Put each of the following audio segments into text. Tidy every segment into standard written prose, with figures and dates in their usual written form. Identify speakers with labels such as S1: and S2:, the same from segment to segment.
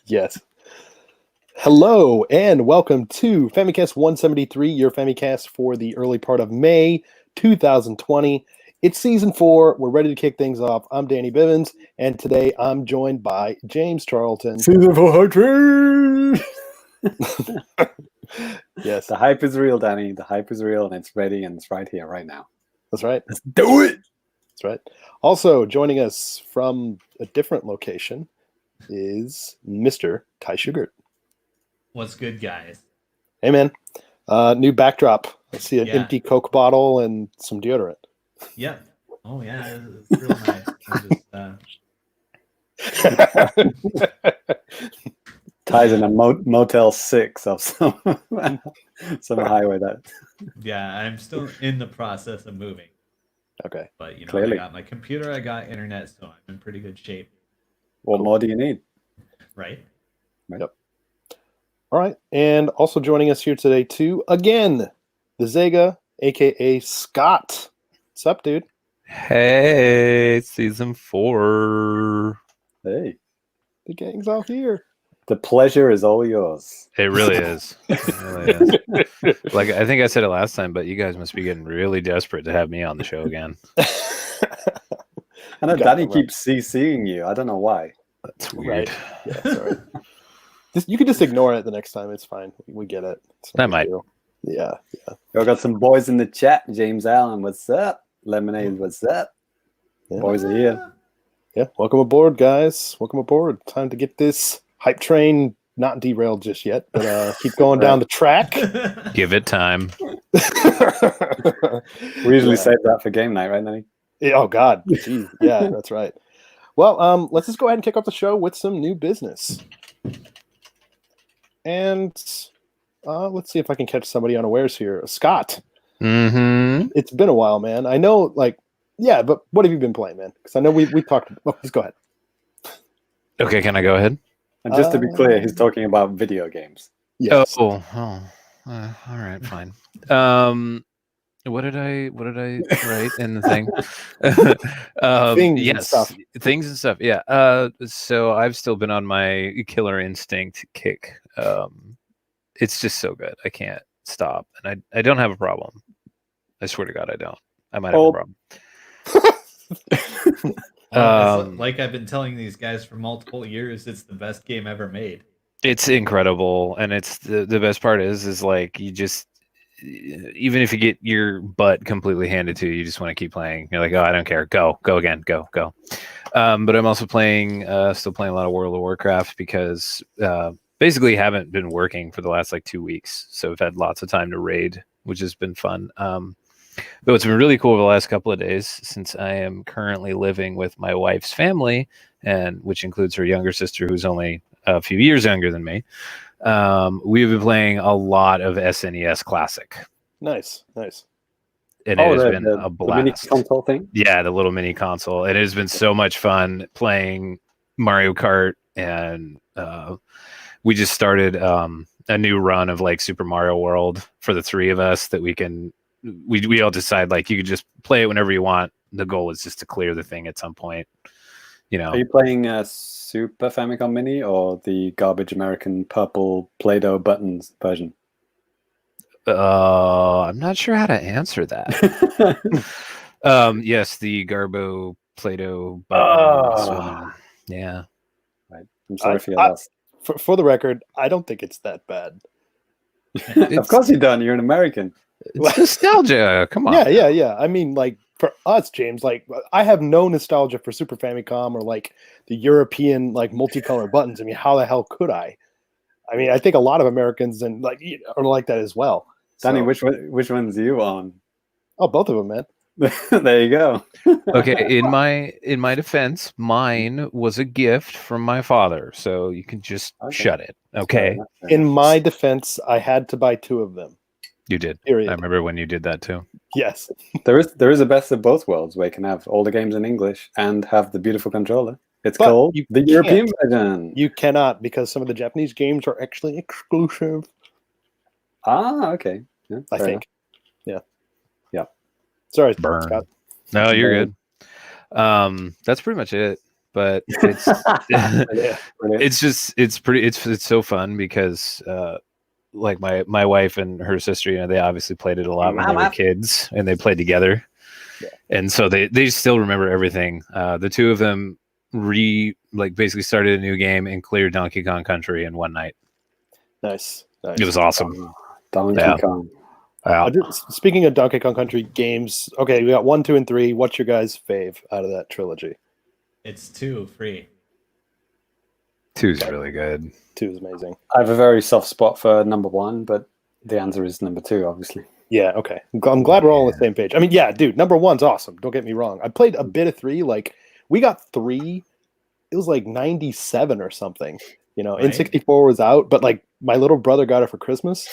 S1: Yes. Hello and welcome to Famicast 173, your Famicast for the early part of May 2020. It's season 4. We're ready to kick things off. I'm Danny Bivens, and today I'm joined by James Charlton.
S2: Season 400!
S1: Yes,
S2: The hype is real, Danny. The hype is real, and it's ready, and it's right here, right now.
S1: that's right.
S2: Let's do it!
S1: That's right. Also joining us from a different location is Mr. Ty Sugart.
S3: What's good, guys?
S1: Hey, man. New backdrop. I see an empty Coke bottle and some deodorant.
S3: Yeah. Oh, yeah. It's real nice.
S2: Ties in a Motel 6 of some highway. That.
S3: Yeah, I'm still in the process of moving.
S1: Okay.
S3: But, you know,
S2: Clearly.
S3: I got my computer, I got internet, so I'm in pretty good shape.
S2: What more do you need?
S3: Right?
S1: Yep. All right. And also joining us here today, too, again, the Zega, a.k.a. Scott. What's up, dude?
S4: Hey, season 4.
S2: Hey.
S1: The gang's all here.
S2: The pleasure is all yours.
S4: It really is. It really is. Like, I think I said it last time, but you guys must be getting really desperate to have me on the show again.
S2: I know Danny keeps CCing you. I don't know why.
S4: That's weird.
S1: Right. Yeah, sorry. You can just ignore it the next time. It's fine. We get it.
S4: That might.
S1: Yeah.
S2: We got some boys in the chat. James Allen, what's up? Lemonade, what's up?
S1: Yeah.
S2: Boys are here.
S1: Yeah. Welcome aboard, guys. Welcome aboard. Time to get this hype train not derailed just yet, but keep going down the track.
S4: Give it time.
S2: We usually save that for game night, right, Danny?
S1: Oh, God. Jeez. Yeah, that's right. Well, let's just go ahead and kick off the show with some new business. And let's see if I can catch somebody unawares here. Scott.
S4: Mm-hmm.
S1: It's been a while, man. I know, yeah, but what have you been playing, man? Because I know we talked. Oh, please go ahead.
S4: Okay, can I go ahead?
S2: And just to be clear, he's talking about video games.
S1: Yes.
S4: All right, fine. What did I write in the thing?
S1: Things and stuff.
S4: Things and stuff. Yeah. So I've still been on my Killer Instinct kick. It's just so good. I can't stop, and I don't have a problem. I swear to God, I don't. I might have a problem.
S3: Like I've been telling these guys for multiple years, it's the best game ever made.
S4: It's incredible, and it's the best part is like you just, even if you get your butt completely handed to you, you just want to keep playing. You're like, oh, I don't care. Go again. Go. But I'm also still playing a lot of World of Warcraft because basically haven't been working for the last 2 weeks. So I've had lots of time to raid, which has been fun. But what's been really cool over the last couple of days, since I am currently living with my wife's family, and which includes her younger sister, who's only a few years younger than me, we've been playing a lot of SNES Classic.
S1: Nice.
S4: And it has been a blast.
S2: The mini console thing?
S4: Yeah, the little mini console. It has been so much fun playing Mario Kart, and we just started a new run of Super Mario World for the three of us that we all decide you could just play it whenever you want. The goal is just to clear the thing at some point.
S2: Are you playing Super Famicom Mini or the garbage American purple Play-Doh buttons version?
S4: I'm not sure how to answer that. Yes, the Garbo Play-Doh buttons one. Yeah.
S2: Right. I'm sorry for your loss.
S1: For the record, I don't think it's that bad.
S2: Of course you don't. You're an American.
S4: It's nostalgia. Come on.
S1: Yeah. I mean, for us, James, I have no nostalgia for Super Famicom or the European multicolor buttons. I mean, how the hell could I? I mean, I think a lot of Americans are like that as well.
S2: Danny, which one's you on?
S1: Oh, both of them, man.
S2: There you go.
S4: Okay, in my defense, mine was a gift from my father, so you can just shut it. Okay.
S1: In my defense, I had to buy 2 of them.
S4: You did.
S1: Period.
S4: I remember when you did that too.
S1: Yes.
S2: There is a best of both worlds where you can have all the games in English and have the beautiful controller. It's called the European version.
S1: You cannot, because some of the Japanese games are actually exclusive.
S2: Ah, okay. Yeah,
S1: I think.
S2: Enough.
S1: Sorry,
S4: Burn.
S1: Scott.
S4: No, you're good. That's pretty much it. but it's
S1: Yeah.
S4: it's so fun because like my wife and her sister, you know, they obviously played it a lot when they were kids and they played together.
S1: Yeah.
S4: And so they still remember everything. The two of them basically started a new game and cleared Donkey Kong Country in one night.
S1: Nice.
S4: It was awesome.
S2: Donkey
S4: Yeah.
S2: Kong.
S1: Speaking of Donkey Kong Country games, okay, we got 1, 2, and 3. What's your guys' fave out of that trilogy?
S3: It's 2 free.
S4: 2's really good.
S1: 2 is amazing.
S2: I have a very soft spot for number 1, but the answer is number 2, obviously.
S1: Yeah, okay. I'm glad we're all on the same page. I mean, yeah, dude, number 1's awesome. Don't get me wrong. I played a bit of 3. Like, we got 3. It was like 97 or something. You know,
S3: Right.
S1: N64 was out, but like my little brother got it for Christmas,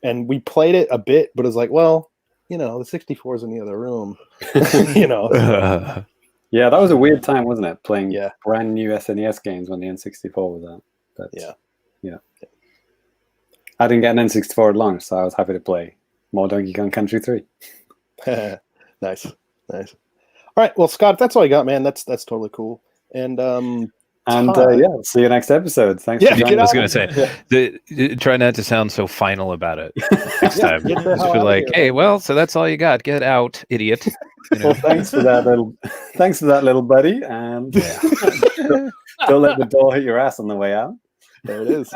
S1: and we played it a bit. But it was like, well, you know, the 64 is in the other room. You know. So,
S2: Yeah, that was a weird time, wasn't it? Playing
S1: Yeah.
S2: brand new SNES games when the N64 was out. But
S1: yeah.
S2: I didn't get an N64 at launch, so I was happy to play more Donkey Kong Country 3.
S1: Nice. All right. Well, Scott, if that's all you got, man, that's totally cool. And
S2: See you next episode. Thanks
S1: Yeah,
S2: for
S1: get
S2: joining
S4: I was
S2: us.
S4: gonna say, try not to sound so final about it next time.
S1: get the
S4: Just
S1: hell
S4: be
S1: out of
S4: like,
S1: here.
S4: hey, well, so that's all you got. Get out, idiot. You know?
S2: Well, thanks for that little buddy, and don't let the door hit your ass on the way out.
S1: There it is.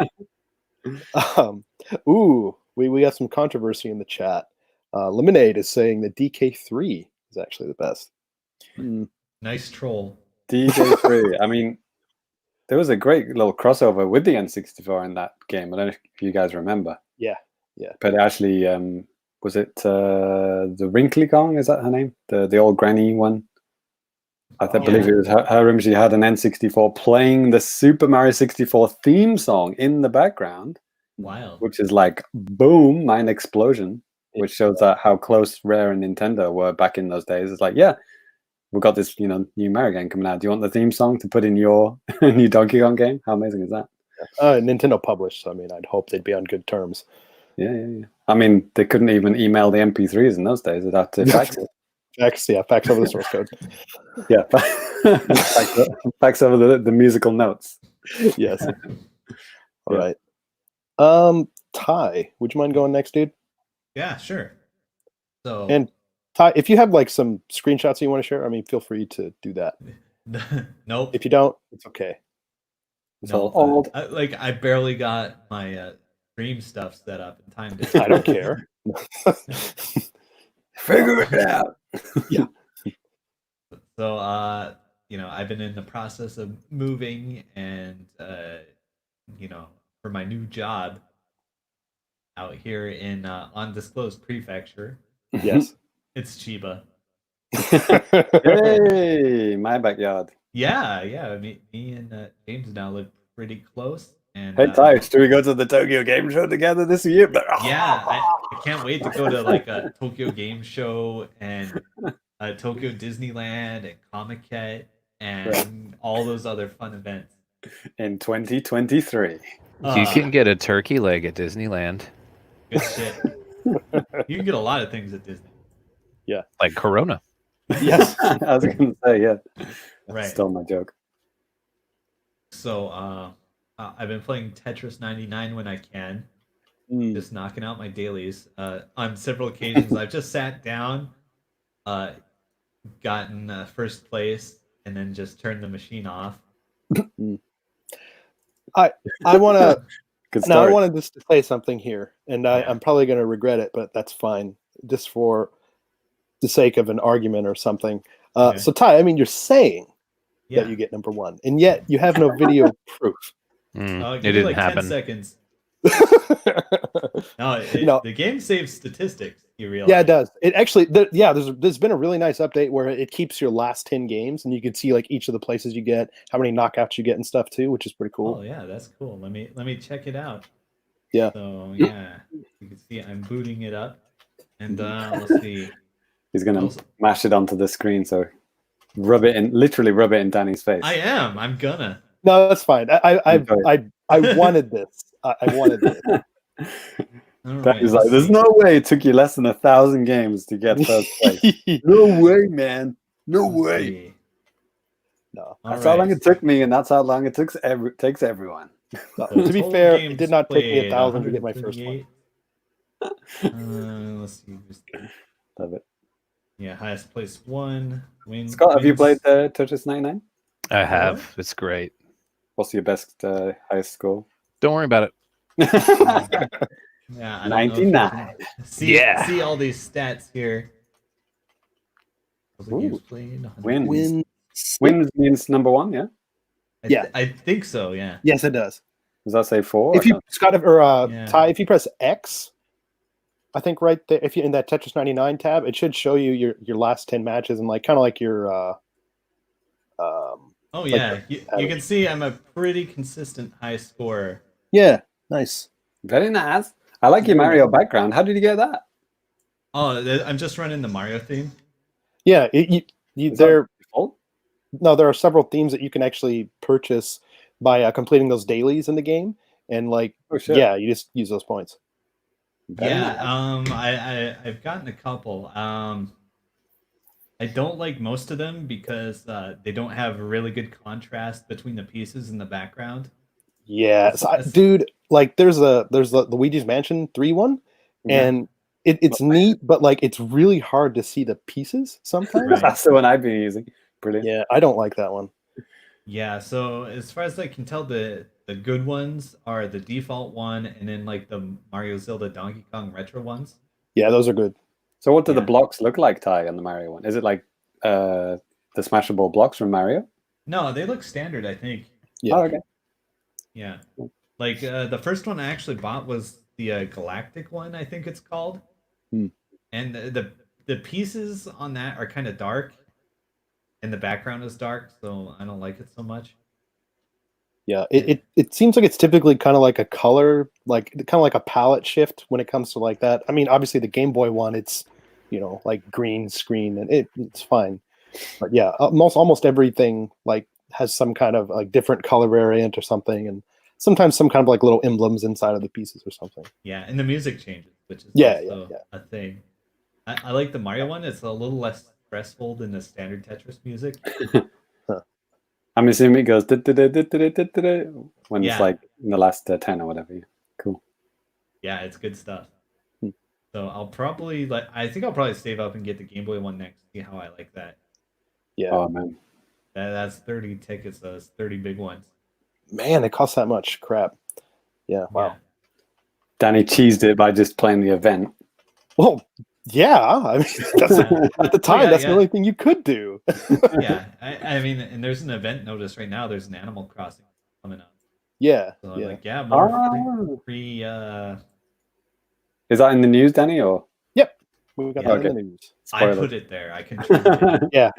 S1: We got some controversy in the chat. Lemonade is saying that DK3 is actually the best.
S3: Nice troll.
S2: DJ3. I mean, there was a great little crossover with the N64 in that game. I don't know if you guys remember.
S1: Yeah.
S2: But actually, was it the Wrinkly Kong? Is that her name? The old granny one? Believe it was her. She had an N64 playing the Super Mario 64 theme song in the background.
S3: Wild.
S2: Which is like boom, mind explosion, which shows that how close Rare and Nintendo were back in those days. It's like, yeah, we've got this, new Mario game coming out. Do you want the theme song to put in your new Donkey Kong game? How amazing is that?
S1: Nintendo published, so I mean, I'd hope they'd be on good terms.
S2: Yeah. I mean, they couldn't even email the MP3s in those days. They'd have to fax it.
S1: Fax over the source code.
S2: Yeah, fax over the musical notes.
S1: Yes. All right. Ty, would you mind going next, dude?
S3: Yeah, sure. So
S1: And Ty, if you have like some screenshots you want to share, I mean, feel free to do that.
S3: nope.
S1: If you don't, it's okay.
S2: It's all old.
S3: I barely got my stream stuff set up in time to.
S1: I don't care.
S2: Figure it out.
S1: Yeah.
S3: So I've been in the process of moving, and for my new job out here in undisclosed prefecture.
S1: Yes.
S3: It's Chiba.
S2: Hey, my backyard.
S3: Yeah. Me and James now live pretty close. And
S2: Hey, Ty, should we go to the Tokyo Game Show together this year?
S3: Yeah, I can't wait to go to like a Tokyo Game Show and Tokyo Disneyland and Comic-Con and all those other fun events.
S2: In 2023.
S4: You can get a turkey leg at Disneyland.
S3: Good shit. You can get a lot of things at Disney.
S1: Yeah.
S4: Like Corona.
S1: Yes.
S2: I was going to say, yeah.
S3: Right.
S2: Stole my joke.
S3: So I've been playing Tetris 99 when I can. Just knocking out my dailies. On several occasions, I've just sat down, gotten first place, and then just turned the machine off.
S1: I want to.
S2: Good
S1: Now, I
S2: story.
S1: wanted just to say something here, and I'm probably going to regret it, but that's fine, just for the sake of an argument or something.
S3: Okay.
S1: So, Ty, I mean, you're saying that you get number one, and yet you have no video proof.
S4: It
S3: Give me
S4: didn't
S3: like
S4: happen.
S3: 10 seconds. No,
S1: No.
S3: the game saves statistics. You realize?
S1: Yeah, it does. It actually, there's been a really nice update where it keeps your last 10 games, and you can see like each of the places you get, how many knockouts you get, and stuff too, which is pretty cool.
S3: Oh yeah, that's cool. Let me check it out.
S1: Yeah.
S3: So yeah, you can see I'm booting it up, and let's see.
S2: He's going to mash it onto the screen, so literally rub it in Danny's face.
S3: I am. I'm gonna.
S1: No, that's fine. I wanted this. I wanted this.
S2: Danny's like, there's no way it took you less than 1,000 games to get first place. No way, man. No way.
S1: No.
S2: That's how long it took me, and that's how long it takes everyone.
S1: No.
S3: So
S1: To be
S3: total
S1: fair, it
S3: games
S1: did not take me
S3: played,
S1: 1,000 to get my first one.
S3: 138. Let's see.
S2: Love it.
S3: Yeah, highest place one.
S2: Scott, have you
S3: wins.
S2: played Tetris 99?
S4: I have. It's great.
S2: What's your best highest score?
S4: Don't worry about it.
S3: Yeah, I don't know if you
S2: 99.
S3: can see
S4: Yeah.
S3: see all these stats here. Total games
S2: Ooh.
S3: played. 100.
S2: Wins. Wins means number one, yeah?
S1: Yeah.
S3: I think so. Yeah.
S1: Yes, it does.
S2: Does that say 4?
S1: If you Scott or
S3: Yeah.
S1: Ty, if you press X, I think right there, if you in that Tetris 99 tab, it should show you your last 10 matches and like kind of like your
S3: Oh
S1: like
S3: yeah,
S1: the
S3: you can see I'm a pretty consistent high scorer.
S1: yeah, nice.
S2: Very nice. I like your Mario background. How did you get that?
S3: Oh, I'm just running the Mario theme.
S1: Yeah,
S2: Is that
S1: there
S2: default?
S1: no, there are several themes that you can actually purchase by completing those dailies in the game, and like
S2: Oh, shit.
S1: yeah, you just use those points.
S2: Very
S3: Yeah,
S2: nice.
S3: I've gotten a couple. I don't like most of them because they don't have really good contrast between the pieces in the background.
S1: Yeah, dude, like there's the Luigi's Mansion 3 one,
S2: Yeah.
S1: and it's neat, but like it's really hard to see the pieces sometimes.
S3: Right.
S2: That's the one I've been using. Brilliant.
S1: Yeah, I don't like that one.
S3: Yeah, so as far as I can tell, the good ones are the default one, and then like the Mario, Zelda, Donkey Kong retro ones.
S1: Yeah, those are good.
S2: So what do the
S3: Yeah.
S2: blocks look like, Ty, on the Mario one? Is it like the smashable blocks from Mario?
S3: No, they look standard, I think.
S1: Yeah.
S2: Oh, okay.
S3: Yeah, like the first one I actually bought was the Galactic one, I think it's called.
S2: Hmm.
S3: And the pieces on that are kind of dark, and the background is dark, so I don't like it so much.
S1: Yeah, it seems like it's typically kind of like a color, like kind of like a palette shift when it comes to like that. I mean, obviously the Game Boy one, it's like green screen and it's fine, but yeah, almost everything like has some kind of like different color variant or something, and sometimes some kind of like little emblems inside of the pieces or something.
S3: Yeah, and the music changes, which is
S1: Yeah,
S3: also a thing. I like the Mario one. It's a little less stressful than the standard Tetris music.
S2: I'm assuming it goes when it's
S3: Yeah.
S2: like in the last 10 or whatever. Yeah. Cool.
S3: Yeah, it's good stuff.
S1: Hmm.
S3: So I'll probably I think I'll probably save up and get the Game Boy one next. See how I like that.
S1: Yeah,
S2: Oh, man.
S3: That's 30 tickets. Those 30 big ones.
S1: man, it costs that much. Crap. Yeah, wow.
S3: Yeah.
S2: Danny cheesed it by just playing the event.
S1: Well, yeah. I mean, that's at the time,
S3: yeah,
S1: that's
S3: yeah.
S1: the only thing you could do.
S3: Yeah, I mean, and there's an event notice right now. There's an Animal Crossing coming up.
S1: Yeah,
S3: So I'm
S1: yeah.
S3: like, yeah, more
S2: Oh.
S3: free.
S2: Is that in the news, Danny? Or
S1: We got
S3: Yeah.
S1: that in the news.
S3: I
S2: Spoiler.
S3: put it there. I contributed.
S1: Yeah,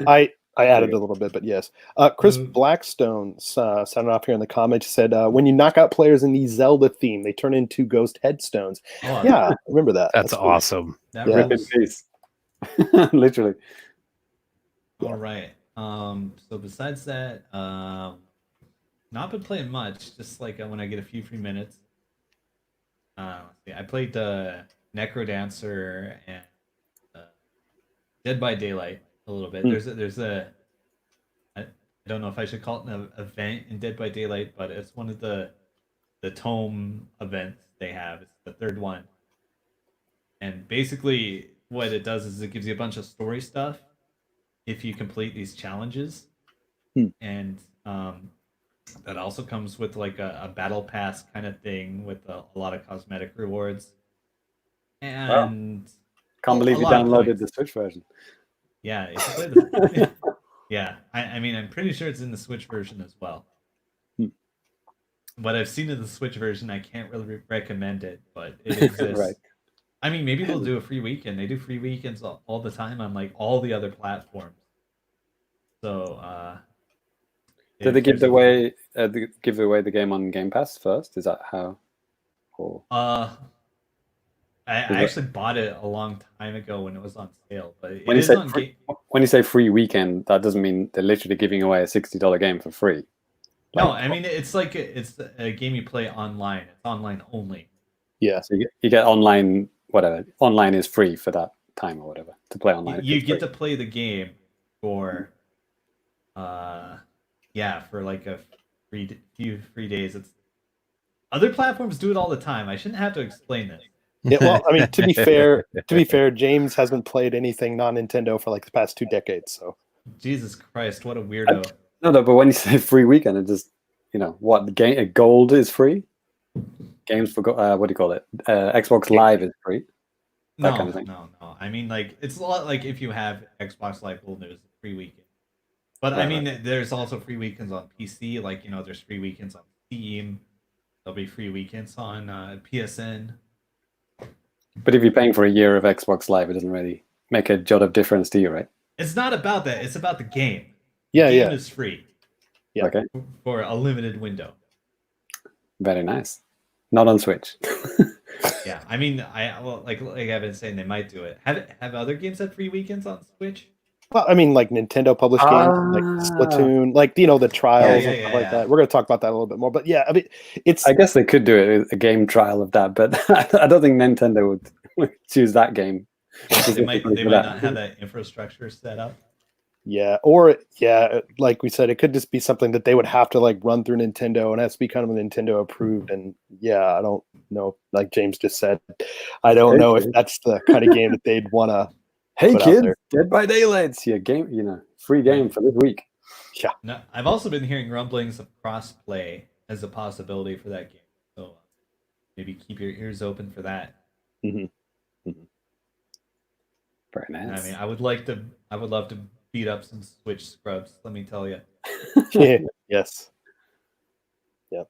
S1: I added
S2: you
S1: a little bit, but yes. Chris
S3: Mm.
S1: Blackstone sounded off here in the comments. Said, when you knock out players in the Zelda theme, they turn into ghost headstones.
S3: Oh,
S1: Yeah, I remember that.
S4: That's
S1: cool.
S4: awesome.
S3: that
S1: Yeah.
S2: rip in
S3: rules.
S2: peace. Literally.
S3: All right. So besides that, not been playing much. Just like when I get a few free minutes. Let's see, I played Necrodancer and Dead by Daylight a little bit.
S1: Hmm.
S3: There's a I don't know if I should call it an event in Dead by Daylight, but it's one of the tome events they have. It's the third one, and basically what it does is it gives you a bunch of story stuff if you complete these challenges, and that also comes with like a battle pass kind of thing with a lot of cosmetic rewards. And
S2: Can't believe
S3: a
S2: you
S3: lot of
S2: downloaded
S3: points.
S2: the Switch version.
S3: Yeah, if you play the, yeah. I mean, I'm pretty sure it's in the Switch version as well. What I've seen of the Switch version, I can't really recommend it, but it exists.
S2: Right.
S3: I mean, maybe they'll do a free weekend. They do free weekends all the time on like all the other platforms. So,
S2: Did they give away the game on Game Pass first? Is that how? Or
S3: I actually bought it a long time ago when it was on sale, but it
S2: when you
S3: is
S2: say
S3: on
S2: when you say free weekend, that doesn't mean they're literally giving away a $60 game for free.
S3: No, I mean it's like it's a game you play online. It's online only.
S1: Yeah.
S2: So you get online, whatever. Online is free for that time or whatever to play online.
S3: You get to play the game for Yeah, for like a few free days. It's other platforms do it all the time. I shouldn't have to explain this.
S1: Yeah, well, I mean, to be fair, James hasn't played anything non-Nintendo for like the past 2 decades. So
S3: Jesus Christ, what a weirdo!
S2: No, but when you say free weekend, it just what the game Gold is free. Games for what do you call it? Xbox Live is free. That kind of thing.
S3: No. I mean, like it's a lot like if you have Xbox Live Gold, there's a free weekend. But I mean, there's also free weekends on PC. Like there's free weekends on Steam. There'll be free weekends on PSN.
S2: But if you're paying for a year of Xbox Live, it doesn't really make a jot of difference to you, right?
S3: It's not about that. It's about the game.
S1: Yeah,
S3: the game is free.
S1: Yeah.
S2: Okay.
S3: For a limited window.
S2: Very nice. Not on Switch.
S3: Yeah, I mean, like I've been saying, they might do it. Have other games had free weekends on Switch?
S1: Well, I mean, like Nintendo published games, like Splatoon, like the trials and stuff like that. We're going to talk about that a little bit more, but yeah, I mean,
S2: I guess they could do a game trial of that, but I don't think Nintendo would choose that game.
S3: They might not have that infrastructure set up.
S1: Yeah, like we said, it could just be something that they would have to like run through Nintendo, and it has to be kind of Nintendo approved. And yeah, I don't know. Like James just said, I don't know if that's the kind of game that they'd want to.
S2: Hey kids, Dead by Daylight's your game, free game for this week.
S1: Yeah.
S3: No, I've also been hearing rumblings of crossplay as a possibility for that game. So maybe keep your ears open for that.
S1: Mm-hmm. Mm-hmm.
S2: Very nice.
S3: I mean, I would love to beat up some Switch scrubs. Let me tell you.
S1: Yes. Yeah.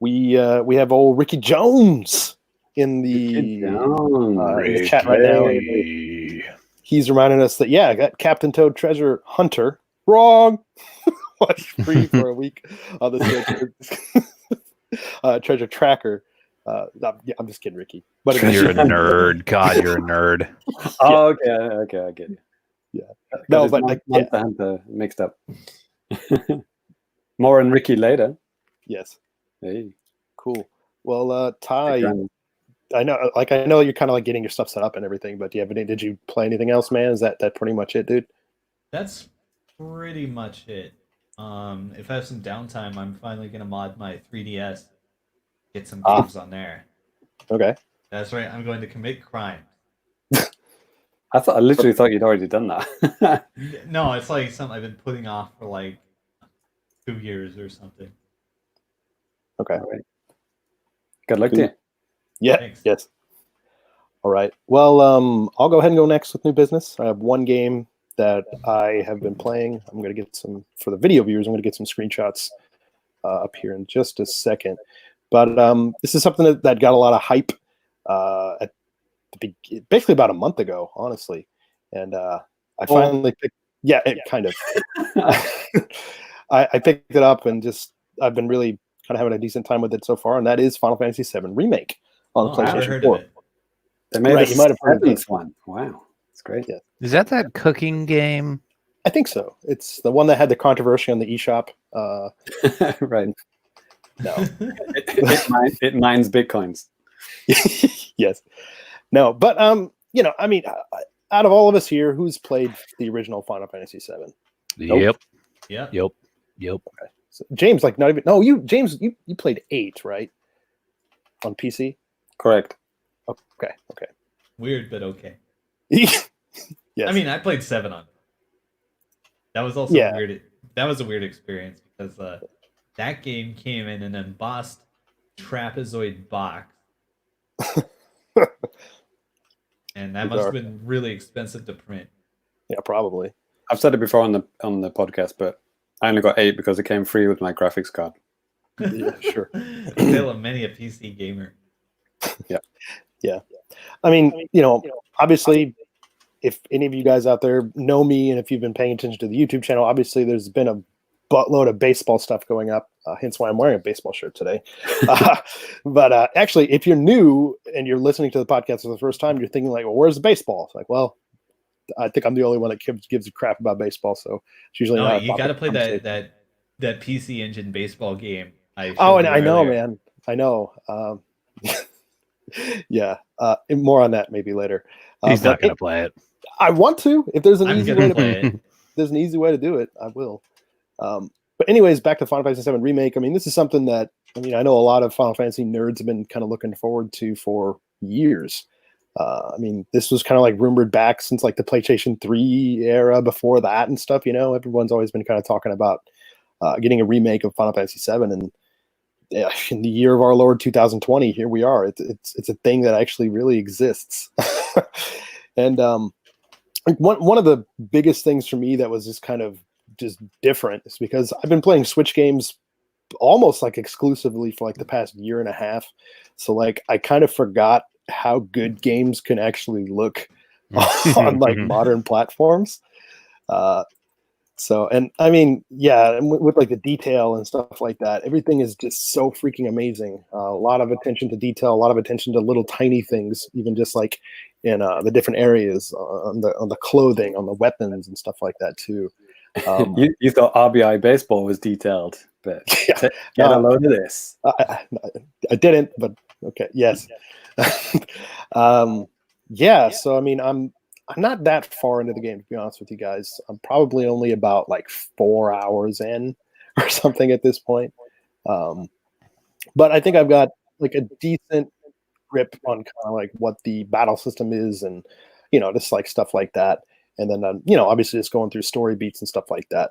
S1: We have old Ricky Jones in the chat right now. He's reminding us that I got Captain Toad Treasure Hunter wrong. Was free for a week on the Switch. Treasure Tracker. I'm just kidding, Ricky. But
S4: you're a nerd. God, you're a nerd.
S2: Oh, okay, I get you.
S1: Yeah. No, but
S2: Monster Hunter mixed up. More on Ricky later.
S1: Yes.
S2: Hey.
S1: Cool. Well, Ty, I know you're kind of like getting your stuff set up and everything, but did you play anything else, man? Is that pretty much it, dude?
S3: That's pretty much it. If I have some downtime, I'm finally gonna mod my 3DS. Get some games on there.
S1: Okay.
S3: That's right. I'm going to commit crime.
S2: I literally thought you'd already done that.
S3: No, it's like something I've been putting off for like 2 years or something.
S1: Okay.
S2: All right. Good luck to you.
S1: Yeah.
S3: Thanks.
S1: Yes. All right. Well, I'll go ahead and go next with new business. I have one game that I have been playing. I'm going to get some for the video viewers. I'm going to get some screenshots up here in just a second. But this is something that got a lot of hype at basically about a month ago, honestly. And I finally picked. Yeah, it kind of. I picked it up and I've been really kind of having a decent time with it so far, and that is Final Fantasy VII Remake on PlayStation 4.
S2: They made you might have heard this one. Wow, it's great.
S1: Yeah.
S4: Is that cooking game?
S1: I think so. It's the one that had the controversy on the eShop.
S2: Right.
S1: No.
S2: it mines bitcoins.
S1: Yes. No, but I mean, out of all of us here, who's played the original Final Fantasy VII?
S4: Nope.
S3: Yep.
S1: Okay. So James, like, not even. No, James, you played 8, right? On PC.
S2: Correct.
S1: Okay.
S3: Weird, but okay.
S1: Yes.
S3: I mean, I played 7 on it. That was also weird. That was a weird experience because that game came in an embossed trapezoid box. And that must have been really expensive to print.
S1: Yeah, probably.
S2: I've said it before on the podcast, but I only got 8 because it came free with my graphics card.
S1: Yeah, sure.
S3: Tale of many a PC gamer.
S1: Yeah. I mean, obviously, if any of you guys out there know me, and if you've been paying attention to the YouTube channel, obviously there's been a buttload of baseball stuff going up. Hence why I'm wearing a baseball shirt today. But actually, if you're new and you're listening to the podcast for the first time, you're thinking like, well, where's the baseball? It's like, well, I think I'm the only one that gives a crap about baseball. So it's usually not.
S3: You got to play that PC Engine baseball game.
S1: And I know, man. I know. Yeah. More on that maybe later.
S4: He's not going to play it.
S1: I want to. If there's an
S3: I'm
S1: easy
S3: gonna
S1: way to
S3: play it.
S1: there's an easy way to do it, I will. But anyways, back to Final Fantasy VII Remake. I mean, this is something that, I mean, I know a lot of Final Fantasy nerds have been kind of looking forward to for years. I mean, this was kind of like rumored back since like the PlayStation 3 era, before that and stuff. You know, everyone's always been kind of talking about getting a remake of Final Fantasy VII, and in the year of our Lord 2020, here we are. It's a thing that actually really exists. And one of the biggest things for me that was just kind of just different is because I've been playing Switch games almost like exclusively for like the past year and a half. So like I kind of forgot how good games can actually look on like modern platforms. So, and I mean, yeah, with like the detail and stuff like that, everything is just so freaking amazing. A lot of attention to detail, a lot of attention to little tiny things, even just like in the different areas, on the clothing, on the weapons and stuff like that too.
S2: You thought RBI baseball was detailed, but
S1: Yeah.
S2: get a load of this.
S1: I didn't, but okay, yes. Yeah, so I mean, I'm not that far into the game, to be honest with you guys. I'm probably only about like 4 hours in or something at this point. But I think I've got like a decent grip on kind of like what the battle system is, and you know, just like stuff like that. And then you know, obviously just going through story beats and stuff like that.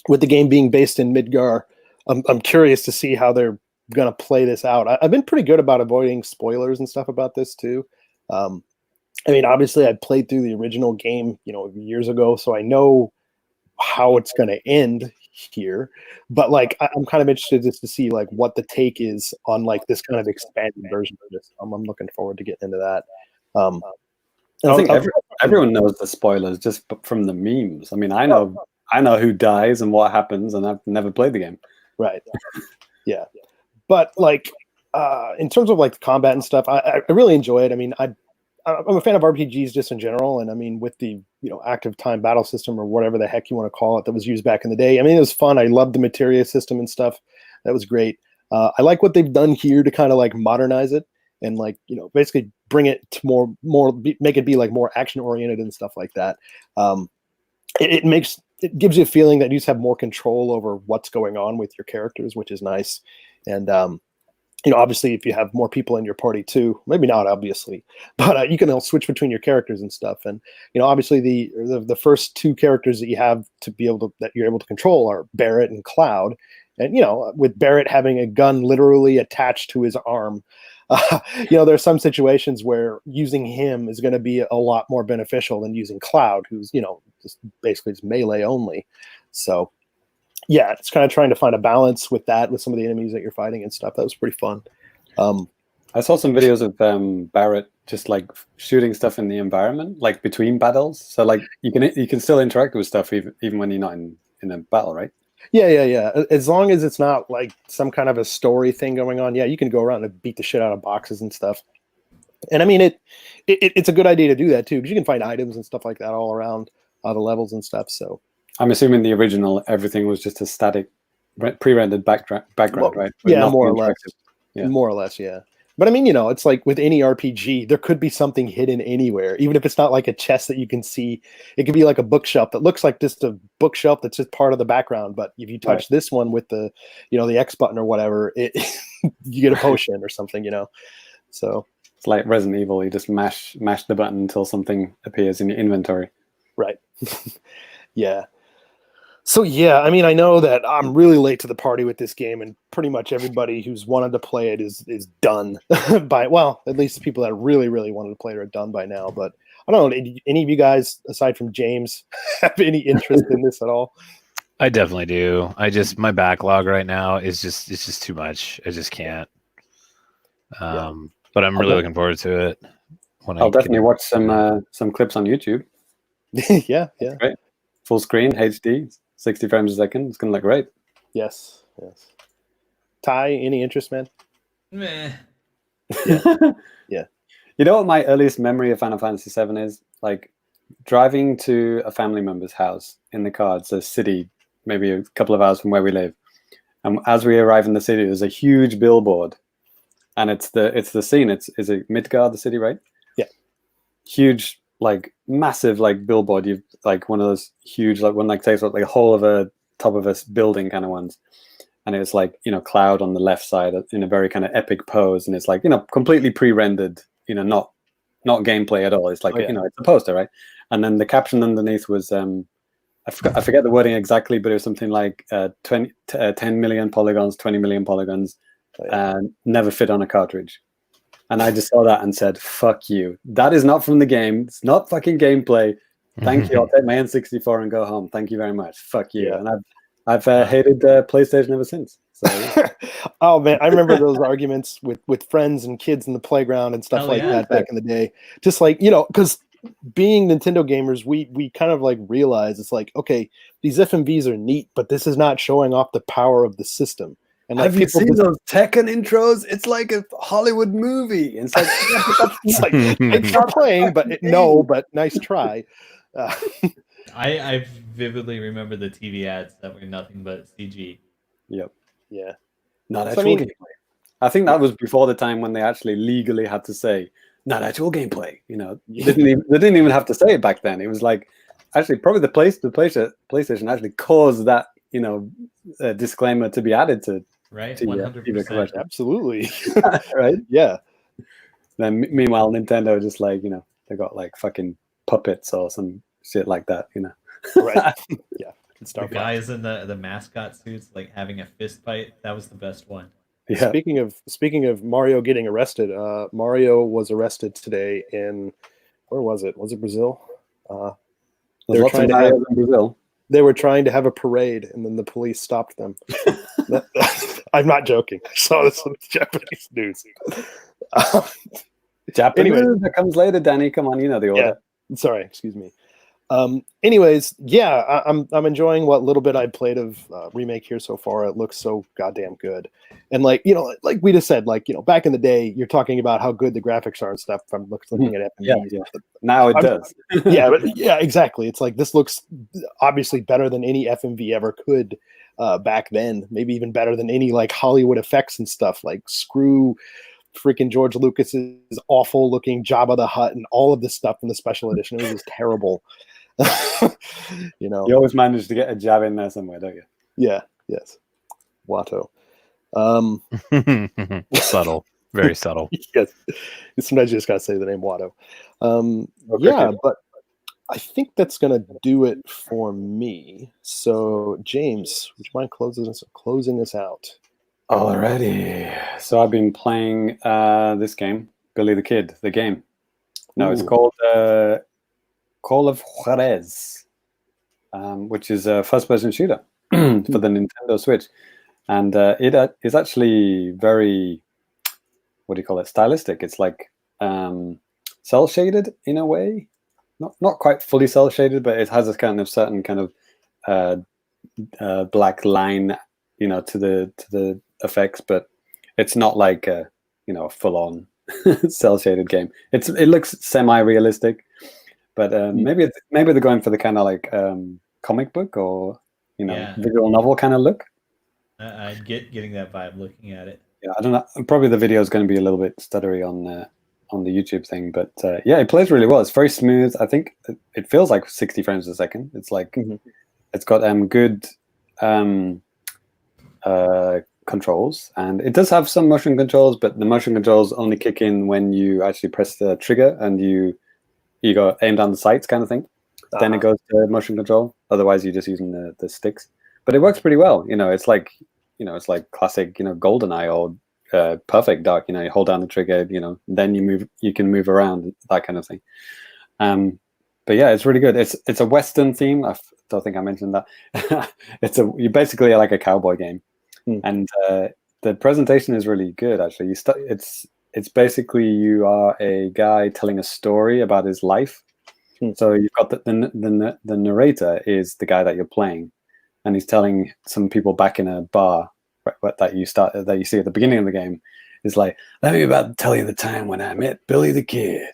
S1: With the game being based in Midgar, I'm curious to see how they're gonna play this out. I've been pretty good about avoiding spoilers and stuff about this too. I mean, obviously, I played through the original game, you know, years ago, so I know how it's going to end here. But like, I'm kind of interested just to see like what the take is on like this kind of expanded version of this. I'm looking forward to getting into that.
S2: I think everyone knows the spoilers just from the memes. I mean, I know who dies and what happens, and I've never played the game.
S1: Right. Yeah. But like, in terms of like combat and stuff, I really enjoy it. I mean, I'm a fan of RPGs just in general, and I mean, with the, you know, active time battle system or whatever the heck you want to call it that was used back in the day. I mean, it was fun. I loved the materia system and stuff. That was great. I like what they've done here to kind of like modernize it and like, you know, basically bring it to make it be like more action oriented and stuff like that. It gives you a feeling that you just have more control over what's going on with your characters, which is nice. And you know, obviously, if you have more people in your party too, maybe not obviously, but you can all switch between your characters and stuff. And you know, obviously, the first two characters that you have to be able to that you're able to control are Barrett and Cloud. And you know, with Barrett having a gun literally attached to his arm, you know, there are some situations where using him is going to be a lot more beneficial than using Cloud, who's, you know, just basically just melee only. So. Yeah, it's kind of trying to find a balance with that, with some of the enemies that you're fighting and stuff. That was pretty fun.
S2: I saw some videos of Barrett just like shooting stuff in the environment, like between battles. So like you can still interact with stuff even when you're not in a battle, right?
S1: Yeah. As long as it's not like some kind of a story thing going on, yeah, you can go around and beat the shit out of boxes and stuff. And I mean, it's a good idea to do that too, because you can find items and stuff like that all around the levels and stuff. So.
S2: I'm assuming the original, everything was just a static, pre-rendered background, right?
S1: Yeah, more or less. Yeah. More or less, yeah. But I mean, you know, it's like with any RPG, there could be something hidden anywhere, even if it's not like a chest that you can see. It could be like a bookshelf that looks like just a bookshelf that's just part of the background. But if you touch this one with the, you know, the X button or whatever, you get a potion or something, you know. So
S2: it's like Resident Evil. You just mash the button until something appears in your inventory.
S1: Right. Yeah. So yeah, I mean, I know that I'm really late to the party with this game, and pretty much everybody who's wanted to play it is done by, well, at least the people that really, really wanted to play it are done by now. But I don't know, any of you guys, aside from James, have any interest in this at all?
S4: I definitely do. My backlog right now is just too much. I just can't. But I'm really looking forward to it.
S2: I'll definitely watch some clips on YouTube.
S1: Yeah.
S2: Great. Full screen, HD. 60 frames a second. It's going to look great.
S1: Yes. Ty, any interest, man?
S3: Meh.
S1: Yeah.
S2: You know what my earliest memory of Final Fantasy VII is? Like driving to a family member's house in the car. It's a city, maybe a couple of hours from where we live. And as we arrive in the city, there's a huge billboard. And it's the scene. Is it Midgard, the city, right?
S1: Yeah.
S2: Huge, like massive, like billboard. You've like one of those huge, like one like takes up like a whole of a top of a building kind of ones. And it's like, cloud on the left side in a very kind of epic pose. And it's like, completely pre-rendered, not gameplay at all. It's like, it's a poster, right? And then the caption underneath was, I forget the wording exactly, but it was something like 10 million polygons, 20 million polygons, never fit on a cartridge. And I just saw that and said, fuck you. That is not from the game. It's not fucking gameplay. Thank you. I'll take my N64 and go home. Thank you very much. Fuck you. Yeah. And I've hated PlayStation ever since. So.
S1: Oh man, I remember those arguments with friends and kids in the playground and stuff that back in the day. Just like, because being Nintendo gamers, we kind of like realize it's like, okay, these FMVs are neat, but this is not showing off the power of the system. And like,
S2: have you seen those Tekken intros? It's like a Hollywood movie. It's like,
S1: it's like thanks for playing, but but nice try.
S3: I vividly remember the TV ads that were nothing but CG.
S2: Yep.
S1: Yeah.
S2: Not actual gameplay. I think that was before the time when they actually legally had to say not actual gameplay. They didn't even have to say it back then. It was like actually probably the PlayStation actually caused that disclaimer to be added to.
S3: Right. 100%.
S1: Absolutely.
S2: Right.
S1: Yeah.
S2: Then meanwhile, Nintendo just like they got like fucking puppets or some shit like that.
S1: Right. Yeah.
S3: The guys in the mascot suits like having a fist fight. That was the best one.
S1: Yeah. Speaking of Mario getting arrested, Mario was arrested today in where was it? Was it Brazil? They were trying to have
S2: in Brazil.
S1: They were trying to have a parade, and then the police stopped them. I'm not joking. I saw this on Japanese news.
S2: Japanese that comes later, Danny. Come on, you know the order.
S1: Yeah. Sorry, excuse me. Anyways, yeah, I'm enjoying what little bit I played of Remake here so far. It looks so goddamn good, and like like we just said, like back in the day, you're talking about how good the graphics are and stuff. From looking at FMVs.
S2: Yeah. Now it does.
S1: yeah, exactly. It's like this looks obviously better than any FMV ever could back then. Maybe even better than any like Hollywood effects and stuff. Like screw freaking George Lucas's awful looking Jabba the Hutt and all of this stuff in the special edition. It was just terrible. You
S2: always manage to get a jab in there somewhere, don't you?
S1: Yeah. Yes. Watto.
S4: Subtle. Very subtle.
S1: Yes. Sometimes you just gotta say the name Watto. Yeah, but I think that's gonna do it for me. So James, would you mind closing us out?
S2: Alrighty. So I've been playing this game, Billy the Kid, the game. No, it's called Call of Juarez, which is a first-person shooter for the Nintendo Switch, and it is actually very, what do you call it? Stylistic. It's like cell shaded in a way, not quite fully cell shaded, but it has a kind of certain kind of black line, to the effects, but it's not like a full-on cell shaded game. It looks semi-realistic. But maybe they're going for the kind of like comic book or visual novel kind of look.
S3: I'm getting that vibe looking at it.
S2: Yeah, I don't know. Probably the video is going to be a little bit stuttery on the YouTube thing, but it plays really well. It's very smooth. I think it feels like 60 frames a second. It's like it's got good controls, and it does have some motion controls, but the motion controls only kick in when you actually press the trigger and you go aim down the sights kind of thing. Then it goes to motion control. Otherwise, you're just using the sticks. But it works pretty well. It's like classic, GoldenEye or Perfect Dark. You hold down the trigger. Then you can move around, that kind of thing. But yeah, it's really good. It's a Western theme. I don't think I mentioned that. You basically are like a cowboy game, and the presentation is really good. Actually, it's basically you are a guy telling a story about his life. So you've got the narrator is the guy that you're playing, and he's telling some people back in a bar that you see at the beginning of the game. Is like, let me tell you the time when I met Billy the Kid,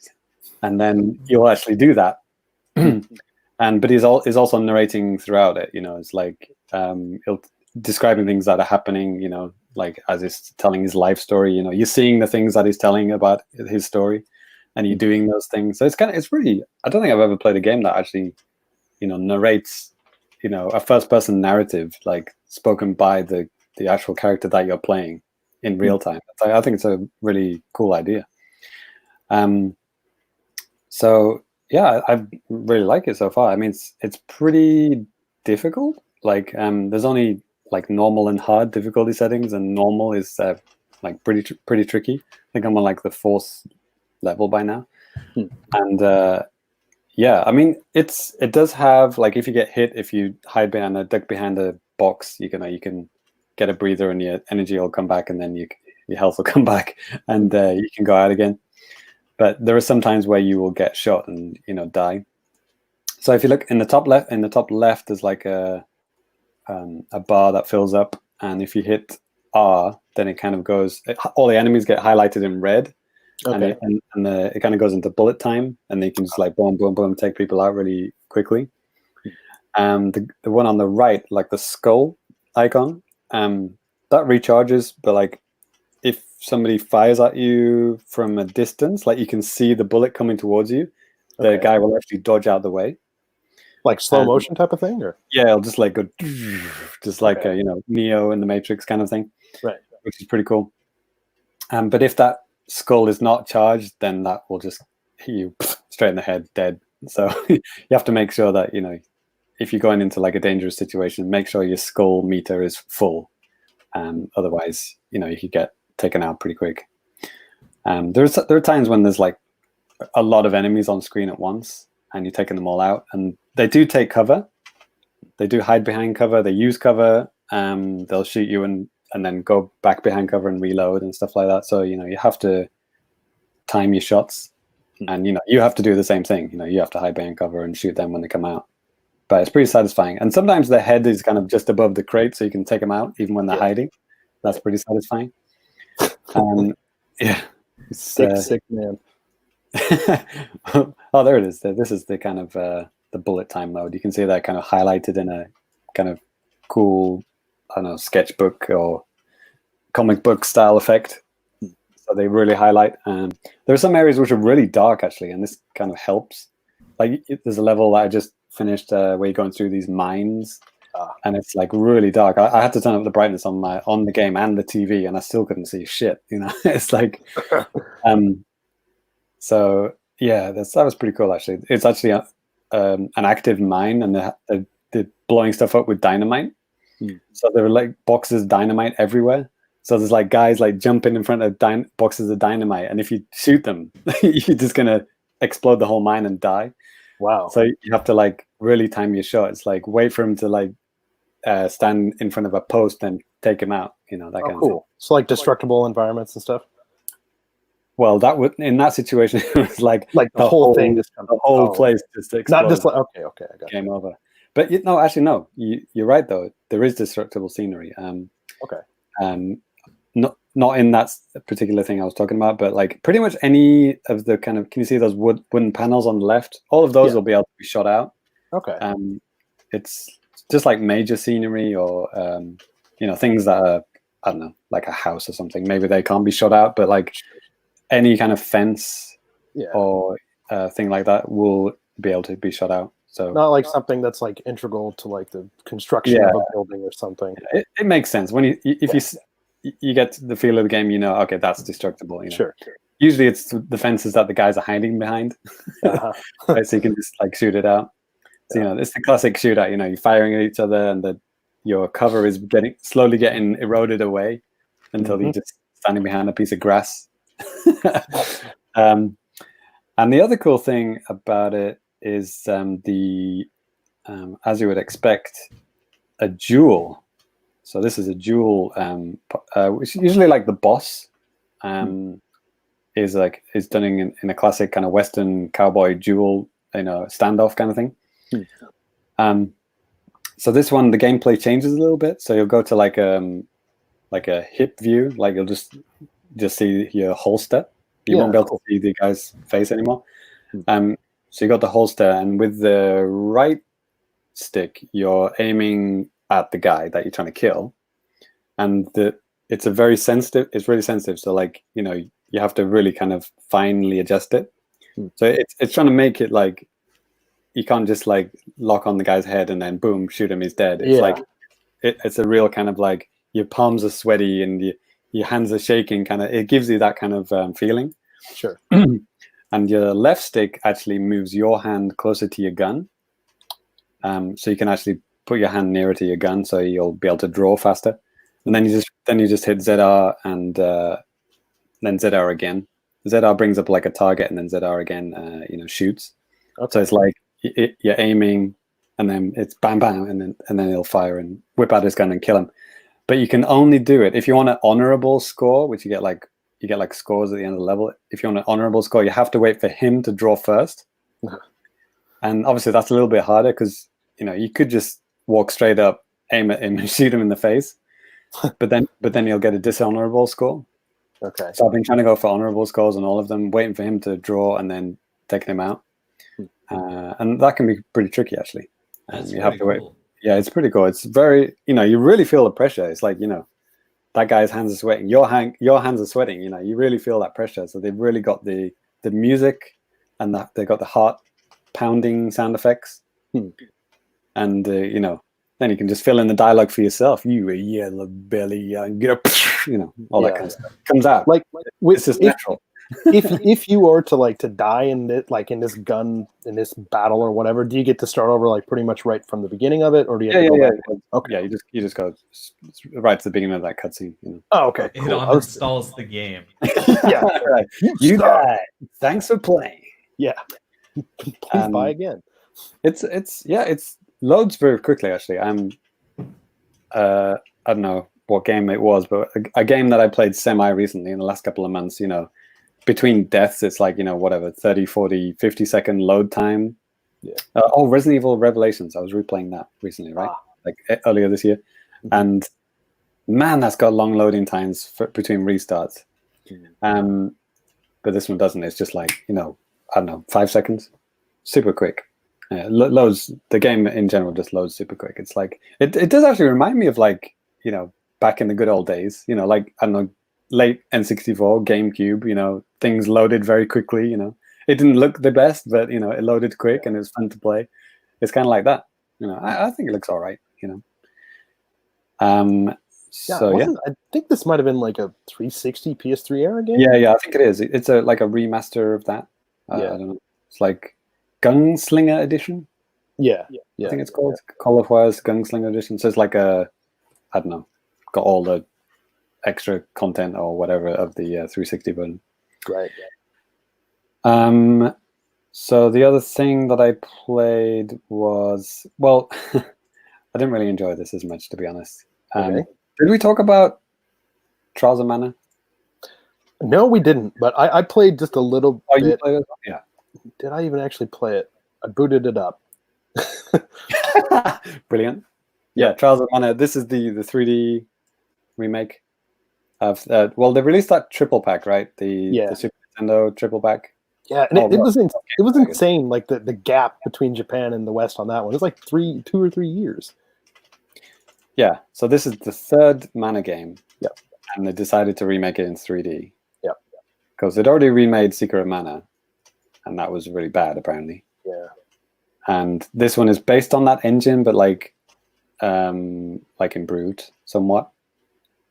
S2: and then you'll actually do that. But he's also narrating throughout it. It's like he'll describing things that are happening. Like as he's telling his life story, you're seeing the things that he's telling about his story, and you're doing those things. So it's really, I don't think I've ever played a game that actually, narrates a first-person narrative, like spoken by the actual character that you're playing in real time. I think it's a really cool idea. So yeah, I really like it so far. I mean, it's pretty difficult. Like there's only like normal and hard difficulty settings, and normal is like pretty tricky. I think I'm on like the 4th level by now. And yeah, I mean, it does have, like, if you get hit, if you hide behind a duck behind a box, you can get a breather and your energy will come back, and then your health will come back, and you can go out again. But there are some times where you will get shot and die. So if you look in the top left, there's like a bar that fills up, and if you hit R, then it kind of goes. All the enemies get highlighted in red,
S1: Okay.
S2: and it kind of goes into bullet time, and you can just like boom, boom, boom, take people out really quickly. The one on the right, like the skull icon, that recharges, but like if somebody fires at you from a distance, like you can see the bullet coming towards you, the guy will actually dodge out the way.
S1: Like slow motion type of thing, or
S2: yeah, it'll just like go, just like Neo in the Matrix kind of thing,
S1: right?
S2: Which is pretty cool. But if that skull is not charged, then that will just hit you straight in the head, dead. So you have to make sure that if you're going into like a dangerous situation, make sure your skull meter is full. Otherwise, you could get taken out pretty quick. There are times when there's like a lot of enemies on screen at once, and you're taking them all out, and they do take cover. They do hide behind cover. They use cover. They'll shoot you and then go back behind cover and reload and stuff like that. So you have to time your shots, and you have to do the same thing. You have to hide behind cover and shoot them when they come out. But it's pretty satisfying. And sometimes the head is kind of just above the crate, so you can take them out even when they're hiding. That's pretty satisfying. Yeah,
S1: sick man.
S2: Oh, there it is. This is the kind of the bullet time mode. You can see that kind of highlighted in a kind of cool, I don't know, sketchbook or comic book style effect. So they really highlight. There are some areas which are really dark actually, and this kind of helps. Like there's a level that I just finished where you're going through these mines, and it's like really dark. I had to turn up the brightness on the game and the TV, and I still couldn't see shit. It's like, so yeah, that was pretty cool actually. It's actually an active mine, and they're blowing stuff up with dynamite. So there are like boxes of dynamite everywhere. So there's like guys like jumping in front of boxes of dynamite, and if you shoot them, you're just gonna explode the whole mine and die.
S1: Wow.
S2: So you have to like really time your shot. It's like wait for him to like stand in front of a post and take him out. That kind of thing.
S1: So like destructible environments and stuff.
S2: Well, that would in that situation it was like
S1: the whole thing,
S2: the whole place just exploded.
S1: Not just like okay, I got
S2: game over. But actually no, you're right though. There is destructible scenery. Not in that particular thing I was talking about, but like pretty much any of the kind of, can you see those wooden panels on the left? All of those will be able to be shot out.
S1: Okay.
S2: It's just like major scenery or things that are, I don't know, like a house or something. Maybe they can't be shot out, but like any kind of fence or thing like that will be able to be shot out. So
S1: not like something that's like integral to like the construction of a building or something.
S2: It makes sense when you get the feel of the game, okay, that's destructible.
S1: Sure.
S2: Usually it's the fences that the guys are hiding behind, right, so you can just like shoot it out. So, it's the classic shootout. You're firing at each other, and your cover is slowly getting eroded away until you're just standing behind a piece of grass. And the other cool thing about it is as you would expect, a jewel. So this is a jewel, which is usually like the boss is done in a classic kind of Western cowboy jewel, standoff kind of thing. So this one, the gameplay changes a little bit. So you'll go to like a hip view, like you'll just see your holster. You won't be able to see the guy's face anymore. So you got the holster, and with the right stick, you're aiming at the guy that you're trying to kill, and it's really sensitive. So like you have to really kind of finely adjust it. So it's trying to make it like you can't just like lock on the guy's head and then boom, shoot him, he's dead. It's
S1: Yeah.
S2: like it's a real kind of like your palms are sweaty and your hands are shaking. Kind of, it gives you that kind of feeling.
S1: Sure.
S2: And your left stick actually moves your hand closer to your gun, so you can actually put your hand nearer to your gun, so you'll be able to draw faster. And then you just hit ZR and then ZR again. ZR brings up like a target, and then ZR again, shoots.
S1: Okay.
S2: So it's like you're aiming, and then it's bam bam, and then he'll fire and whip out his gun and kill him. But you can only do it if you want an honorable score, which you get like scores at the end of the level. If you want an honorable score, you have to wait for him to draw first. And obviously that's a little bit harder because you could just walk straight up, aim at him, and shoot him in the face. But then you'll get a dishonorable score.
S1: Okay.
S2: So I've been trying to go for honorable scores on all of them, waiting for him to draw and then taking him out. And that can be pretty tricky, actually.
S3: That's
S2: you have to wait.
S3: cool.
S2: Yeah, it's pretty cool. It's very, you really feel the pressure. It's like, that guy's hands are sweating. Your hands are sweating. You really feel that pressure. So they've really got the music, and they got the heart pounding sound effects. And then you can just fill in the dialogue for yourself. You a yellow belly, and get up, all that kind of stuff comes out.
S1: Like
S2: It's just natural.
S1: if you are to die in this battle or whatever, do you get to start over like pretty much right from the beginning of it, or do you have to go back? Okay.
S2: Yeah, you just go right to the beginning of that cutscene.
S1: Oh, okay.
S3: It
S1: Cool.
S3: uninstalls the game.
S1: Yeah.
S2: Right. You died. Thanks for playing.
S1: Yeah. Please buy again.
S2: It's loads very quickly. Actually, I don't know what game it was, but a game that I played semi recently in the last couple of months. Between deaths, it's like, whatever, 30, 40, 50 second load time.
S1: Yeah.
S2: Resident Evil Revelations. I was replaying that recently, right? Like earlier this year.
S1: Mm-hmm.
S2: And man, that's got long loading times between restarts.
S1: Mm-hmm.
S2: But this one doesn't. It's just like, I don't know, 5 seconds. Super quick. Loads. The game in general just loads super quick. It's like, it does actually remind me of like, back in the good old days, like, I don't know, late N64, GameCube, things loaded very quickly, It didn't look the best, but, it loaded quick and it was fun to play. It's kind of like that. I think it looks all right,
S1: I think this might have been like a 360 PS3 era game.
S2: Yeah, I think it is. It's like a remaster of that. I don't know. It's like Gunslinger Edition.
S1: Yeah.
S2: I think it's called Call of Juarez Gunslinger Edition. So it's like I don't know, got all the extra content or whatever of the 360 version.
S1: Right.
S2: So the other thing that I played was, well, I didn't really enjoy this as much, to be honest.
S1: Okay.
S2: Did we talk about Trials of Mana?
S1: No, we didn't. But I played just a little bit.
S2: You played it? Yeah.
S1: Did I even actually play it? I booted it up.
S2: Brilliant. Yeah, Trials of Mana. This is the 3D remake of. Well, they released that triple pack, right? The Super Nintendo triple pack.
S1: Yeah, and it was insane. Like the gap between Japan and the West on that one. It's like 2 or 3 years.
S2: Yeah. So this is the third Mana game.
S1: Yep.
S2: And they decided to remake it in 3D.
S1: Yep.
S2: Because they'd already remade Secret of Mana, and that was really bad, apparently.
S1: Yeah.
S2: And this one is based on that engine, but like improved somewhat.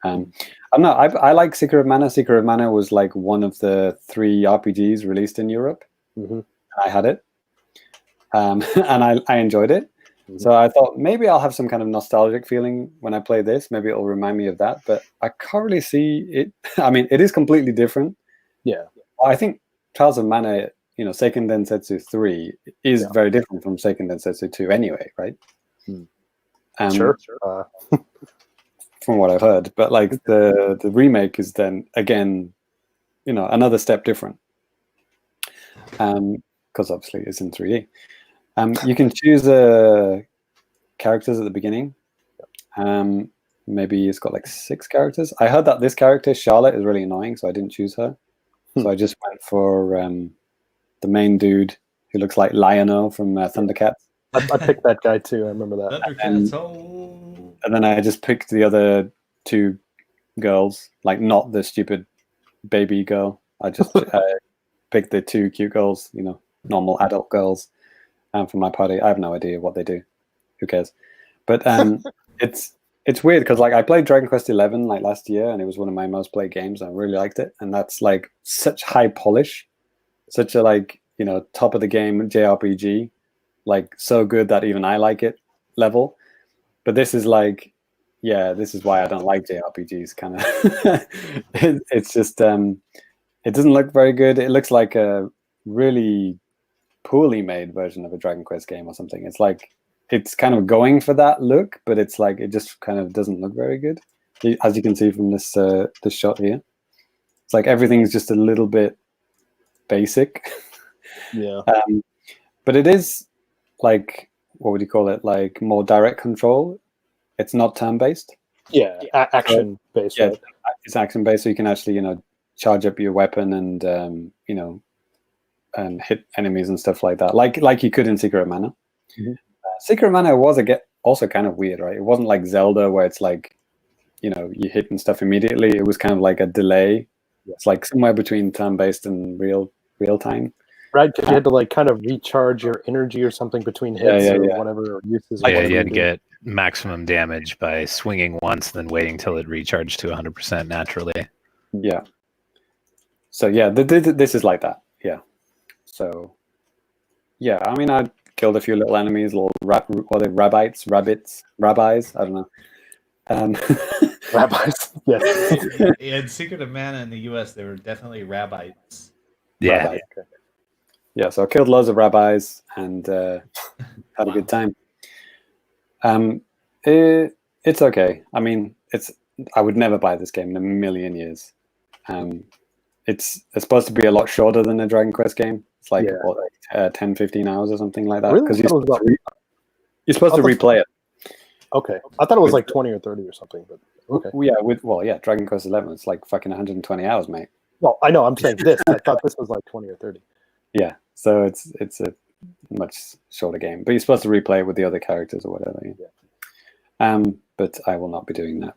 S2: I don't know. I like Secret of Mana. Secret of Mana was like one of the 3 RPGs released in Europe.
S1: Mm-hmm.
S2: I had it, and I enjoyed it. Mm-hmm. So I thought maybe I'll have some kind of nostalgic feeling when I play this. Maybe it'll remind me of that. But I can't really see it. I mean, it is completely different.
S1: Yeah.
S2: I think Trials of Mana, Seiken Densetsu 3 is very different from Seiken Densetsu 2 anyway, right?
S1: Sure.
S2: From what I've heard, but like the remake is then again, another step different. Because obviously it's in 3D. You can choose characters at the beginning. Maybe it's got like 6 characters. I heard that this character Charlotte is really annoying, so I didn't choose her. So I just went for the main dude who looks like Lionel from Thundercats.
S1: I picked that guy too. I remember that.
S2: And then I just picked the other 2 girls, like not the stupid baby girl. I just picked the 2 cute girls, normal adult girls. for my party. I have no idea what they do. Who cares? But it's weird because like I played Dragon Quest XI like last year, and it was one of my most played games. I really liked it, and that's like such high polish, such a like top of the game JRPG, like so good that even I like it level. But this is like, yeah, this is why I don't like JRPGs. Kind of, it's just it doesn't look very good. It looks like a really poorly made version of a Dragon Quest game or something. It's like it's kind of going for that look, but it's like it just kind of doesn't look very good, as you can see from this this shot here. It's like everything's just a little bit basic.
S1: Yeah.
S2: But it is like, what would you call it? Like more direct control. It's not turn-based.
S1: Yeah, action based.
S2: Yeah,
S1: right?
S2: it's action-based, so you can actually charge up your weapon and and hit enemies and stuff like that, like you could in Secret of Mana.
S1: Mm-hmm.
S2: Secret of Mana was also kind of weird, right? It wasn't like Zelda where it's like you hitting stuff immediately. It was kind of like a delay. Yeah. It's like somewhere between turn-based and real time.
S1: Right, because you had to like kind of recharge your energy or something between hits or whatever or uses.
S4: Yeah, you had to get maximum damage by swinging once, then waiting till it recharged to 100% naturally.
S2: Yeah. So yeah, this is like that. Yeah. So yeah, I mean, I killed a few little enemies, little rabbis. I don't know.
S1: Rabbis. Yeah.
S3: In Secret of Mana in the U.S., there were definitely rabbis.
S4: Yeah.
S2: Rabbis. Okay. Yeah, so I killed loads of rabbis and had a good time. It's okay. I mean, I would never buy this game in a million years. It's supposed to be a lot shorter than a Dragon Quest game. It's like 10, 15 hours or something like that. Because you're supposed to replay it.
S1: Okay, I thought it was like 20 or 30 or something, but okay.
S2: Yeah, Dragon Quest XI. It's like fucking 120 hours, mate.
S1: Well, I know. I'm saying this. I thought this was like 20 or 30.
S2: Yeah, so it's a much shorter game, but you're supposed to replay it with the other characters or whatever. Yeah. But I will not be doing that.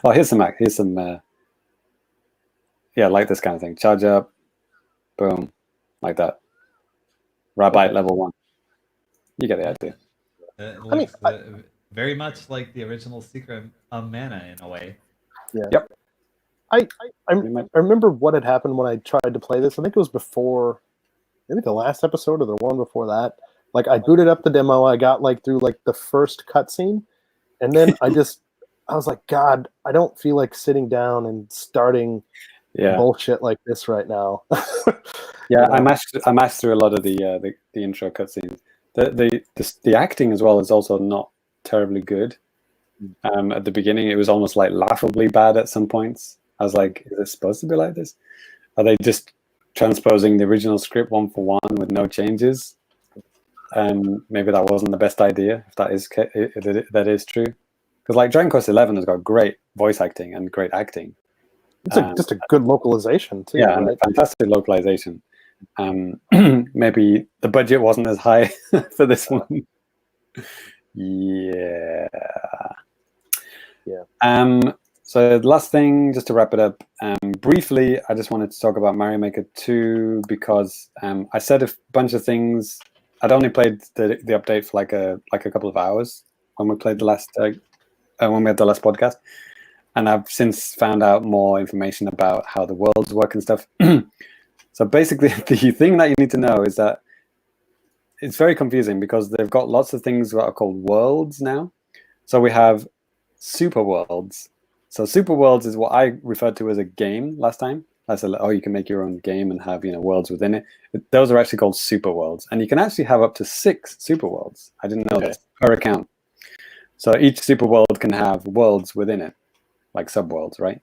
S2: Oh, here's some like this kind of thing. Charge up, boom, like that. Rabbi level 1. You get the idea.
S3: It looks very much like the original Secret of Mana in a way.
S1: Yeah.
S2: Yep.
S1: I remember what had happened when I tried to play this. I think it was before, maybe the last episode or the one before that. Like I booted up the demo. I got like through like the first cutscene, and then I was like, God, I don't feel like sitting down and starting bullshit like this right now.
S2: Yeah, I mashed through a lot of the intro cutscenes. The acting as well is also not terribly good. At the beginning, it was almost like laughably bad at some points. I was like, is it supposed to be like this? Are they just transposing the original script one for one with no changes? Maybe that wasn't the best idea, if that is true. Because like Dragon Quest XI has got great voice acting and great acting.
S1: It's just a good localization too.
S2: Yeah,
S1: right?
S2: fantastic localization. Maybe the budget wasn't as high for this one. Yeah. So the last thing, just to wrap it up, briefly, I just wanted to talk about Mario Maker 2 because I said a bunch of things. I'd only played the update for like a couple of hours when we played the last when we had the last podcast, and I've since found out more information about how the worlds work and stuff. So basically, the thing that you need to know is that it's very confusing because they've got lots of things that are called worlds now. So we have super worlds. So super worlds is what I referred to as a game last time. I said, oh, you can make your own game and have worlds within it. Those are actually called super worlds, and you can actually have up to 6 super worlds. I didn't know that per account. So each super world can have worlds within it, like subworlds, right?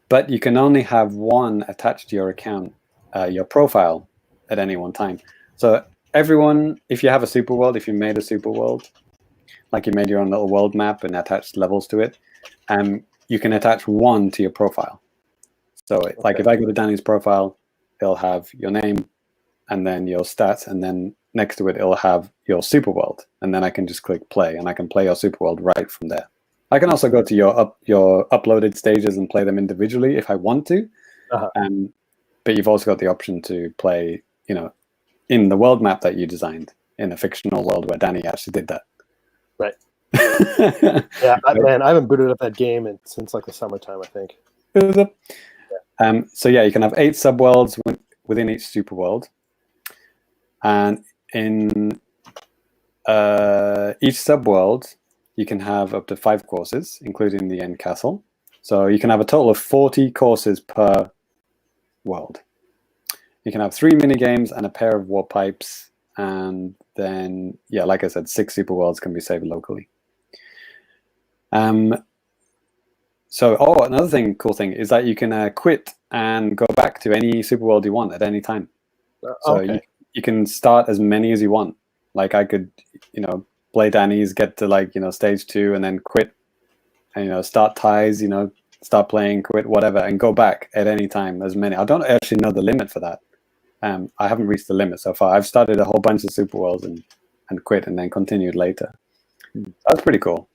S2: But you can only have one attached to your account, your profile, at any one time. So everyone, if you have a super world, if you made a super world, like you made your own little world map and attached levels to it, you can attach one to your profile. So like if I go to Danny's profile, it'll have your name and then your stats, and then next to it, it'll have your super world. And then I can just click play, and I can play your super world right from there. I can also go to your uploaded stages and play them individually if I want to. But you've also got the option to play, in the world map that you designed in a fictional world where Danny actually did that.
S1: Right. Yeah, man, I haven't booted up that game since like the summertime, I think.
S2: So yeah, you can have 8 subworlds within each superworld, and in each subworld you can have up to 5 courses, including the end castle. So you can have a total of 40 courses per world. You can have 3 mini games and a pair of warp pipes, and then yeah, like I said, 6 superworlds can be saved locally. So, another cool thing is that you can quit and go back to any superworld you want at any time. So
S1: Okay.
S2: you can start as many as you want. Like I could, play Danny's, get to like, stage 2 and then quit, and start ties, start playing, quit, whatever, and go back at any time, as many. I don't actually know the limit for that. I haven't reached the limit so far. I've started a whole bunch of superworlds and quit and then continued later. That's pretty cool.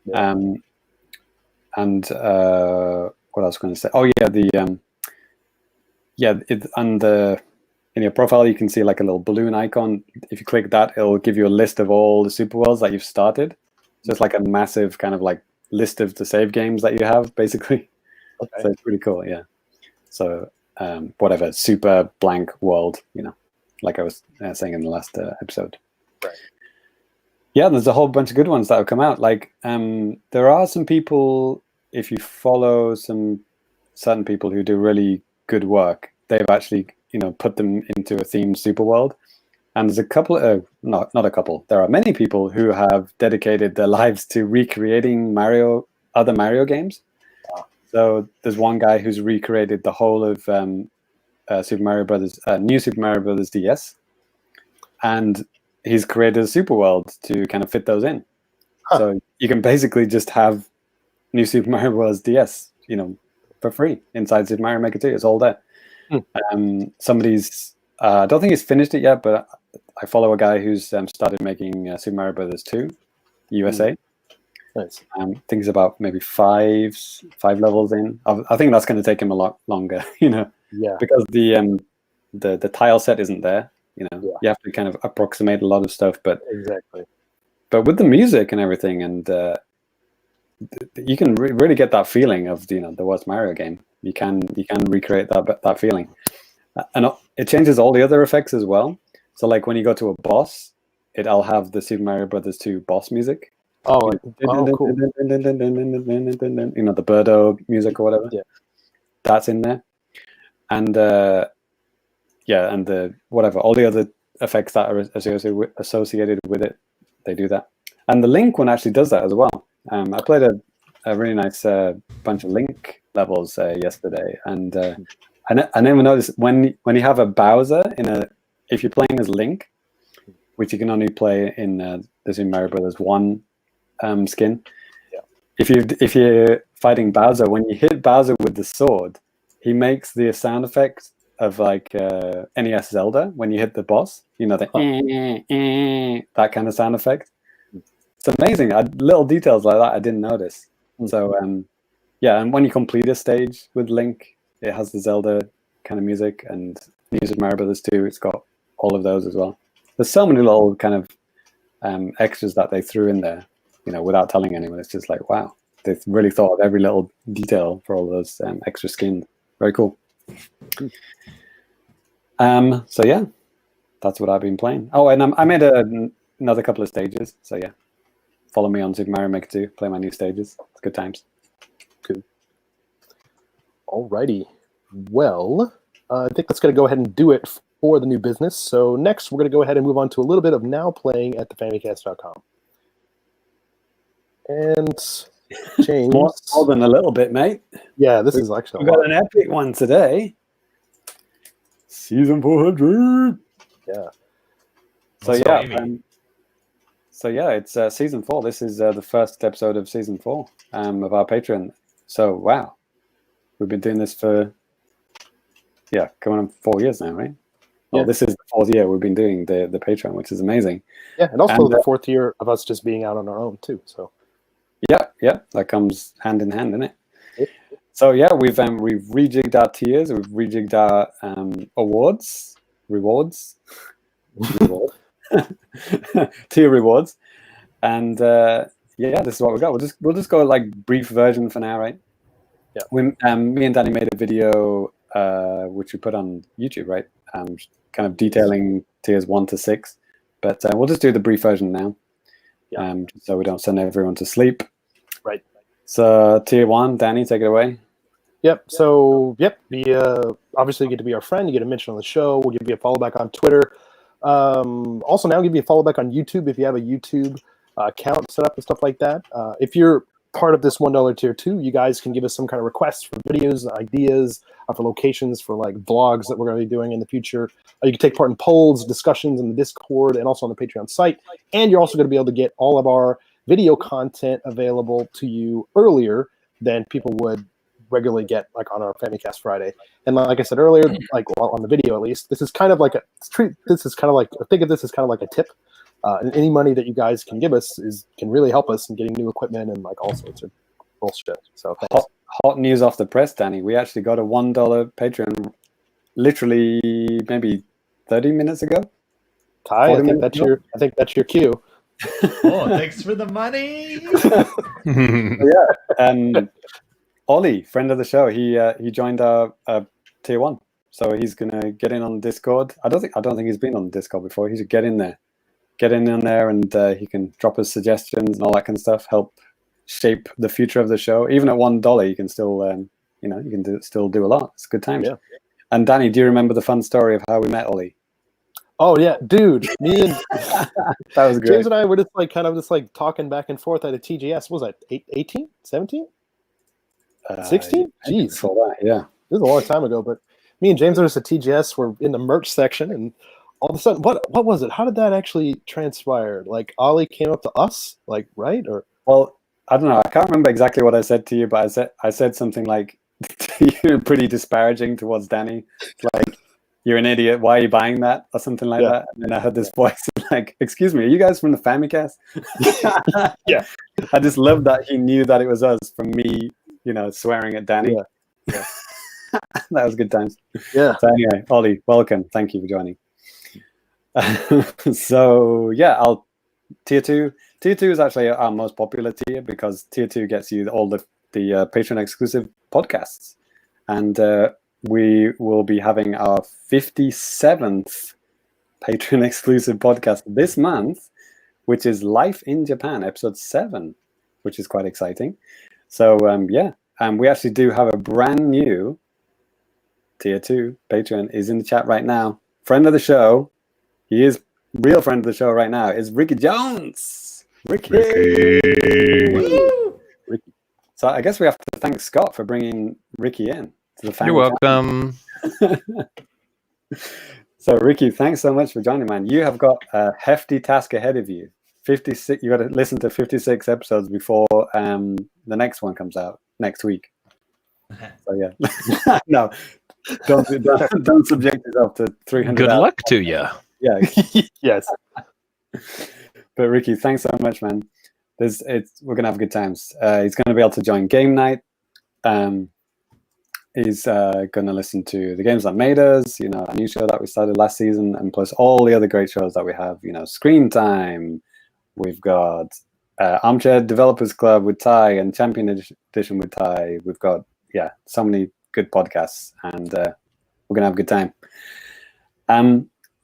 S1: Yeah.
S2: And what else was I going to say? Oh yeah, in your profile you can see like a little balloon icon. If you click that, it'll give you a list of all the superworlds that you've started. So it's like a massive kind of like list of the save games that you have, basically.
S1: Okay.
S2: So it's pretty cool, yeah. So whatever, super blank world, like I was saying in the last episode.
S1: Right.
S2: Yeah, there's a whole bunch of good ones that have come out. Like there are some people, if you follow some certain people who do really good work, they've actually put them into a themed superworld. And there's a couple, not a couple, there are many people who have dedicated their lives to recreating other Mario games.
S1: Wow.
S2: So there's one guy who's recreated the whole of Super Mario Brothers, New Super Mario Brothers DS, and he's created a superworld to kind of fit those in.
S1: Huh.
S2: So you can basically just have New Super Mario Bros. DS, for free inside Super Mario Maker 2. It's all there. Somebody's, I don't think he's finished it yet, but I follow a guy who's started making Super Mario Brothers 2 USA.
S1: Nice.
S2: I think he's about maybe five levels in. I think that's going to take him a lot longer,
S1: Yeah.
S2: because the tile set isn't there. You have to kind of approximate a lot of stuff, but
S1: Exactly.
S2: But with the music and everything, and you can really get that feeling of the worst Mario game. You can recreate that feeling, and it changes all the other effects as well. So like when you go to a boss, it'll have the Super Mario Brothers 2 boss music.
S1: Oh, cool.
S2: The Birdo music or whatever.
S1: Yeah.
S2: That's in there, and and the whatever, all the other effects that are associated with it, they do that. And the Link one actually does that as well. I played a really nice bunch of Link levels yesterday, and I never noticed when you have a Bowser if you're playing as Link, which you can only play in the Super Mario Brothers 1 skin.
S1: Yeah.
S2: If you're fighting Bowser, when you hit Bowser with the sword, he makes the sound effect of like NES Zelda when you hit the boss. That kind of sound effect. It's amazing. Little details like that I didn't notice. So and when you complete a stage with Link, it has the Zelda kind of music, and New Super Mario Brothers 2, it's got all of those as well. There's so many little kind of extras that they threw in there, without telling anyone. It's just like, wow, they've really thought of every little detail for all those extra skins. Very cool. So yeah, that's what I've been playing. Oh, and I made another couple of stages. So yeah, follow me on Super Mario Maker 2. Play my new stages. It's good times.
S1: Good. Alrighty. Well, I think that's going to go ahead and do it for the new business. So next, we're going to go ahead and move on to a little bit of now playing at thefamicast.com. And James,
S2: More than a little bit, mate.
S1: Yeah, this is actually
S2: We've got an epic one today. Season 400.
S1: Yeah.
S2: So yeah, it's season 4. This is the first episode of season 4 of our Patreon. So wow, we've been doing this for coming on 4 years now, right?
S1: Yeah.
S2: Well, this is the 4th year we've been doing the Patreon, which is amazing.
S1: Yeah, and also the 4th year of us just being out on our own too. So
S2: yeah, that comes hand in hand, doesn't it?
S1: Yep.
S2: So yeah, we've rejigged our tiers, we've rejigged our rewards, reward. Tier rewards. And this is what we got. We'll just go like brief version for now, right?
S1: Yeah.
S2: Me and Danny made a video which we put on YouTube, right? Kind of detailing tiers 1 to 6. But we'll just do the brief version now.
S1: Yeah.
S2: So we don't send everyone to sleep.
S1: Right.
S2: So tier 1, Danny, take it away.
S1: Yep. So, obviously you get to be our friend. You get a mention on the show. We'll give you a follow back on Twitter. Also, now give you a follow back on YouTube if you have a YouTube account set up and stuff like that. If you're part of this $1 tier 2, you guys can give us some kind of requests for videos, ideas for locations for like vlogs that we're going to be doing in the future. You can take part in polls, discussions in the Discord, and also on the Patreon site. And you're also going to be able to get all of our video content available to you earlier than people would regularly get like on our Famicast Friday. And like I said earlier, like on the video at least, this is kind of like think of this as kind of like a tip. And any money that you guys can give us can really help us in getting new equipment and like all sorts of bullshit. So thanks.
S2: Hot news off the press, Danny. We actually got a $1 Patreon literally maybe 30 minutes ago.
S1: Ty, I think that's your cue.
S3: Oh, thanks for the money.
S2: Ollie, friend of the show, he joined our tier 1, so he's gonna get in on Discord. I don't think he's been on Discord before. He should get in there, and he can drop us suggestions and all that kind of stuff. Help shape the future of the show. Even at $1, you can still still do a lot. It's a good time.
S1: Yeah.
S2: And Danny, do you remember the fun story of how we met Ollie?
S1: Oh yeah, dude. Me and
S2: that was great.
S1: James and I were just like talking back and forth at a TGS. What was that 18, 17, 16? Jeez,
S2: for that, yeah.
S1: This was a long time ago. But me and James were just at TGS. We're in the merch section, and all of a sudden, what was it? How did that actually transpire? Like Ollie came up to us, like right or
S2: well. I don't know. I can't remember exactly what I said to you, but I said something like you're pretty disparaging towards Danny. Like, you're an idiot. Why are you buying that? Or something like that. And then I heard this voice like, excuse me, are you guys from the Famicast?
S1: Yeah.
S2: I just love that he knew that it was us from me, swearing at Danny.
S1: Yeah.
S2: That was good times.
S1: Yeah.
S2: So anyway, Ollie, welcome. Thank you for joining. So yeah, tier 2. Tier 2 is actually our most popular tier because tier 2 gets you all the Patreon exclusive podcasts. And we will be having our 57th Patreon exclusive podcast this month, which is Life in Japan, episode 7, which is quite exciting. So we actually do have a brand new tier 2 Patreon is in the chat right now. Friend of the show, he is real friend of the show right now, is Ricky Jones. Ricky. So I guess we have to thank Scott for bringing Ricky in to the family.
S4: You're welcome.
S2: So Ricky, thanks so much for joining, man. You have got a hefty task ahead of you. 56. You got to listen to 56 episodes before the next one comes out next week. So yeah, no, don't subject yourself to 300.
S4: Good
S2: hours.
S4: luck to you.
S2: Yeah.
S1: yes.
S2: But Ricky, thanks so much, man. We're gonna have good times. He's gonna be able to join game night. He's gonna listen to the games that made us. A new show that we started last season, and plus all the other great shows that we have. Screen Time. We've got Armchair Developers Club with Ty and Champion Edition with Ty. We've got so many good podcasts, and we're gonna have a good time.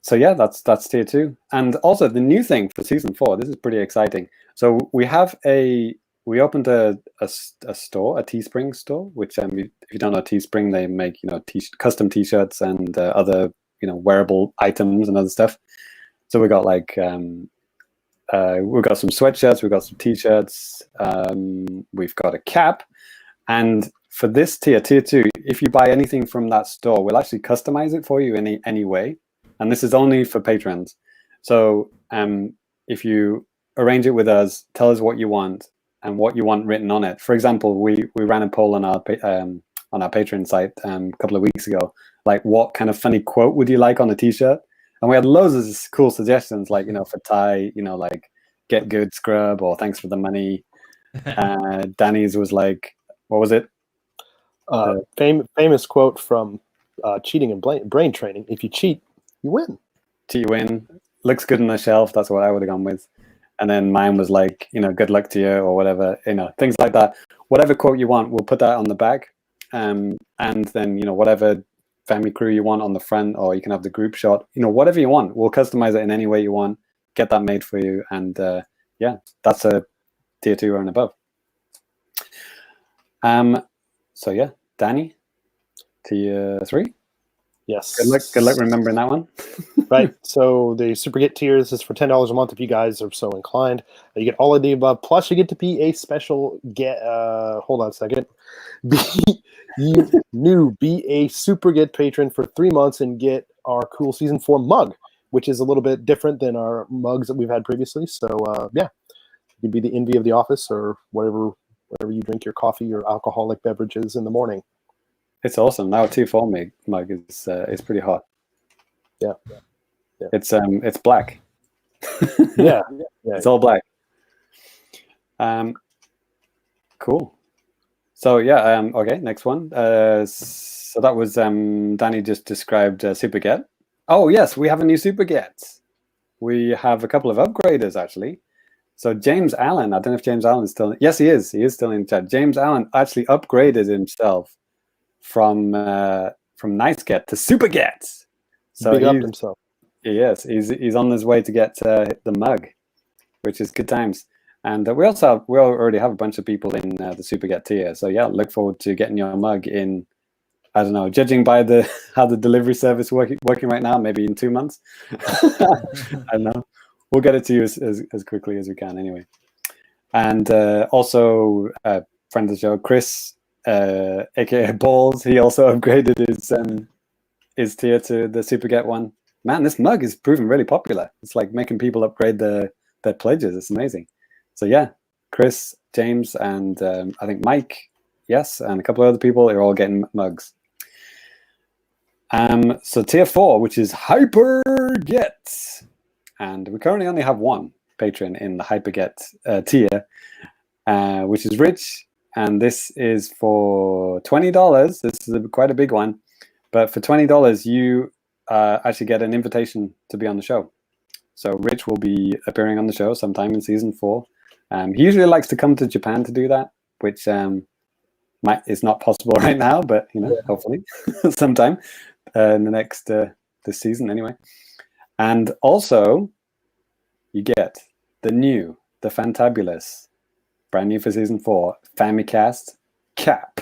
S2: So yeah, that's tier 2, and also the new thing for season 4. This is pretty exciting. So we opened a store, a Teespring store, which if you don't know Teespring, they make custom T-shirts and other wearable items and other stuff. So we got we've got some sweatshirts, we've got some T-shirts, we've got a cap, and for this tier 2, if you buy anything from that store, we'll actually customize it for you in any way. And this is only for patrons. So if you arrange it with us, tell us what you want and what you want written on it. For example, we ran a poll on our Patreon site a couple of weeks ago, like what kind of funny quote would you like on a T-shirt? And we had loads of cool suggestions, like for Ty, like get good scrub or thanks for the money. Danny's was like, what was it?
S1: Famous quote from Cheating and Brain Training: "If you cheat, you win."
S2: You win. looks good on the shelf. That's what I would have gone with. And then mine was like, good luck to you or whatever, things like that. Whatever quote you want, we'll put that on the back. And then, whatever family crew you want on the front, or you can have the group shot, whatever you want. We'll customize it in any way you want, get that made for you. And that's a tier 2 and above. So yeah, Danny, tier 3.
S1: Yes.
S2: Good luck remembering that one.
S1: Right. So the Super Get tiers is for $10 a month if you guys are so inclined. You get all of the above, plus you get to be a special get. Hold on a second. Be a Super Get patron for 3 months and get our cool Season 4 mug, which is a little bit different than our mugs that we've had previously. So you can be the envy of the office or whatever you drink your coffee or alcoholic beverages in the morning.
S2: It's awesome. Now a 2-4 mug is pretty hot.
S1: Yeah.
S2: It's black.
S1: Yeah.
S2: It's all black. Cool. So okay, next one. So that was Danny just described Super Get. Oh yes, we have a new Super Get. We have a couple of upgraders actually. So James Allen, I don't know if James Allen is still. Yes, he is. He is still in the chat. James Allen actually upgraded himself from Nice Get to Super Get. So
S1: Big up himself.
S2: Yes, he's on his way to get the mug, which is good times. And we already have a bunch of people in the Super Get tier. So yeah, look forward to getting your mug in. I don't know, judging by how the delivery service working right now, maybe in 2 months. I don't know. We'll get it to you as quickly as we can anyway. And also, friend of the show, Chris, aka Balls, he also upgraded his tier to the Super Get one. Man, this mug is proving really popular. It's like making people upgrade their pledges. It's amazing. So yeah, Chris, James, and I think Mike, yes, and a couple of other people are all getting mugs. So tier 4, which is Hyper Get. And we currently only have one patron in the Hyper Get tier, which is Rich. And this is for $20. This is quite a big one. But for $20, you actually get an invitation to be on the show. So Rich will be appearing on the show sometime in Season 4. He usually likes to come to Japan to do that, which is not possible right now, but hopefully sometime in the next this season anyway. And also, you get the fantabulous, brand new for Season 4, Famicast cap.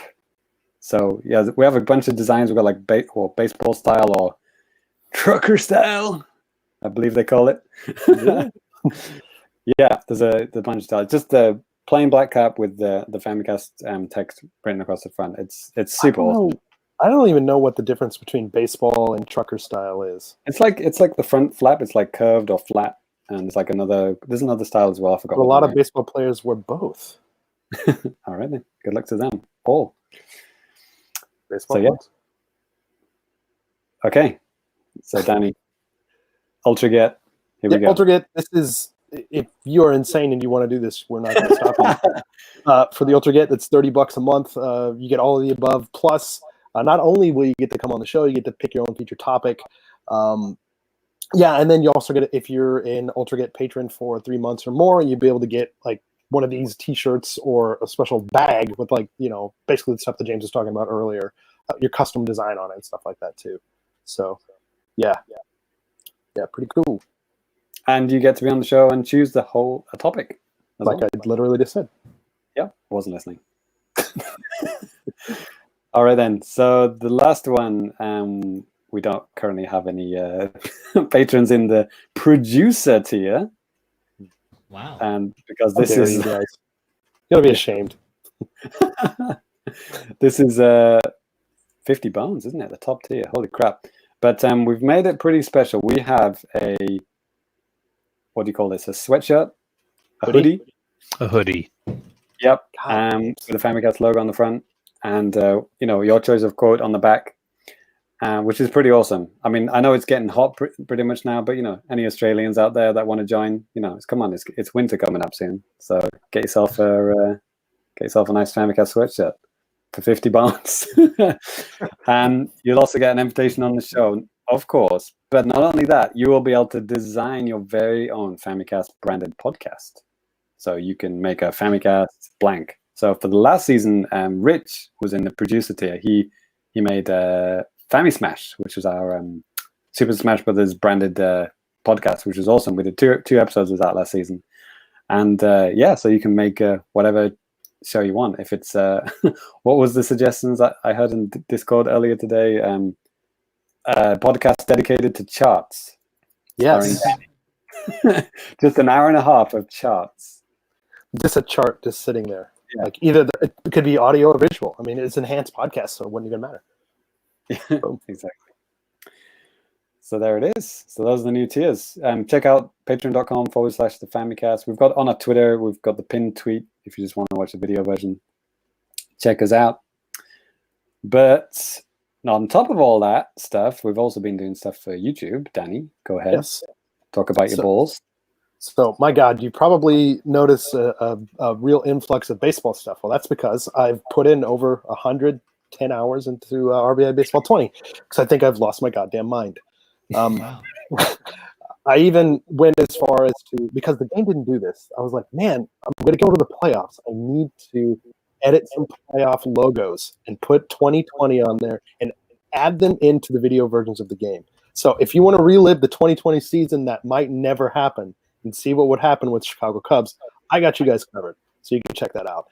S2: So yeah, we have a bunch of designs. We've got like baseball style or trucker style, I believe they call it. Yeah, there's a bunch of styles. Just the plain black cap with the Famicast text written across the front. It's super awesome.
S1: I don't even know what the difference between baseball and trucker style is.
S2: It's like the front flap. It's like curved or flat, and it's like there's another style as well. I forgot.
S1: But a lot of baseball players wear both.
S2: All right then. Good luck to them all.
S1: Baseball.
S2: So yeah. Okay. So Danny, Ultra Get. Here we go.
S1: Ultra Get. This is, if you are insane and you want to do this, we're not going to stop you. For the Ultra Get, that's $30 a month. You get all of the above. Plus, not only will you get to come on the show, you get to pick your own feature topic. And then you also get, if you're an Ultra Get patron for 3 months or more, you'll be able to get like one of these T-shirts or a special bag with basically the stuff that James was talking about earlier, your custom design on it and stuff like that too. So, yeah, pretty cool.
S2: And you get to be on the show and choose the whole topic.
S1: Like I literally just said.
S2: Yeah, I wasn't listening. All right then. So the last one, we don't currently have any patrons in the producer tier.
S3: Wow.
S2: And because this is,
S1: you guys. You gotta be ashamed.
S2: This is 50 bones, isn't it? The top tier. Holy crap! But we've made it pretty special. We have a, what do you call this? A sweatshirt, a hoodie.
S4: A hoodie.
S2: Yep. With the Famicast logo on the front, and your choice of quote on the back, which is pretty awesome. I mean, I know it's getting hot pretty much now, but any Australians out there that want to join, come on, it's winter coming up soon, so get yourself a nice Famicast sweatshirt for 50 pounds. And you'll also get an invitation on the show. Of course. But not only that, you will be able to design your very own Famicast branded podcast. So you can make a Famicast blank. So for the last season, Rich was in the producer tier. He made Fami Smash, which was our Super Smash Brothers branded podcast, which was awesome. We did two episodes of that last season. And so you can make whatever show you want. If it's what was the suggestions that I heard in Discord earlier today? Podcast dedicated to charts.
S1: Yes.
S2: Just an hour and a half of charts.
S1: Just a chart just sitting there.
S2: Yeah.
S1: Like either it could be audio or visual. I mean, it's enhanced podcast, so it wouldn't even matter.
S2: Exactly. So there it is. So those are the new tiers. Check out patreon.com/the Famicast. We've got on our Twitter, we've got the pinned tweet if you just want to watch the video version. Check us out. But on top of all that stuff, we've also been doing stuff for YouTube. Danny, go ahead.
S1: Yes.
S2: Talk about your balls.
S1: So, my God, you probably notice a real influx of baseball stuff. Well, that's because I've put in over 110 hours into RBI Baseball 20 because I think I've lost my goddamn mind.
S3: Wow.
S1: I even went as far as to, because the game didn't do this, I was like, man, I'm going to go to the playoffs. I need to edit some playoff logos and put 2020 on there and add them into the video versions of the game. So if you want to relive the 2020 season that might never happen and see what would happen with Chicago Cubs, I got you guys covered. So you can check that out.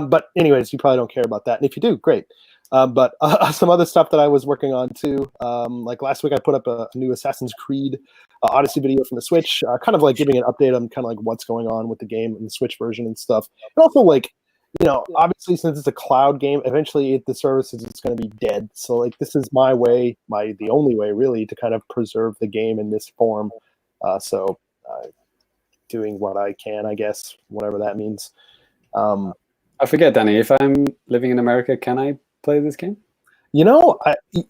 S1: But anyways, you probably don't care about that. And if you do, great. But some other stuff that I was working on too, like last week I put up a new Assassin's Creed Odyssey video from the Switch, kind of like giving an update on kind of like what's going on with the game and the Switch version and stuff. And also like, you know, obviously since it's a cloud game, eventually the services is going to be dead. So like this is my way, the only way really to kind of preserve the game in this form. Doing what I can, I guess, whatever that means.
S2: I forget, Danny, if I'm living in America, can I play this game?
S1: You know,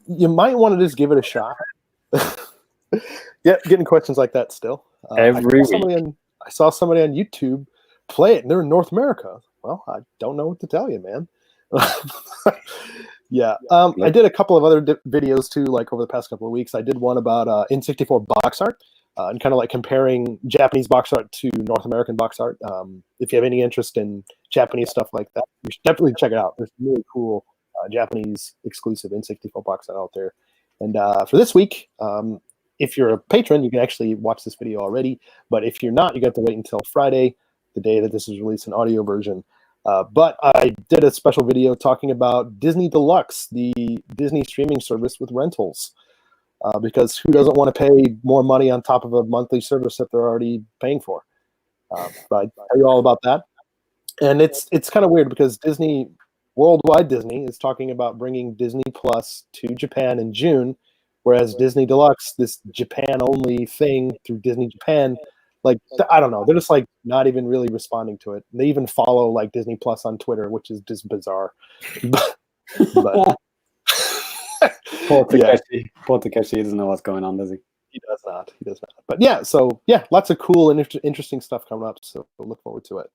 S1: you might want to just give it a shot. Yeah, getting questions like that still.
S2: Every week.
S1: I saw somebody on YouTube play it, and they're in North America. Well, I don't know what to tell you, man. Yeah, I did a couple of other videos too, like over the past couple of weeks. I did one about N64 box art and kind of like comparing Japanese box art to North American box art. If you have any interest in Japanese stuff like that, you should definitely check it out. There's really cool Japanese exclusive N64 box art out there. And for this week, if you're a patron, you can actually watch this video already. But if you're not, you got to wait until Friday, the day that this is released in audio version. But I did a special video talking about Disney Deluxe, the Disney streaming service with rentals. Because who doesn't want to pay more money on top of a monthly service that they're already paying for? But I tell you all about that. And it's kind of weird because Disney, worldwide Disney, is talking about bringing Disney Plus to Japan in June, whereas Disney Deluxe, this Japan-only thing through Disney Japan, like, I don't know, they're just like not even really responding to it. They even follow like Disney Plus on Twitter, which is just bizarre. but
S2: Poor Takeshi. Poor Takeshi doesn't know what's going on, does he?
S1: He does not. But yeah, so yeah, lots of cool and interesting stuff coming up. So we'll look forward to it.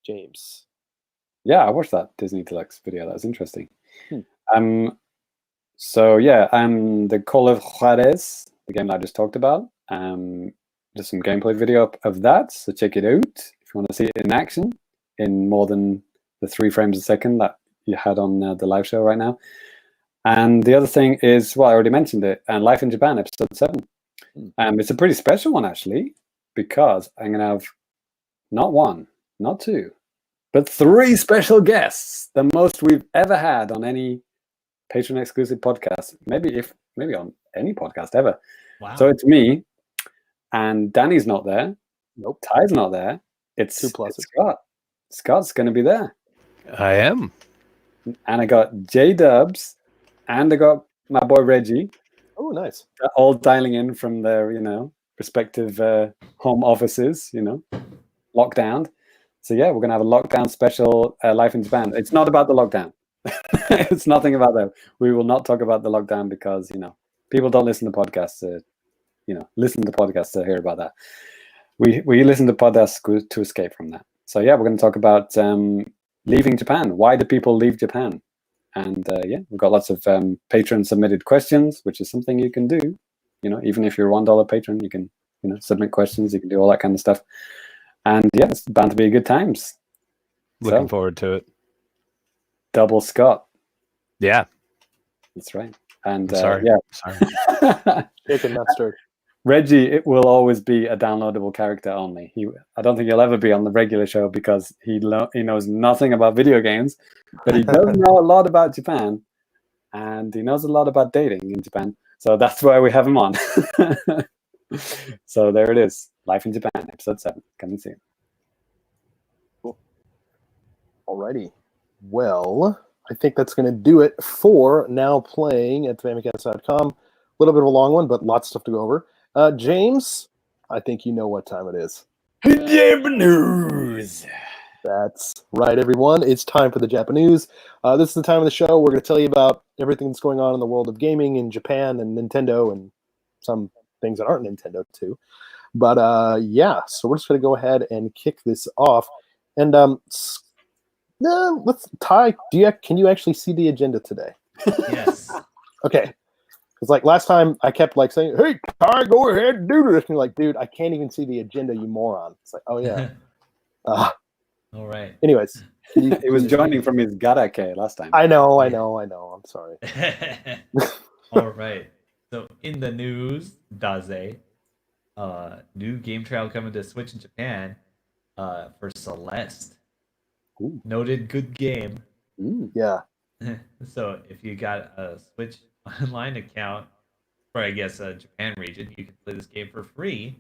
S1: James.
S2: Yeah, I watched that Disney Deluxe video. That was interesting. So yeah, the Call of Juarez, the game that I just talked about. There's some gameplay video of that, so check it out if you want to see it in action in more than the 3 frames a second that you had on the live show right now. And the other thing is, well, I already mentioned it, and Life in Japan, episode 7. It's a pretty special one, actually, because I'm going to have not 1, not 2, but 3 special guests, the most we've ever had on any patron-exclusive podcast, maybe on any podcast ever.
S3: Wow.
S2: So it's me, and Danny's not there.
S1: Nope.
S2: Ty's not there. It's
S1: 2 pluses.
S2: It's Scott. Scott's going to be there.
S4: I am.
S2: And I got J-Dubs, and I got my boy Reggie.
S1: Oh, nice.
S2: All dialing in from their, respective home offices, locked down. So yeah, we're going to have a lockdown special Life in Japan. It's not about the lockdown. It's nothing about that. We will not talk about the lockdown because, people don't listen to podcasts to, listen to podcasts to hear about that. We listen to podcasts to escape from that. So yeah, we're going to talk about leaving Japan. Why do people leave Japan? And yeah, we've got lots of patron submitted questions, which is something you can do even if you're a $1 patron, you can submit questions, you can do all that kind of stuff. And yeah, it's bound to be good times.
S4: Looking forward to it.
S2: Double Scott.
S4: Yeah.
S2: That's right. And
S4: Sorry.
S1: Shaken, not stirred.
S2: Reggie, it will always be a downloadable character only. I don't think he'll ever be on the regular show because he knows nothing about video games, but he does know a lot about Japan, and he knows a lot about dating in Japan. So that's why we have him on. So there it is. Life in Japan, episode 7. Come and see him.
S1: Cool. Alrighty. Well, I think that's going to do it for Now Playing at Famicast.com. A little bit of a long one, but lots of stuff to go over. James, I think you know what time it is.
S2: JAPANews.
S1: That's right, everyone. It's time for the JAPANews. This is the time of the show. We're going to tell you about everything that's going on in the world of gaming in Japan and Nintendo and some things that aren't Nintendo too. But so we're just going to go ahead and kick this off. And let's Ty. Can you actually see the agenda today?
S3: Yes.
S1: Okay. It's like last time I kept like saying, "Hey, Ty, go ahead and do this." And you're like, "Dude, I can't even see the agenda, you moron." It's like, "Oh yeah."
S3: All right.
S1: Anyways,
S2: He was joining from his Garake last time.
S1: I know. I'm sorry.
S3: All right. So in the news, Daze, new game trial coming to Switch in Japan for Celeste.
S2: Ooh.
S3: Noted good game.
S1: Yeah.
S3: So if you got a Switch Online account, or I guess a Japan region, you can play this game for free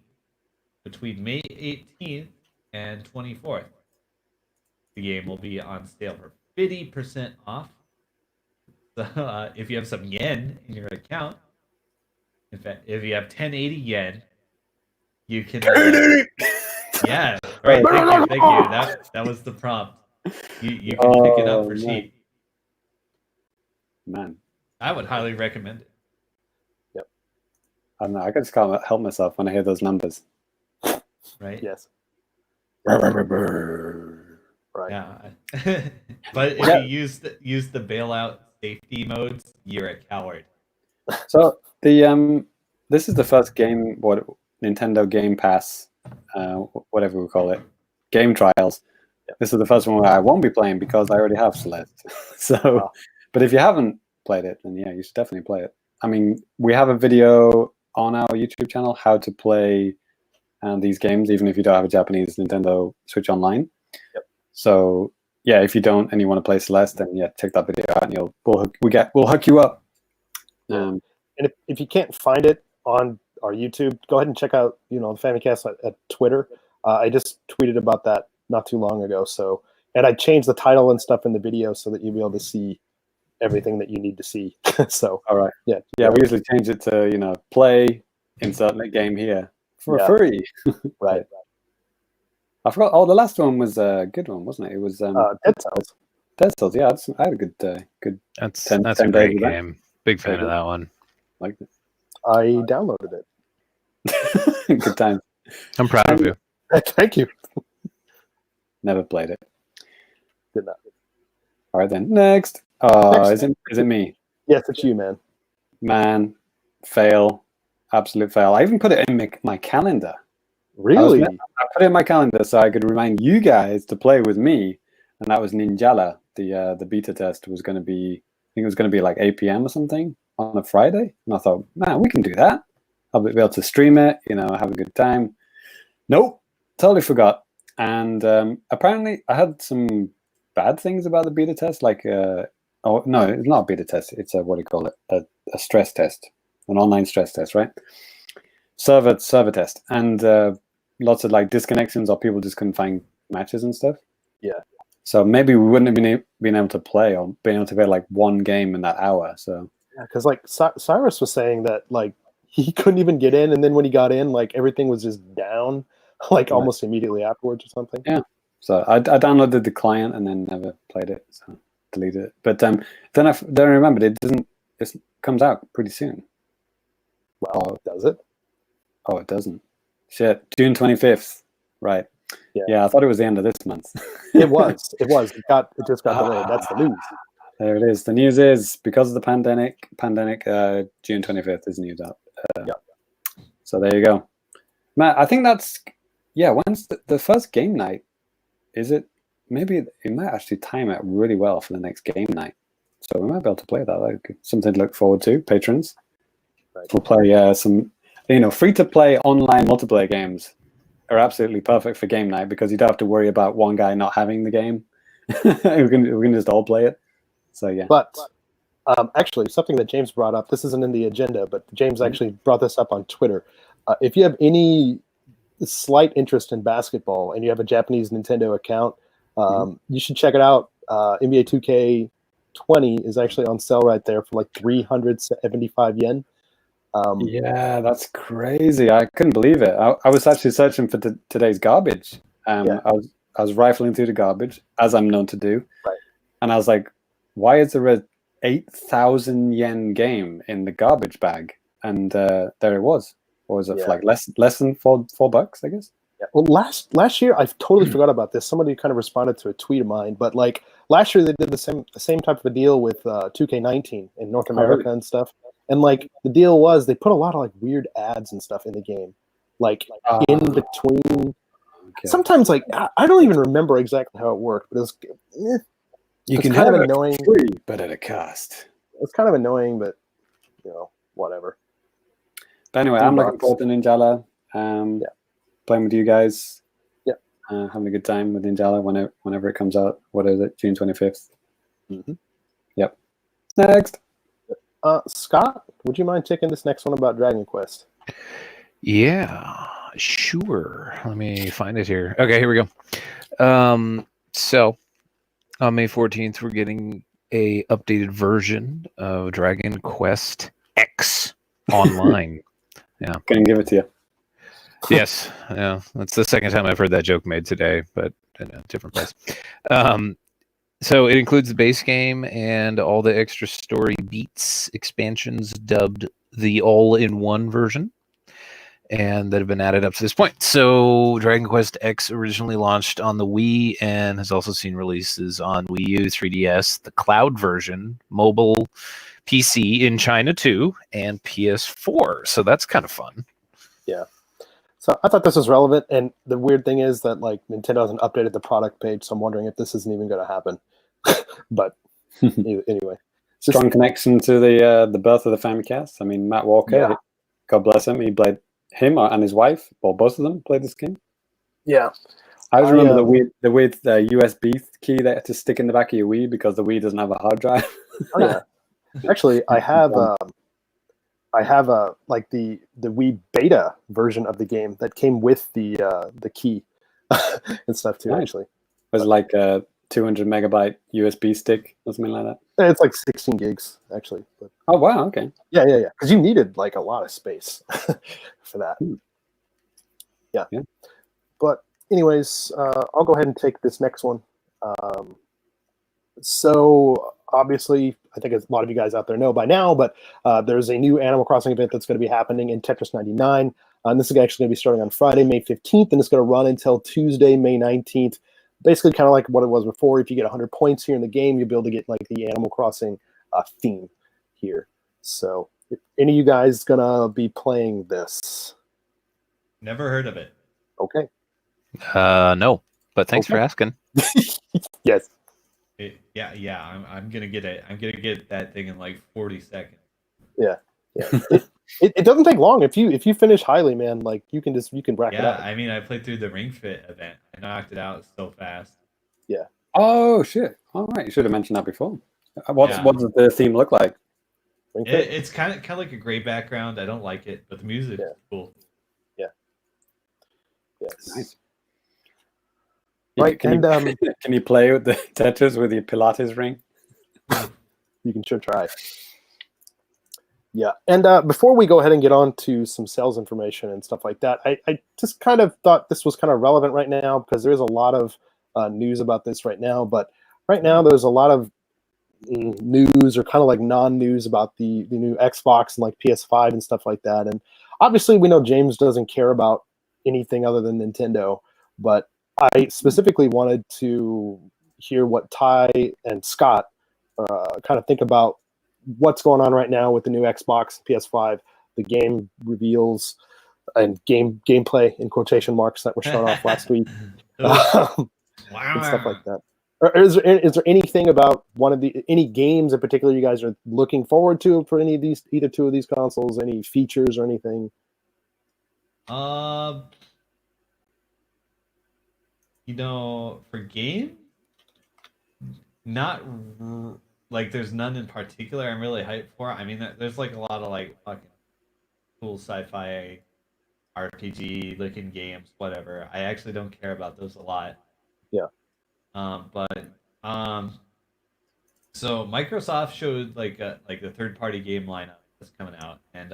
S3: between May 18th and 24th. The game will be on sale for 50% off. So if you have some yen in your account, in fact, if you have 1080 yen, you can. Yeah, right. Thank you. That was the prompt. You can pick it up for cheap.
S2: Man.
S3: I would highly recommend it.
S1: Yep.
S2: I don't know. I can just can't help myself when I hear those numbers.
S3: Right?
S1: Yes. Right.
S3: Yeah. But if you use the bailout safety modes, you're a coward.
S2: So the this is the first game, Nintendo Game Pass, whatever we call it, game trials. This is the first one where I won't be playing because I already have Celeste. So, but if you haven't played it, then yeah, you should definitely play it. I mean, we have a video on our YouTube channel how to play these games, even if you don't have a Japanese Nintendo Switch Online.
S1: Yep.
S2: So yeah, if you don't and you want to play Celeste, then yeah, check that video out, and we'll hook you up.
S1: And if you can't find it on our YouTube, go ahead and check out the Famicast at Twitter. I just tweeted about that not too long ago. So, and I changed the title and stuff in the video so that you'll be able to see everything that you need to see. So,
S2: all right, yeah, we usually change it to play, insert the game here for free.
S1: Right.
S2: I forgot. Oh, the last one was a good one, wasn't it? It was
S1: Dead Cells.
S2: Dead Cells. Yeah, I had a good.
S4: That's
S2: 10
S4: a great
S2: days of
S4: game. Big fan of that one.
S2: Like it.
S1: I downloaded it.
S2: Good time.
S4: I'm proud of you.
S1: Thank you.
S2: Never played it.
S1: Did not.
S2: All right then. Next. Is it me?
S1: Yes, it's you, man.
S2: Man, fail. Absolute fail. I even put it in my calendar.
S1: Really?
S2: I put it in my calendar so I could remind you guys to play with me, and that was Ninjala. The beta test was going to be, I think it was going to be like 8 p.m. or something on a Friday, and I thought, man, we can do that. I'll be able to stream it, have a good time. Nope, totally forgot. And apparently, I had some bad things about the beta test, like oh no, it's not a beta test. It's what do you call it? A stress test, an online stress test, right? Server test, and lots of like disconnections, or people just couldn't find matches and stuff.
S1: Yeah.
S2: So maybe we wouldn't have been able to play, or been able to play like one game in that hour. So
S1: yeah, because like Cyrus was saying that like he couldn't even get in, and then when he got in, like everything was just down, like almost immediately afterwards or something.
S2: Yeah. So I downloaded the client and then never played it, so deleted it. But then I remembered it comes out pretty soon.
S1: Well, does it?
S2: Oh, it doesn't. Shit. June 25th. Right. Yeah, I thought it was the end of this month.
S1: It was. It just got delayed. That's the news.
S2: There it is. The news is because of the pandemic, June 25th is news out. So there you go, Matt. I think that's When's the first game night? Is it? Maybe it might actually time it really well for the next game night. So we might be able to play that. Like something to look forward to, patrons.
S1: Right.
S2: We'll play some, free-to-play online multiplayer games are absolutely perfect for game night because you don't have to worry about one guy not having the game. we can just all play it. So yeah.
S1: But actually, something that James brought up. This isn't in the agenda, but James actually brought this up on Twitter. If you have any slight interest in basketball and you have a Japanese Nintendo account, you should check it out. NBA 2K20 is actually on sale right there for like 375 yen.
S2: Yeah, that's crazy. I couldn't believe it. I was actually searching for today's garbage. I was rifling through the garbage, as I'm known to do.
S1: Right.
S2: And I was like, why is there a 8,000 yen game in the garbage bag? And there it was. What was it, for like less than $4, I guess?
S1: Yeah. Well, last year I totally forgot about this. Somebody kind of responded to a tweet of mine, but like last year they did the same type of a deal with 2K19 in North America and stuff. And like the deal was they put a lot of like weird ads and stuff in the game, like in between. Okay. Sometimes like I don't even remember exactly how it worked, but it was
S2: you can
S1: kind
S2: have
S1: of
S2: it
S1: annoying,
S2: free, but at a cost.
S1: It's kind of annoying, but whatever.
S2: But anyway, I'm looking forward to Ninjala. Playing with you guys.
S1: Yeah.
S2: Having a good time with Ninjala whenever it comes out. What is it? June 25th.
S1: Mm-hmm.
S2: Yep. Next.
S1: Scott, would you mind taking this next one about Dragon Quest?
S4: Yeah, sure. Let me find it here. Okay, here we go. So on May 14th, we're getting a updated version of Dragon Quest X Online. Yeah.
S2: Gonna give it to you.
S4: Yes. Yeah. That's the second time I've heard that joke made today, but in a different place. So it includes the base game and all the extra story beats, expansions dubbed the all-in-one version, and that have been added up to this point. So Dragon Quest X originally launched on the Wii and has also seen releases on Wii U, 3DS, the cloud version, mobile, PC in China too, and PS4. So that's kind of fun.
S1: Yeah. So I thought this was relevant, and the weird thing is that like Nintendo hasn't updated the product page, so I'm wondering if this isn't even going to happen. But anyway,
S2: strong connection to the birth of the Famicast. I mean, Matt Walker, God bless him, he played him and his wife, or both of them played this game.
S1: Yeah,
S2: I always remember the weird USB key that you had to stick in the back of your Wii because the Wii doesn't have a hard drive.
S1: Oh yeah, actually, I have like the Wii beta version of the game that came with the key and stuff too.
S2: Nice.
S1: Actually,
S2: it was like a 200 megabyte USB stick or something like that.
S1: It's like 16 gigs actually. But,
S2: oh wow, okay.
S1: Yeah. Because you needed like a lot of space for that. Yeah. But anyways, I'll go ahead and take this next one. So obviously, I think a lot of you guys out there know by now, but there's a new Animal Crossing event that's going to be happening in Tetris 99. And this is actually going to be starting on Friday, May 15th, and it's going to run until Tuesday, May 19th. Basically, kind of like what it was before. If you get 100 points here in the game, you'll be able to get like the Animal Crossing theme here. So, if any of you guys gonna be playing this?
S3: Never heard of it.
S1: Okay.
S4: No, but thanks for asking.
S1: Yes.
S3: I'm gonna get it. I'm gonna get that thing in like 40 seconds.
S1: Yeah. It doesn't take long if you finish highly, man. Like you can rack it up.
S3: Yeah, I mean, I played through the Ring Fit event. I knocked it out so fast.
S1: Yeah.
S2: Oh shit! All right, you should have mentioned that before. What does the theme look like?
S3: It's kind of like a gray background. I don't like it, but the music is cool.
S1: Yeah. Yes.
S2: Nice.
S1: Right,
S2: can you play with the Tetris with your Pilates ring?
S1: You can sure try. Yeah, and before we go ahead and get on to some sales information and stuff like that, I just kind of thought this was kind of relevant right now because there is a lot of news about this right now. But right now there's a lot of news or kind of like non-news about the new Xbox and like PS5 and stuff like that. And obviously we know James doesn't care about anything other than Nintendo, but I specifically wanted to hear what Ty and Scott kind of think about what's going on right now with the new Xbox, PS5, the game reveals, and gameplay in quotation marks that were shown off last week,
S3: Wow.
S1: and stuff like that. Is there anything about any games in particular you guys are looking forward to for either two of these consoles? Any features or anything?
S3: For game, not like there's none in particular I'm really hyped for. I mean, there's like a lot of like fucking cool sci-fi RPG looking games, whatever. I actually don't care about those a lot.
S1: Yeah.
S3: So Microsoft showed like the third party game lineup that's coming out, and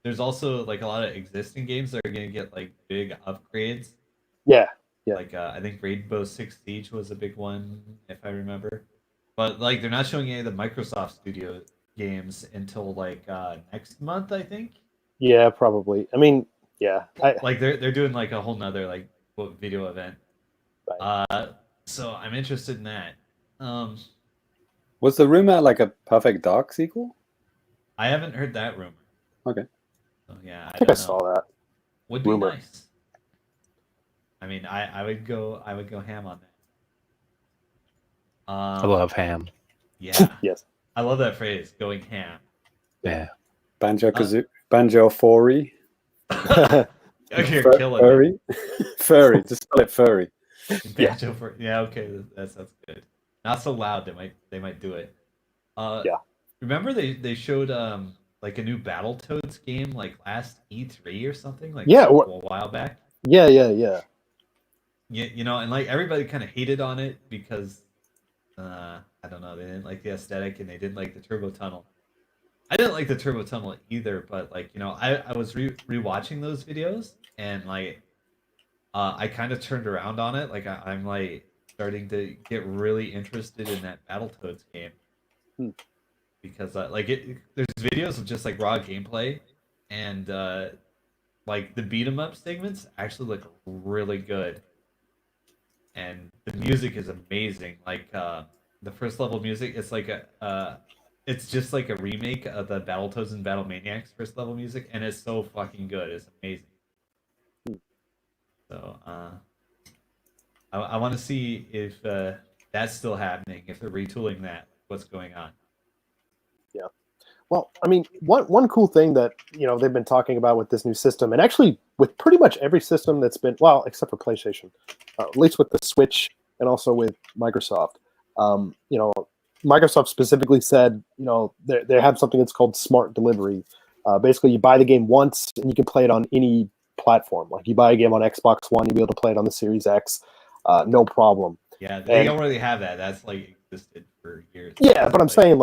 S3: there's also like a lot of existing games that are gonna get like big upgrades.
S1: Yeah.
S3: Like I think Rainbow Six Siege was a big one, if I remember. But like they're not showing any of the Microsoft Studio games until like next month, I think.
S1: Yeah, probably. I mean, yeah.
S3: Like they're doing like a whole nother like video event.
S1: Right.
S3: So I'm interested in that.
S2: Was the rumor like a Perfect Dark sequel?
S3: I haven't heard that rumor.
S2: Okay.
S3: So yeah,
S1: I think I saw that.
S3: Would be
S1: rumor.
S3: nice. I mean, I would go ham on that.
S4: I love ham.
S3: Yeah.
S1: Yes.
S3: I love that phrase, going ham.
S4: Yeah.
S2: Banjo Fori.
S3: You're killing
S2: furry. Furry. Just spell it furry.
S3: Banjo yeah, okay, that sounds good. Not so loud. They might do it.
S1: Yeah.
S3: Remember they showed like a new Battletoads game like last E3 or something like
S1: Yeah,
S3: a while back.
S1: Yeah.
S3: Yeah, and like everybody kind of hated on it because I don't know, they didn't like the aesthetic and they didn't like the turbo tunnel. I didn't like the turbo tunnel either, but like I was rewatching those videos and like I kind of turned around on it. Like I'm like starting to get really interested in that Battletoads game because there's videos of just like raw gameplay and like the beat 'em up segments actually look really good. And the music is amazing. Like the first level music, it's like it's just like a remake of the Battletoads and Battlemaniacs first level music, and it's so fucking good. It's amazing. So I want to see if that's still happening. If they're retooling that, what's going on?
S1: Yeah. Well, I mean, one cool thing that they've been talking about with this new system, and actually with pretty much every system that's been except for PlayStation, at least with the Switch and also with Microsoft. Microsoft specifically said they have something that's called smart delivery. Basically, you buy the game once and you can play it on any platform. Like you buy a game on Xbox One, you'll be able to play it on the Series X, no problem.
S3: Yeah, they already have that. That's like existed for years.
S1: Yeah, but I'm saying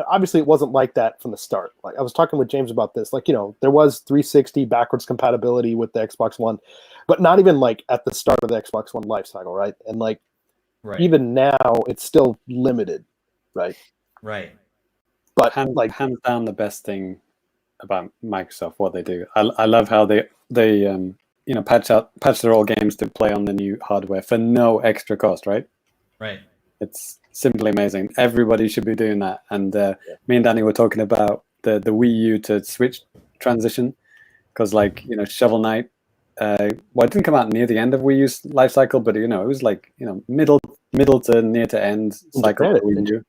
S1: obviously it wasn't like that from the start. Like I was talking with James about this. Like there was 360 backwards compatibility with the Xbox One, but not even like at the start of the Xbox One life cycle, right? And like even now it's still limited, right?
S3: Right.
S1: But
S2: hands down the best thing about Microsoft, what they do. I love how they patch their old games to play on the new hardware for no extra cost, right?
S3: Right.
S2: It's simply amazing. Everybody should be doing that. And me and Danny were talking about the Wii U to Switch transition because Shovel Knight, it didn't come out near the end of Wii U's life cycle, but it was like middle to near to end cycle for Wii U.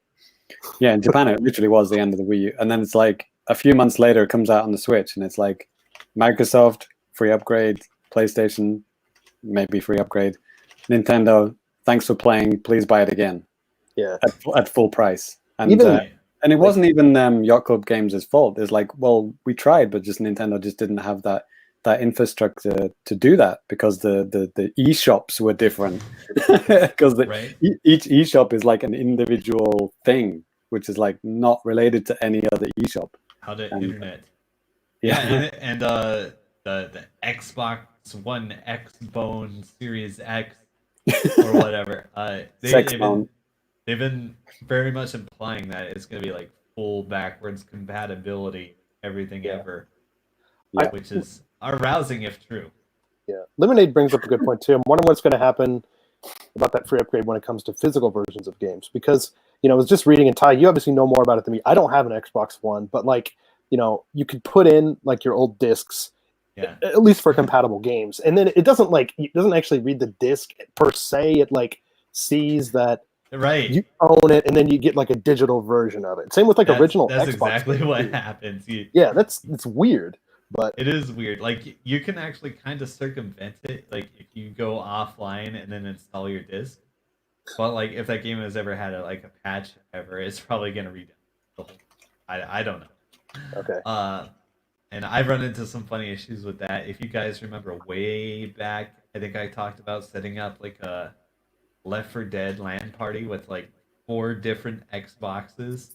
S2: Yeah, in Japan it literally was the end of the Wii U, and then it's like a few months later it comes out on the Switch, and it's like Microsoft free upgrade, PlayStation maybe free upgrade, Nintendo thanks for playing, please buy it again.
S1: Yeah,
S2: at full price. And it wasn't even Yacht Club Games' fault. It's like, well, we tried, but just Nintendo just didn't have that infrastructure to do that because the e-shops were different. Because each e-shop is like an individual thing, which is like not related to any other e-shop.
S3: How the internet. Yeah, and the Xbox One X Bone Series X or whatever. They've been very much implying that it's going to be like full backwards compatibility, everything ever, which is arousing if true.
S1: Yeah, Lemonade brings up a good point too. I'm wondering what's going to happen about that free upgrade when it comes to physical versions of games, because I was just reading, and Ty, you obviously know more about it than me. I don't have an Xbox One, but you could put in like your old discs
S3: Yeah.
S1: at least for compatible games. And then it doesn't actually read the disc per se. It like sees that
S3: Right.
S1: you own it, and then you get like a digital version of it. Same with like original
S3: That's
S1: Xbox
S3: exactly
S1: games,
S3: what
S1: too.
S3: happens.
S1: Yeah, it's weird, but
S3: It is weird. Like you can actually kind of circumvent it, like if you go offline and then install your disc. But like if that game has ever had a patch ever, it's probably gonna read the whole. I don't know.
S1: okay.
S3: And I've run into some funny issues with that. If you guys remember way back, I think I talked about setting up like a Left 4 Dead LAN party with like 4 different Xboxes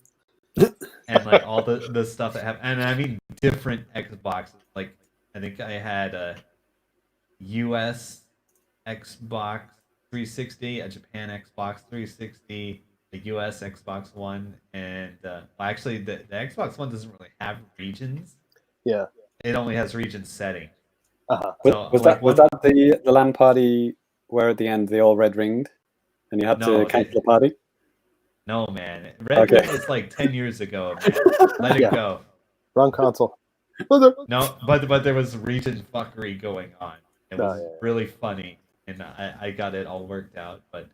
S3: and like all the stuff that have, and I mean different Xboxes. Like I think I had a US Xbox 360, a Japan Xbox 360, a US Xbox One, and actually the Xbox One doesn't really have regions.
S1: Yeah.
S3: It only has region setting.
S1: Uh-huh.
S3: So,
S2: Was
S3: like,
S2: that the LAN party where at the end they all red ringed and you had
S3: No,
S2: to cancel the party?
S3: No, man. Red
S2: Okay.
S3: Ring was like 10 years ago, man. Let it
S1: Yeah.
S3: go.
S1: Wrong console.
S3: No, but there was region fuckery going on. It was
S1: yeah.
S3: really funny, and I got it all worked out. But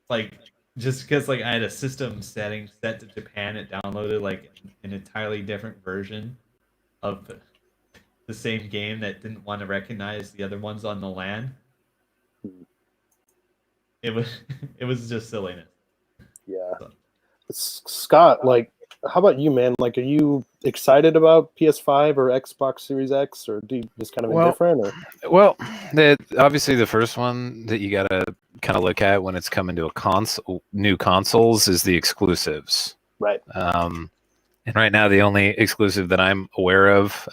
S3: like, just because like I had a system setting set to Japan, it downloaded like an entirely different version of the same game that didn't want to recognize the other ones on the LAN. It was just silliness.
S1: Yeah.
S3: So.
S1: Scott, like, how about you, man? Like, are you excited about PS5 or Xbox Series X, or do you just kind of indifferent? Or?
S4: Well, obviously the first one that you gotta kind of look at when it's coming to a new consoles is the exclusives.
S1: Right.
S4: And right now the only exclusive that I'm aware of,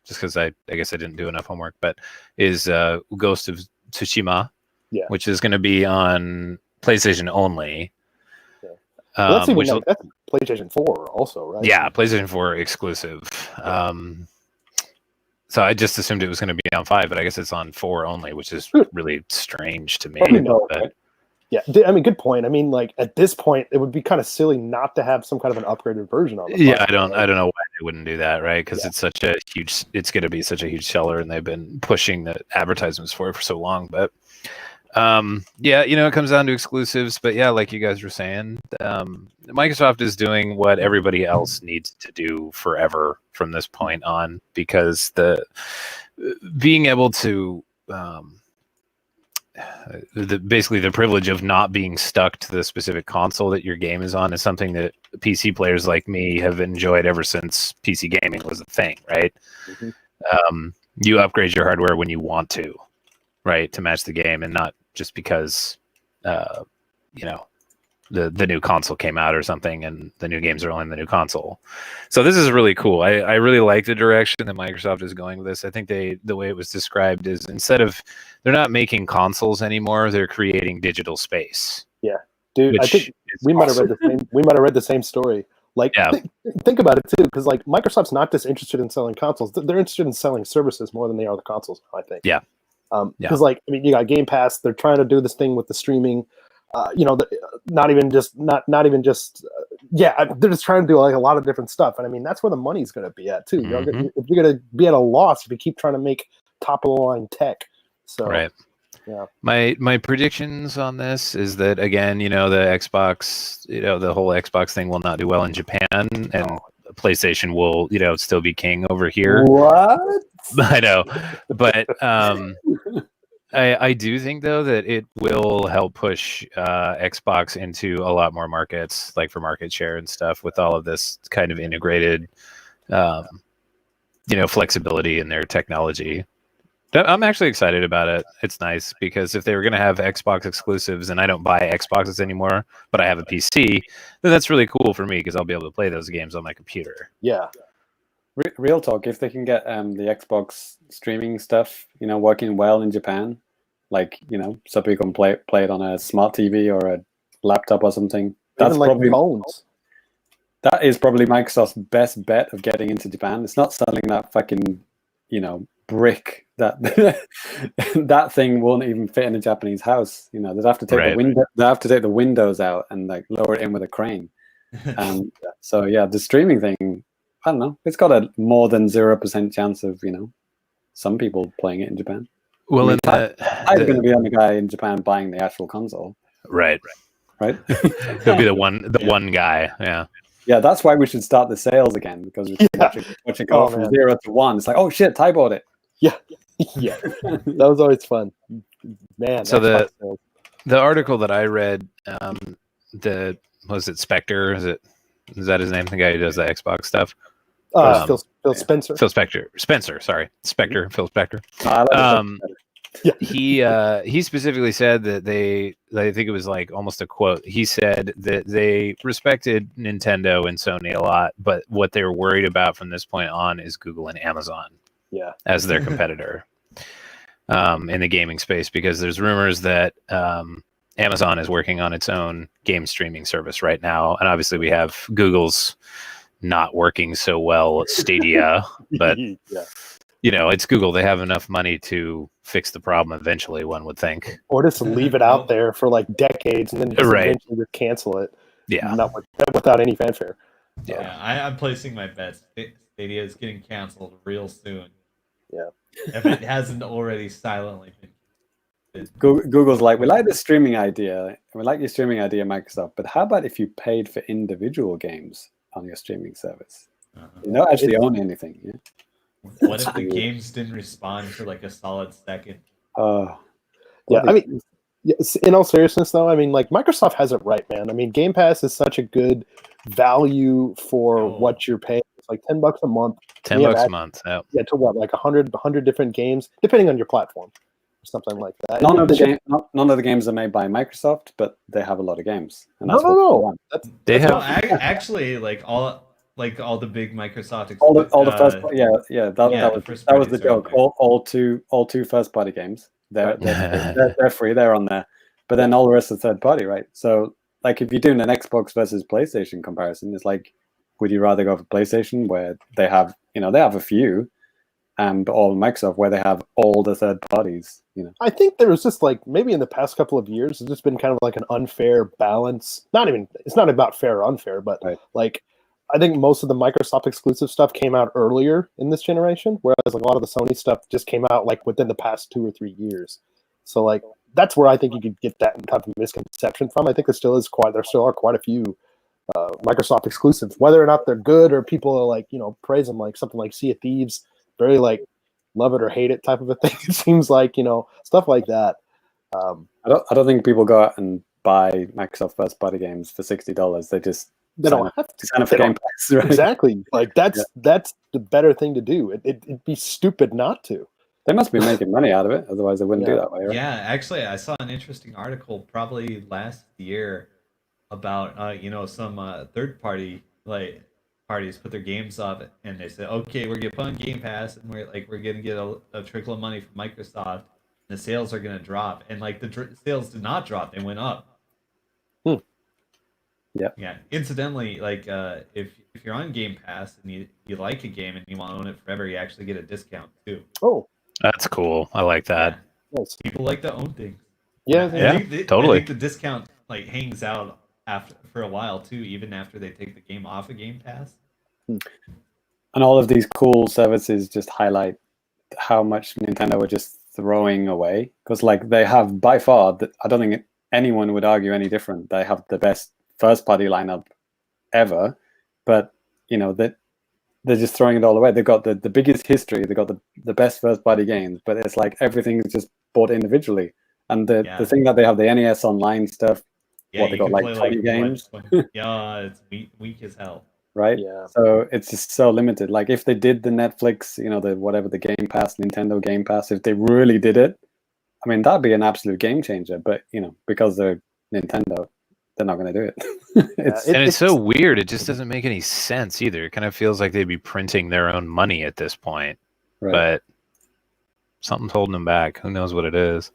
S4: just because I guess I didn't do enough homework, but is Ghost of Tsushima, which is going to be on PlayStation only.
S1: Well, that's even that's PlayStation 4 also, right?
S4: Yeah, PlayStation 4 exclusive. So I just assumed it was going to be on 5, but I guess it's on 4 only, which is really strange to me.
S1: Yeah, I mean, good point. I mean, like at this point, it would be kind of silly not to have some kind of an upgraded version on it.
S4: Yeah, I don't know why they wouldn't do that, right? Because it's going to be such a huge seller, and they've been pushing the advertisements for it for so long. But it comes down to exclusives. But yeah, like you guys were saying, Microsoft is doing what everybody else needs to do forever from this point on, because being able to basically the privilege of not being stuck to the specific console that your game is on is something that PC players like me have enjoyed ever since PC gaming was a thing, right? Mm-hmm. You upgrade your hardware when you want to, right, to match the game, and not just because the new console came out or something and the new games are only in the new console. So this is really cool. I really like the direction that Microsoft is going with this. I think the way it was described is, they're not making consoles anymore, they're creating digital space.
S1: Yeah, dude, I think we might have read the same story. Like, think about it too, because like Microsoft's not just interested in selling consoles; they're interested in selling services more than they are the consoles, I think.
S4: Yeah.
S1: Because like, I mean, you got Game Pass. They're trying to do this thing with the streaming. Not even just. They're just trying to do like a lot of different stuff, and I mean that's where the money's going to be at too.
S4: Mm-hmm.
S1: If you're going to be at a loss if you keep trying to make top of the line tech. So,
S4: right.
S1: Yeah.
S4: My predictions on this is that, again, the Xbox, the whole Xbox thing will not do well in Japan, and PlayStation will, still be king over here.
S2: What?
S4: I know, but I do think though that it will help push Xbox into a lot more markets, like for market share and stuff, with all of this kind of integrated, flexibility in their technology. I'm actually excited about it. It's nice, because if they were going to have Xbox exclusives and I don't buy Xboxes anymore, but I have a PC, then that's really cool for me, because I'll be able to play those games on my computer.
S1: Yeah.
S2: Real talk, if they can get the Xbox streaming stuff, working well in Japan, like, so people can play it on a smart TV or a laptop or something. That's
S1: even like
S2: probably
S1: phones.
S2: That is probably Microsoft's best bet of getting into Japan. It's not selling that fucking, brick that that thing won't even fit in a Japanese house. They'd have to take they have to take the windows out and like lower it in with a crane. So yeah, the streaming thing, I don't know. It's got a more than 0% chance of some people playing it in Japan.
S4: Well,
S2: I'm going to be on the guy in Japan buying the actual console,
S4: right.
S2: right?
S4: He'll be the one guy. Yeah.
S2: Yeah, that's why we should start the sales again, because we can watch it go from 0 to 1. It's like, oh shit, Ty bought it.
S1: Yeah, yeah, that was always fun, man.
S4: So
S1: Xbox sales.
S4: the article that I read, was it Spectre? Is that his name? The guy who does the Xbox stuff.
S1: Phil Spencer.
S4: Phil Spencer. Sorry, Spectre. Phil Spector.
S1: Yeah.
S4: He specifically said that I think it was like almost a quote. He said that they respected Nintendo and Sony a lot, but what they were worried about from this point on is Google and Amazon.
S1: Yeah.
S4: As their competitor in the gaming space, because there's rumors that Amazon is working on its own game streaming service right now, and obviously we have Google's not working so well Stadia, but it's Google. They have enough money to fix the problem eventually, one would think.
S1: Or just leave it out there for like decades and then just eventually just cancel it.
S4: Yeah.
S1: Without any fanfare.
S3: Yeah, I'm placing my bets. Stadia is getting canceled real soon.
S1: Yeah.
S3: If it hasn't already silently been.
S2: Google's like, we like the streaming idea. We like your streaming idea, Microsoft, but how about if you paid for individual games on your streaming service? You don't actually own anything. Yeah?
S3: What if the games didn't respond for like a solid second?
S1: I mean, in all seriousness, though, I mean, like Microsoft has it right, man. I mean, Game Pass is such a good value for what you're paying. It's like $10 a month.
S4: $10 a month.
S1: Yeah, to what, like 100 different games, depending on your platform, or something like that.
S2: None of the games are made by Microsoft, but they have a lot of games. And that's
S3: actually like all the big Microsoft
S2: all the first that was the joke. All two first party games. They're free. They're on there, but then all the rest are third party, right? So like if you're doing an Xbox versus PlayStation comparison, it's like, would you rather go for PlayStation where they have a few, or Microsoft where they have all the third parties?
S1: I think there was just like maybe in the past couple of years, it's just been kind of like an unfair balance. It's not about fair or unfair, but like I think most of the Microsoft exclusive stuff came out earlier in this generation, whereas like a lot of the Sony stuff just came out like within the past 2 or 3 years. So like that's where I think you could get that type of misconception from. I think there still are quite a few Microsoft exclusives, whether or not they're good or people are like praise them, like something like Sea of Thieves, very like love it or hate it type of a thing. It seems like stuff like that.
S2: I don't think people go out and buy Microsoft first party games for $60. They don't have to sign up for Game Pass, right?
S1: Exactly. Like that's the better thing to do. It'd be stupid not to.
S2: They must be making money out of it, otherwise they wouldn't do that way, right?
S3: Yeah, actually, I saw an interesting article probably last year about some third party parties put their games up and they said, okay, we're gonna put on Game Pass and we're gonna get a trickle of money from Microsoft. And the sales are gonna drop, and like the sales did not drop; they went up. Yeah. Incidentally, like if you're on Game Pass and you like a game and you want to own it forever, you actually get a discount too.
S1: Oh,
S4: that's cool. I like that.
S1: Yeah.
S3: People like to own things.
S4: Yeah, totally.
S3: I think the discount like hangs out for a while too, even after they take the game off of Game Pass.
S2: And all of these cool services just highlight how much Nintendo are just throwing away, because like they have by far, I don't think anyone would argue any different. They have the best first party lineup ever, but that they're just throwing it all away. They've got the biggest history, they've got the best first party games, but it's like everything is just bought individually. And the thing that they have, the NES online stuff, they got like 20 games.
S3: It's weak as hell.
S2: Right?
S1: Yeah.
S2: So it's just so limited. Like if they did the Netflix, the Game Pass, Nintendo Game Pass, if they really did it, I mean, that'd be an absolute game changer. But because they're Nintendo, they're not going to do it.
S4: It's so weird. It just doesn't make any sense either. It kind of feels like they'd be printing their own money at this point. Right. But something's holding them back. Who knows what it is?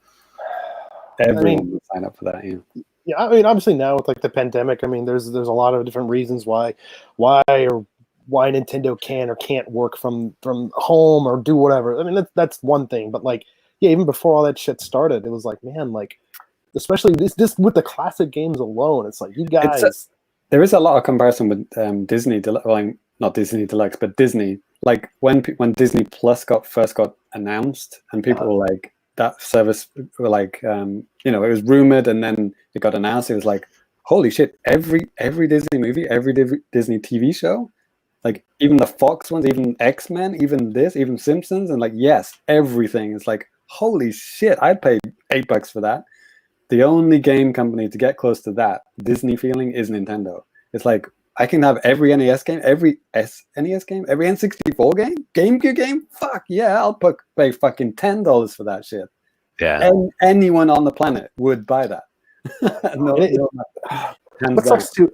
S2: Everyone would sign up for that.
S1: Yeah, I mean, obviously now with like the pandemic, I mean, there's a lot of different reasons why Nintendo can or can't work from home or do whatever. I mean, that's one thing. But like, even before all that shit started, it was like, man, like, especially this with the classic games alone, it's like you guys.
S2: There is a lot of comparison with Disney, not not Disney Deluxe, but Disney. Like when Disney Plus first got announced, and people were like, that service were like, it was rumored, and then it got announced. It was like, holy shit! Every Disney movie, every Disney TV show, like even the Fox ones, even X-Men, even Simpsons, and like yes, everything is like, holy shit! I'd pay $8 for that. The only game company to get close to that Disney feeling is Nintendo. It's like, I can have every NES game, every SNES game, every N64 game, GameCube game. Fuck yeah, I'll pay fucking $10 for that shit.
S4: Yeah.
S2: And anyone on the planet would buy that.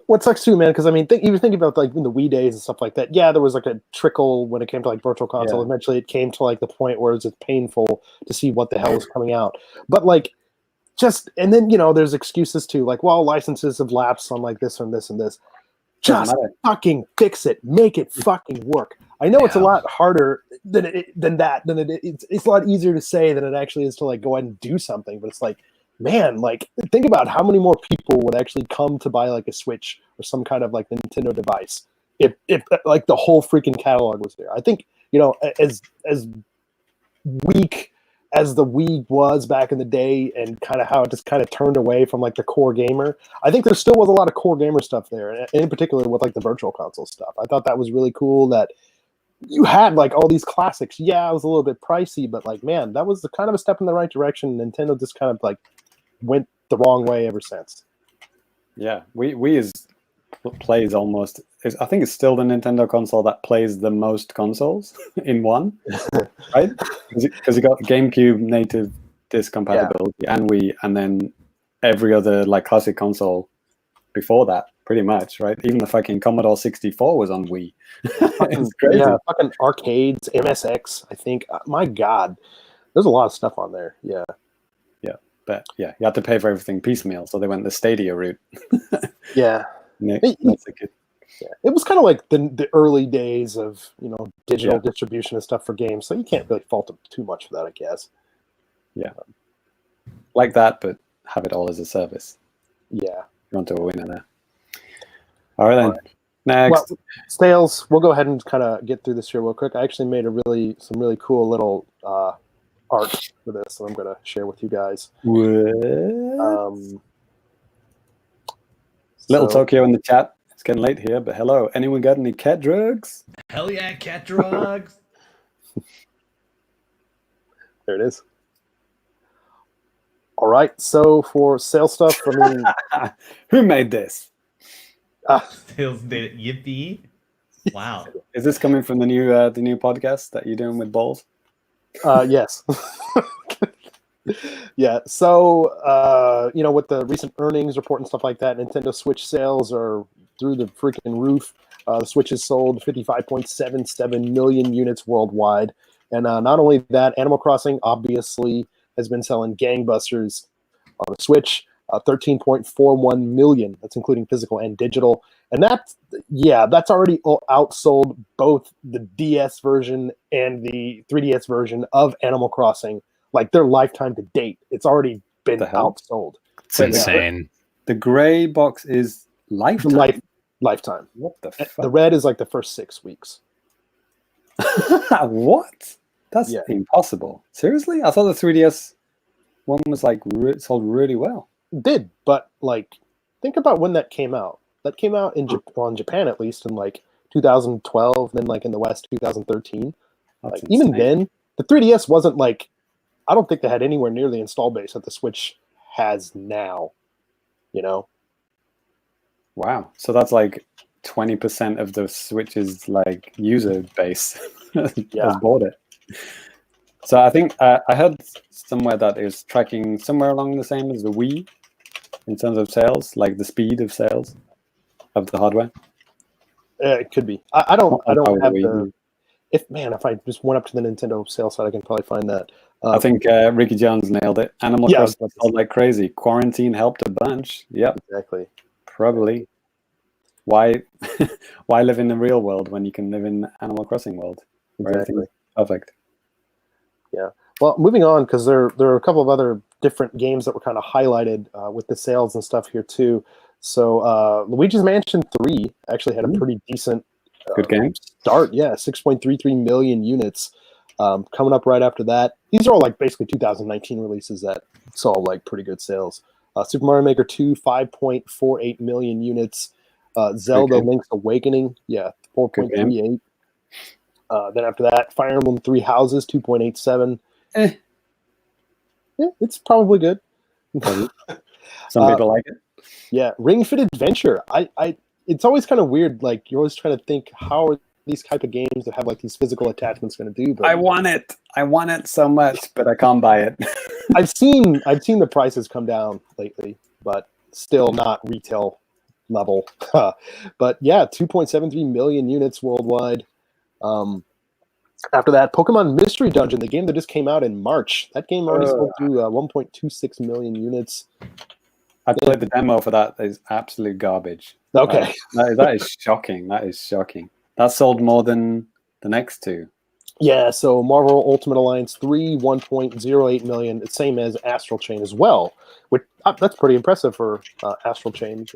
S1: What sucks too, man? Because I mean, even think about like in the Wii days and stuff like that. Yeah, there was like a trickle when it came to like Virtual Console.
S2: Yeah.
S1: Eventually, it came to like the point where it's painful to see what the hell is coming out. But like, and then there's excuses too. Like, well, licenses have lapsed on like this and this and this. Just fucking fix it. Make it fucking work. I know it's a lot harder than that. It's a lot easier to say than it actually is to like go ahead and do something. But it's like, man, like think about how many more people would actually come to buy like a Switch or some kind of like Nintendo device if like the whole freaking catalog was there. I think as weak as the Wii was back in the day, and kind of how it just kind of turned away from like the core gamer, I think there still was a lot of core gamer stuff there, and in particular with like the Virtual Console stuff. I thought that was really cool that you had like all these classics. Yeah, it was a little bit pricey, but like, man, that was kind of a step in the right direction. Nintendo just kind of like went the wrong way ever since.
S2: Yeah, Wii plays almost. I think it's still the Nintendo console that plays the most consoles in one, right? Because you got GameCube native disc compatibility and Wii, and then every other like classic console before that, pretty much, right? Even the fucking Commodore 64 was on Wii. It's crazy.
S1: Yeah, fucking arcades, MSX. I think. My God, there's a lot of stuff on there. Yeah.
S2: But yeah, you had to pay for everything piecemeal, so they went the Stadia route.
S1: Yeah.
S2: That's a good.
S1: Yeah. It was kind of like the early days of digital distribution and stuff for games, so you can't really fault them too much for that, I guess.
S2: Yeah, like that, but have it all as a service.
S1: Yeah,
S2: you're onto a winner there. All right then. Next,
S1: well, sales. We'll go ahead and kind of get through this here real quick. I actually made some really cool little art for this that I'm going to share with you guys.
S2: Little Tokyo in the chat. It's getting late here, but hello. Anyone got any cat drugs?
S3: Hell yeah, cat drugs.
S1: There it is. All right. So for sales stuff, I mean,
S2: who made this?
S3: Sales data. Yippee! Wow.
S2: Is this coming from the new podcast that you're doing with Balls?
S1: Yes. Yeah. So with the recent earnings report and stuff like that, Nintendo Switch sales are through the freaking roof. The Switch has sold 55.77 million units worldwide, and not only that, Animal Crossing obviously has been selling gangbusters on the Switch. 13.41 million. That's including physical and digital, and that's already outsold both the DS version and the 3DS version of Animal Crossing. Like their lifetime to date, it's already been outsold.
S4: It's insane.
S2: The gray box is lifetime.
S1: Lifetime.
S2: What the fuck?
S1: The red is like the first 6 weeks.
S2: What? That's impossible. Seriously? I thought the 3DS one was like sold really well.
S1: It did, but like think about when that came out. That came out in Japan at least in like 2012, then like in the West 2013. Like even then, the 3DS wasn't like, I don't think they had anywhere near the install base that the Switch has now.
S2: Wow. So that's like 20% of the Switch's like user base has bought it. So I think I heard somewhere that it was tracking somewhere along the same as the Wii in terms of sales, like the speed of sales of the hardware.
S1: It could be. I don't have the. If I just went up to the Nintendo sales site, I can probably find that.
S2: I think Ricky Jones nailed it. Animal Crossing sold like crazy. Quarantine helped a bunch. Yep,
S1: exactly.
S2: Probably. Why live in the real world when you can live in the Animal Crossing world?
S1: Exactly.
S2: Perfect.
S1: Yeah. Well, moving on, because there are a couple of other different games that were kind of highlighted with the sales and stuff here too. So Luigi's Mansion 3 actually had a pretty decent
S2: Good game.
S1: Start, yeah, 6.33 million units. Coming up right after that. These are all like basically 2019 releases that saw like pretty good sales. Super Mario Maker 2, 5.48 million units. Zelda
S2: Okay.
S1: Link's Awakening, yeah, 4.38. Then after that, Fire Emblem 3 Houses, 2.87.
S2: Eh.
S1: Yeah, it's probably good.
S2: Some people like it.
S1: Yeah, Ring Fit Adventure. It's always kind of weird. Like you're always trying to think, how are these type of games that have like these physical attachments going to do? But
S2: I want it so much, but I can't buy it.
S1: I've seen the prices come down lately, but still not retail level. But yeah, 2.73 million units worldwide. After that, Pokemon Mystery Dungeon, the game that just came out in March. That game already sold through 1.26 million units.
S2: I played the demo for that. It's absolute garbage.
S1: Okay.
S2: That is shocking. That is shocking. That sold more than the next two.
S1: Yeah, so Marvel Ultimate Alliance 3, 1.08 million, same as Astral Chain as well. Which that's pretty impressive for Astral Chain,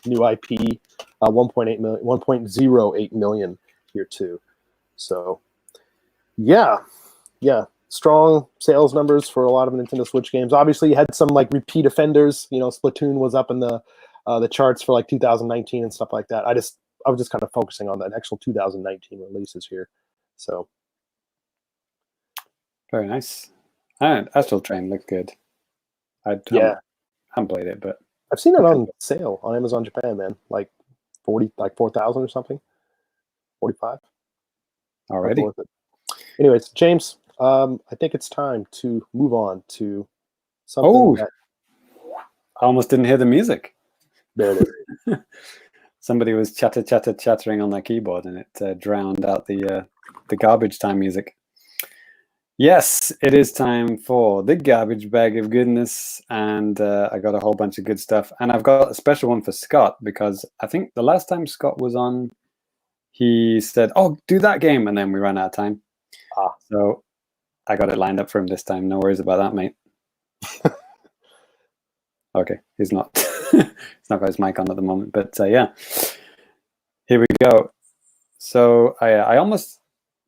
S1: new IP, 1.08 million here too. So, yeah, strong sales numbers for a lot of Nintendo Switch games. Obviously, you had some like repeat offenders. Splatoon was up in the charts for like 2019 and stuff like that. I was just kind of focusing on the actual 2019 releases here. So.
S2: Very nice. And Astral Train looked good. I haven't played it, but
S1: I've seen it on sale on Amazon Japan, man. Like 4,000 or something. 45.
S2: already.
S1: Worth it. Anyways, James, I think it's time to move on to something that
S2: I almost didn't hear the music.
S1: there it is.
S2: Somebody was chattering on their keyboard, and it drowned out the garbage time music. Yes, it is time for the garbage bag of goodness, and I got a whole bunch of good stuff. And I've got a special one for Scott, because I think the last time Scott was on, he said, "Oh, do that game," and then we ran out of time. So I got it lined up for him this time. No worries about that, mate. Okay, he's not. He's not got his mic on at the moment, but yeah, here we go. So I almost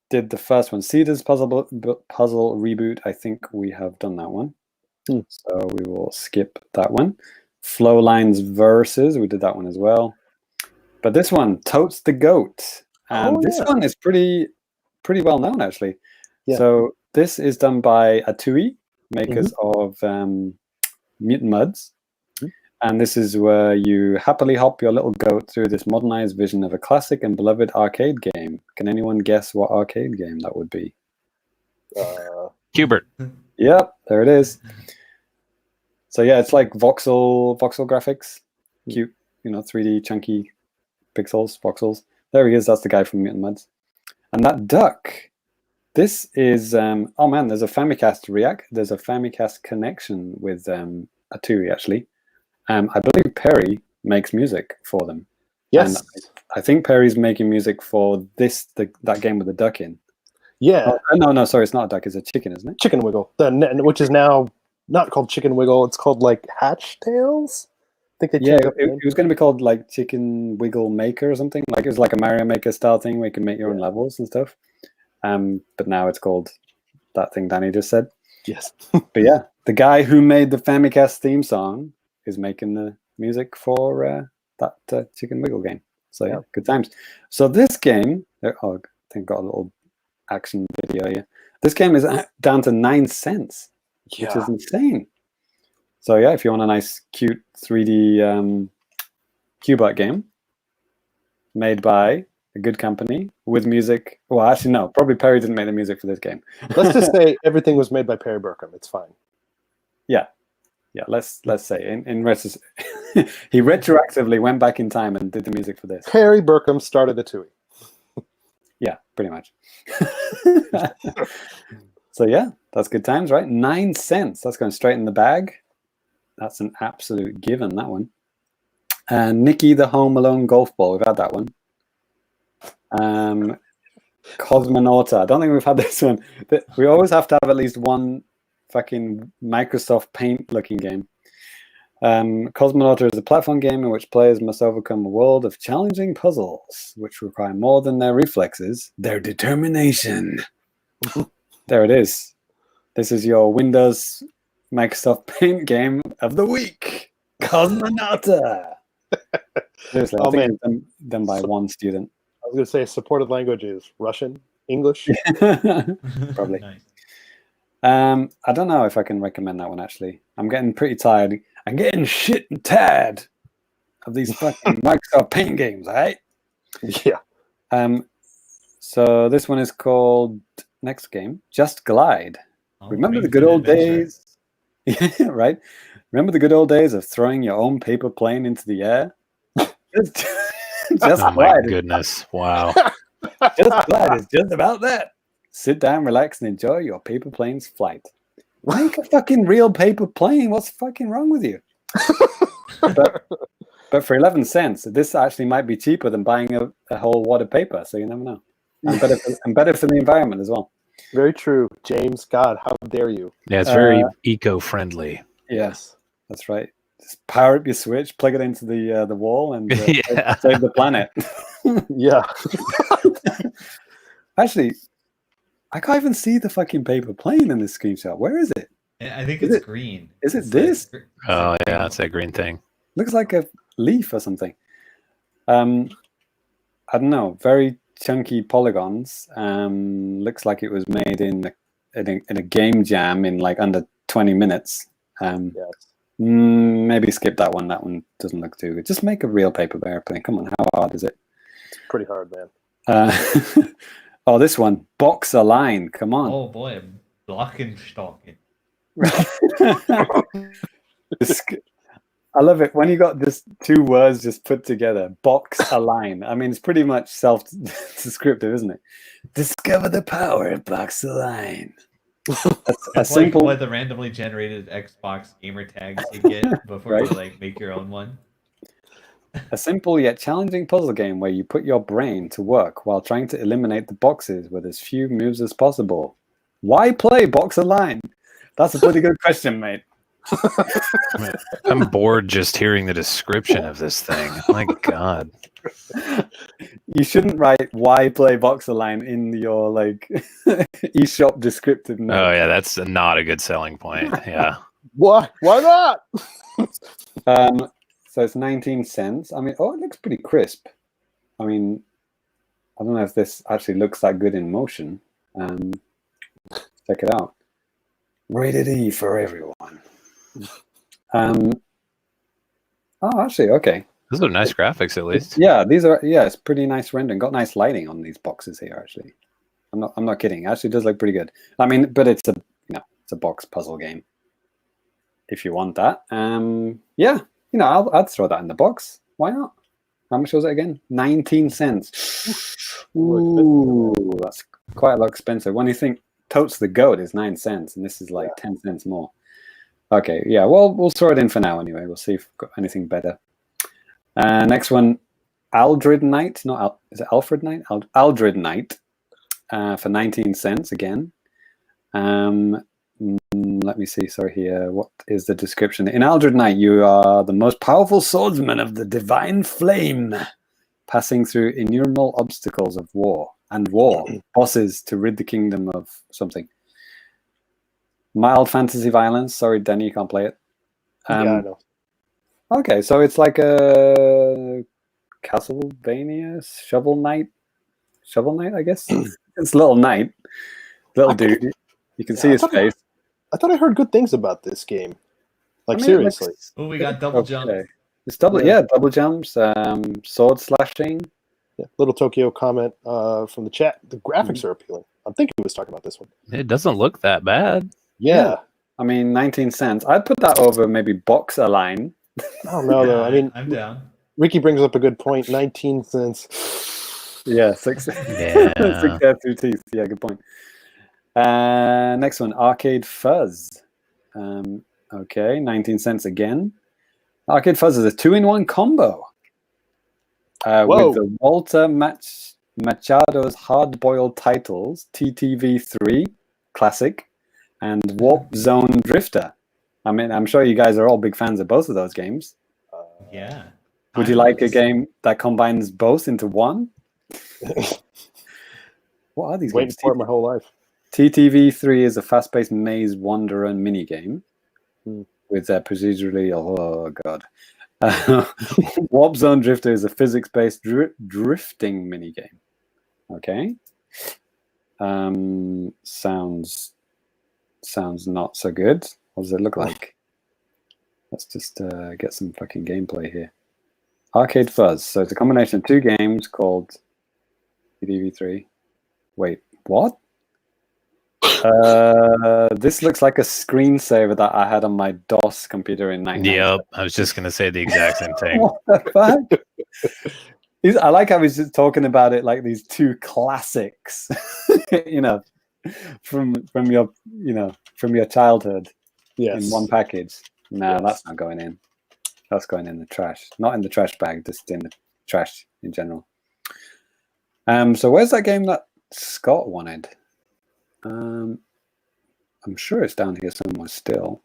S2: did the first one, Cedar's puzzle reboot. I think we have done that one, so we will skip that one. Flowlines Versus, we did that one as well. But this one, Totes the Goat, and this one is pretty well known actually. Yeah. So this is done by Atui, makers of Mutant Muds. And this is where you happily hop your little goat through this modernized vision of a classic and beloved arcade game. Can anyone guess what arcade game that would be?
S4: Hubert.
S2: Yep, there it is. So yeah, it's like voxel graphics. Cute, 3D chunky pixels, voxels. There he is, that's the guy from Mutant Muds. And that duck, this is, oh man, there's a Famicast connection with Atui actually. I believe Perry makes music for them.
S1: Yes.
S2: And I think Perry's making music for that game with the duck in.
S1: Yeah.
S2: Oh, no, sorry, it's not a duck, it's a chicken, isn't it?
S1: Chicken Wiggle, which is now not called Chicken Wiggle, it's called like Hatch Tales? I think they changed up the name.
S2: It was going to be called like Chicken Wiggle Maker or something. Like it was like a Mario Maker style thing where you can make your own levels and stuff. But now it's called that thing Danny just said.
S1: Yes.
S2: But yeah, the guy who made the Famicast theme song is making the music for that Chicken Wiggle game. So yeah, good times. So this game, I think got a little action video here. This game is down to 9 cents, which is insane. So yeah, if you want a nice, cute 3D Cubot game made by a good company with music. Well, actually, no, probably Perry didn't make the music for this game.
S1: Let's just say everything was made by Perry Burkham. It's fine.
S2: Yeah, let's say in retrospect, he retroactively went back in time and did the music for this.
S1: Perry Burkham started the Tui.
S2: Yeah, pretty much. So yeah, that's good times, right? 9 cents. That's going straight in the bag. That's an absolute given, that one. And Nicky the Home Alone Golf Ball. We've had that one. Cosmonauta. I don't think we've had this one. But we always have to have at least one fucking Microsoft Paint looking game. Cosmonauta is a platform game in which players must overcome a world of challenging puzzles, which require more than their reflexes, their determination. There it is. This is your Windows Microsoft Paint game of the week. Cosmonauta. Seriously, I think it's done by one student.
S1: I was going to say supported language is Russian, English.
S2: Probably.
S3: Nice.
S2: I don't know if I can recommend that one, actually. I'm getting pretty tired. I'm getting shit and tired of these fucking Microsoft Paint games, all right?
S1: Yeah.
S2: So this one is called, next game, Just Glide.
S3: Oh,
S2: Remember the
S3: Rings
S2: good
S3: of
S2: old
S3: Adventure.
S2: days? Yeah, right? Remember the good old days of throwing your own paper plane into the air? Just
S4: Oh my
S2: Glide.
S4: goodness! Wow.
S2: Just Glide is just about that. Sit down, relax, and enjoy your paper plane's flight. Make a fucking real paper plane. What's fucking wrong with you? but for 11 cents, this actually might be cheaper than buying a whole wad of paper. So you never know. And better for the environment as well.
S1: Very true, James. God, how dare you?
S4: Yeah, it's very eco-friendly.
S2: Yes, that's right. Just power up your Switch, plug it into the wall, and
S4: Yeah.
S2: save the planet.
S1: Yeah.
S2: Actually, I can't even see the fucking paper plane in this screenshot. Where is it?
S3: I think
S2: Is
S3: it's
S2: it-
S3: green.
S2: is it
S3: It's
S2: this?
S4: Oh yeah, it's that green thing.
S2: Looks like a leaf or something. I don't know. Very chunky polygons. Looks like it was made in a game jam in like under 20 minutes.
S1: Yes.
S2: Maybe skip that one. That one doesn't look too good. Just make a real paper airplane. Come on, how hard is it?
S1: It's pretty hard, man.
S2: Oh, this one. Box a line. Come on.
S3: Oh boy, Blockenstocken.
S2: I love it when you got this two words just put together. Box a line. I mean, it's pretty much self-descriptive, isn't it? Discover the power of box a line.
S3: It's like what the randomly generated Xbox gamer tags you get before
S2: Right.
S3: you like make your own one.
S2: A simple yet challenging puzzle game where you put your brain to work while trying to eliminate the boxes with as few moves as possible. Why play box a line? That's a pretty good question, mate.
S4: I'm bored just hearing the description of this thing. My God.
S2: You shouldn't write "why play box a line" in your like eShop descriptive note.
S4: Oh yeah, that's not a good selling point. Yeah.
S1: Why? Why not?
S2: So it's 19 cents. I mean, oh, it looks pretty crisp. I mean, I don't know if this actually looks that good in motion. Check it out. Rated E for everyone. Oh, actually, okay.
S4: Those are nice graphics, at least.
S2: Yeah, these are. Yeah, it's pretty nice rendering. Got nice lighting on these boxes here. Actually, I'm not kidding. It actually does look pretty good. I mean, but it's a box puzzle game. If you want that, yeah, I'd throw that in the box. Why not? How much was it again? 19 cents. Ooh, that's quite a lot expensive. When you think Totes the Goat is 9 cents, and this is like 10 cents more. Okay, yeah, well, we'll throw it in for now anyway. We'll see if we've got anything better. Next one, Aldred Knight. Is it Alfred Knight? Aldred Knight for 19 cents again. Let me see. Sorry here. What is the description? In Aldred Knight, you are the most powerful swordsman of the divine flame, passing through innumerable obstacles of war bosses to rid the kingdom of something. Mild fantasy violence. Sorry, Danny, you can't play it.
S1: Yeah, I know.
S2: Okay, so it's like a Castlevania Shovel Knight, I guess. It's Little Knight, little dude. You can see his face.
S1: I thought I heard good things about this game. Like,
S2: I mean,
S1: seriously.
S3: Oh, we got double jump.
S2: It's double,
S1: Yeah.
S2: double jumps, sword slashing.
S1: Yeah. Little Tokyo comment from the chat. The graphics are appealing. I think he was talking about this one.
S4: It doesn't look that bad.
S1: Yeah.
S2: I mean, 19 cents. I'd put that over maybe Box a Line.
S1: I don't know, though. I mean,
S3: I'm down.
S1: Ricky brings up a good point. 19 cents.
S2: Yeah, 6
S4: Yeah.
S2: 6 hair, 2 teeth. Yeah, good point. Next one, Arcade Fuzz. Okay, 19 cents again. Arcade Fuzz is a 2-in-1 combo with the Walter Machado's hard-boiled titles, TTV3 Classic, and Warp Zone Drifter. I mean, I'm sure you guys are all big fans of both of those games.
S3: Yeah.
S2: Would you like a game that combines both into one? What are these
S1: Waiting
S2: games?
S1: for it my whole life.
S2: TTV3 is a fast-paced maze wanderer mini-game
S1: Hmm.
S2: with procedurally... Oh, God. Warp Zone Drifter is a physics-based drifting mini-game. Okay. Sounds not so good. What does it look like? Let's just get some fucking gameplay here. Arcade Fuzz. So it's a combination of two games called TTV3. Wait, what? This looks like a screensaver that I had on my DOS computer in 1997.
S4: Yep, I was just gonna say the exact same thing.
S2: What the fuck? I like how he's just talking about it like these two classics, from your childhood
S1: Yes.
S2: in one package. No,
S1: Yes.
S2: that's not going in. That's going in the trash. Not in the trash bag, just in the trash in general. So where's that game that Scott wanted? I'm sure it's down here somewhere still.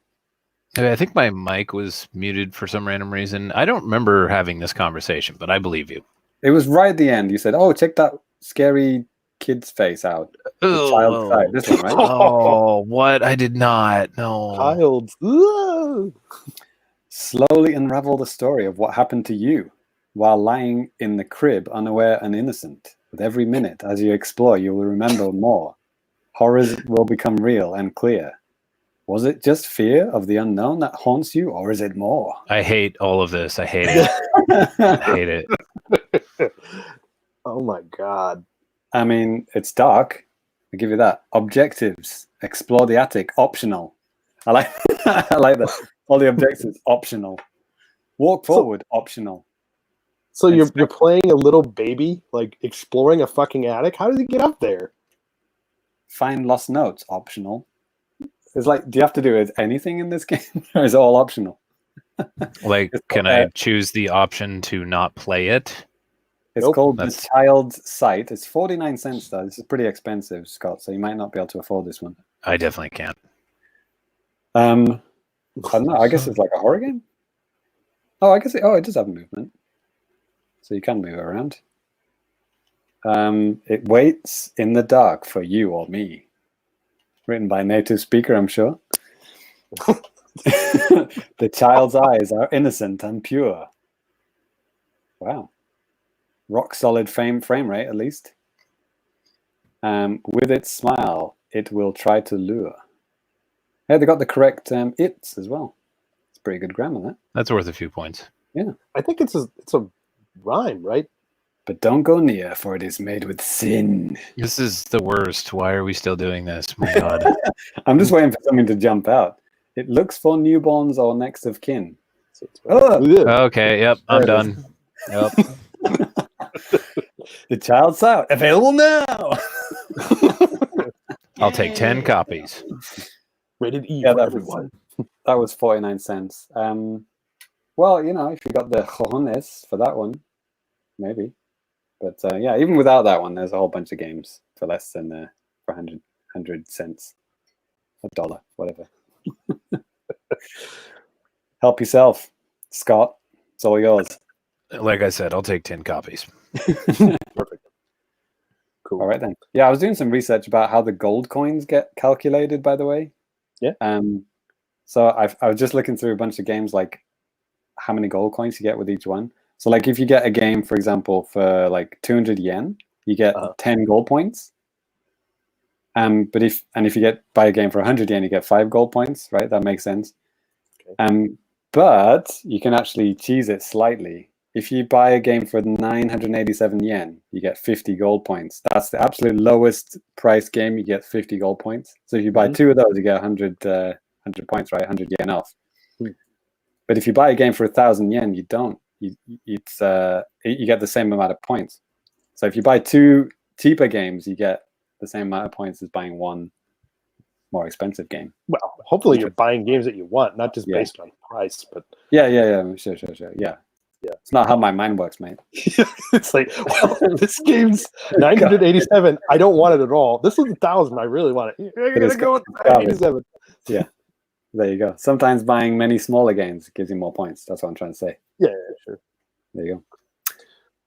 S4: I think my mic was muted for some random reason. I don't remember having this conversation, but I believe you.
S2: It was right at the end. You said, "Oh, check that scary kid's face out." The child's side. This one, right?
S4: Oh, what? I did not. No.
S1: Child's. Ooh.
S2: Slowly unravel the story of what happened to you while lying in the crib, unaware and innocent. With every minute as you explore, you will remember more. Horrors will become real and clear. Was it just fear of the unknown that haunts you, or is it more?
S4: I hate all of this. I hate it. I hate it.
S1: Oh my God.
S2: I mean, it's dark. I'll give you that. Objectives. Explore the attic. Optional. I like I like that. All the objectives, optional. Walk forward, optional.
S1: So you're playing a little baby, like exploring a fucking attic? How did he get up there?
S2: Find lost notes, optional. It's like, do you have to do anything in this game, or is it all optional?
S4: Like, can I choose the option to not play it?
S2: It's called The Child's Sight. It's 49 cents, though. This is pretty expensive, Scott, so you might not be able to afford this one.
S4: I definitely can't.
S2: I don't know. I guess it's like a horror game. Oh, I guess it does have movement, so you can move around. It waits in the dark for you or me. Written by a native speaker, I'm sure. The child's eyes are innocent and pure. Wow. Rock solid frame rate, at least. With its smile, it will try to lure. Yeah, they got the correct its as well. It's pretty good grammar, that.
S4: That's worth a few points.
S2: Yeah.
S1: I think it's a rhyme, right?
S2: But don't go near, for it is made with sin.
S4: This is the worst. Why are we still doing this? My God.
S2: I'm just waiting for something to jump out. It looks for newborns or next of kin.
S4: Okay, yep, I'm done. Yep.
S2: The Child's Out, available now.
S4: I'll take 10 copies.
S1: Rated E
S2: Yeah,
S1: for
S2: that
S1: everyone.
S2: That was 49 cents. Well, if you got the cojones for that one, maybe. But yeah, even without that one, there's a whole bunch of games for less than for 100 cents, $1, whatever. Help yourself, Scott. It's all yours.
S4: Like I said, I'll take 10 copies.
S1: Perfect. Cool.
S2: All right then. Yeah, I was doing some research about how the gold coins get calculated, by the way.
S1: Yeah.
S2: So I was just looking through a bunch of games, like how many gold coins you get with each one. So like if you get a game, for example, for like 200 yen, you get 10 gold points. But if you buy a game for 100 yen, you get 5 gold points, right? That makes sense. Okay. But you can actually cheese it slightly. If you buy a game for 987 yen, you get 50 gold points. That's the absolute lowest price game. You get 50 gold points. So if you buy 2 of those, you get 100 points, right? 100 yen off. But if you buy a game for 1,000 yen, you don't. You get the same amount of points. So if you buy 2 cheaper games, you get the same amount of points as buying 1 more expensive game.
S1: Well, hopefully you're buying games that you want, not just based on price. But
S2: yeah, sure, yeah. It's not how my mind works, mate.
S1: It's like, well, this game's 987. I don't want it at all. This is 1,000. I really want it. I'm gonna go with 987.
S2: Yeah. There you go. Sometimes buying many smaller games gives you more points. That's what I'm trying to say.
S1: Yeah, sure.
S2: There you go.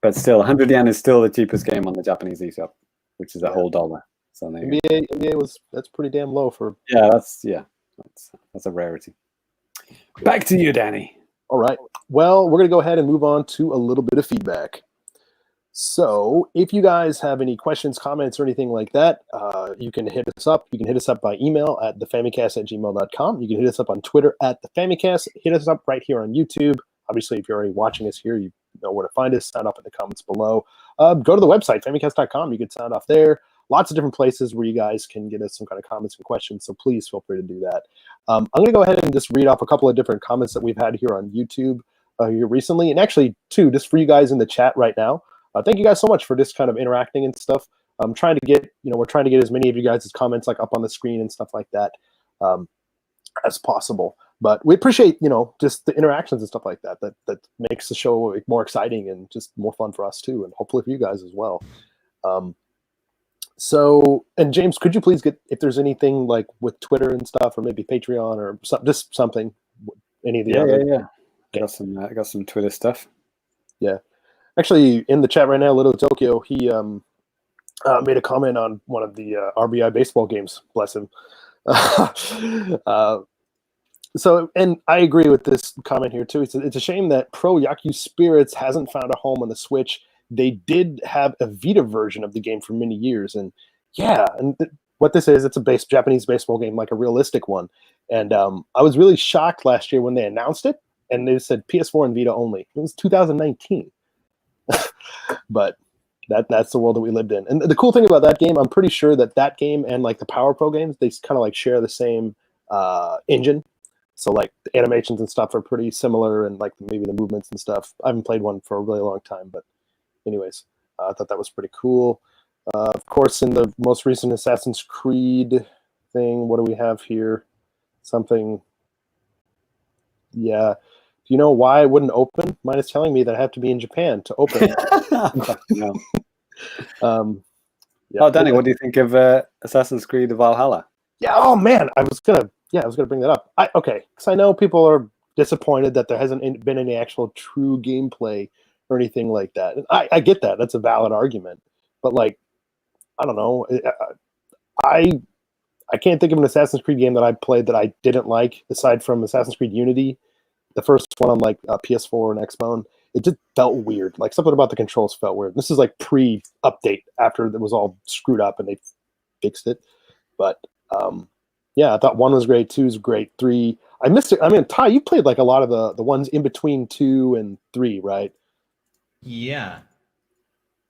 S2: But still, 100 yen is still the cheapest game on the Japanese eShop, which is a whole $1. So there you go.
S1: That's pretty damn low for.
S2: Yeah, that's a rarity. Back to you, Danny.
S1: All right. Well, we're going to go ahead and move on to a little bit of feedback. So if you guys have any questions, comments, or anything like that, you can hit us up. You can hit us up by email at thefamicast@gmail.com. You can hit us up on Twitter at thefamicast. Hit us up right here on YouTube. Obviously, if you're already watching us here, you know where to find us. Sign up in the comments below. Go to the website, famicast.com. You can sign off there. Lots of different places where you guys can get us some kind of comments and questions, so please feel free to do that. I'm going to go ahead and just read off a couple of different comments that we've had here on YouTube here recently, and actually, too, just for you guys in the chat right now. Thank you guys so much for just kind of interacting and stuff. I'm trying to get, we're trying to get as many of you guys' comments like up on the screen and stuff like that as possible. But we appreciate, just the interactions and stuff like that. That makes the show more exciting and just more fun for us too, and hopefully for you guys as well. So, and James, could you please get, if there's anything like with Twitter and stuff, or maybe Patreon or just something, any of the other?
S2: Yeah. I got some Twitter stuff.
S1: Yeah. Actually, in the chat right now, Little Tokyo, he made a comment on one of the RBI baseball games. Bless him. So, and I agree with this comment here too. It's a shame that Pro Yaku Spirits hasn't found a home on the Switch. They did have a Vita version of the game for many years, and what this is, it's a Japanese baseball game, like a realistic one. And I was really shocked last year when they announced it, and they said PS4 and Vita only. It was 2019. But that's the world that we lived in. And the cool thing about that game, I'm pretty sure that game and like the Power Pro games, they kind of like share the same engine. So like the animations and stuff are pretty similar, and like maybe the movements and stuff. I haven't played one for a really long time, but anyways, I thought that was pretty cool. Of course, in the most recent Assassin's Creed thing, what do we have here? Something, yeah. Do you know why it wouldn't open? Mine is telling me that I have to be in Japan to open.
S2: No.
S1: Yeah.
S2: Danny, what do you think of Assassin's Creed Valhalla?
S1: Yeah. Oh man, I was gonna bring that up. Because I know people are disappointed that there hasn't been any actual true gameplay or anything like that. And I get that. That's a valid argument. But like, I don't know. I can't think of an Assassin's Creed game that I played that I didn't like, aside from Assassin's Creed Unity. The first one on like PS4 and Xbone, it just felt weird. Like something about the controls felt weird. This is like pre-update after it was all screwed up and they fixed it. But I thought 1 was great, 2 was great, 3. I missed it. I mean, Ty, you played like a lot of the ones in between 2 and 3, right?
S3: Yeah.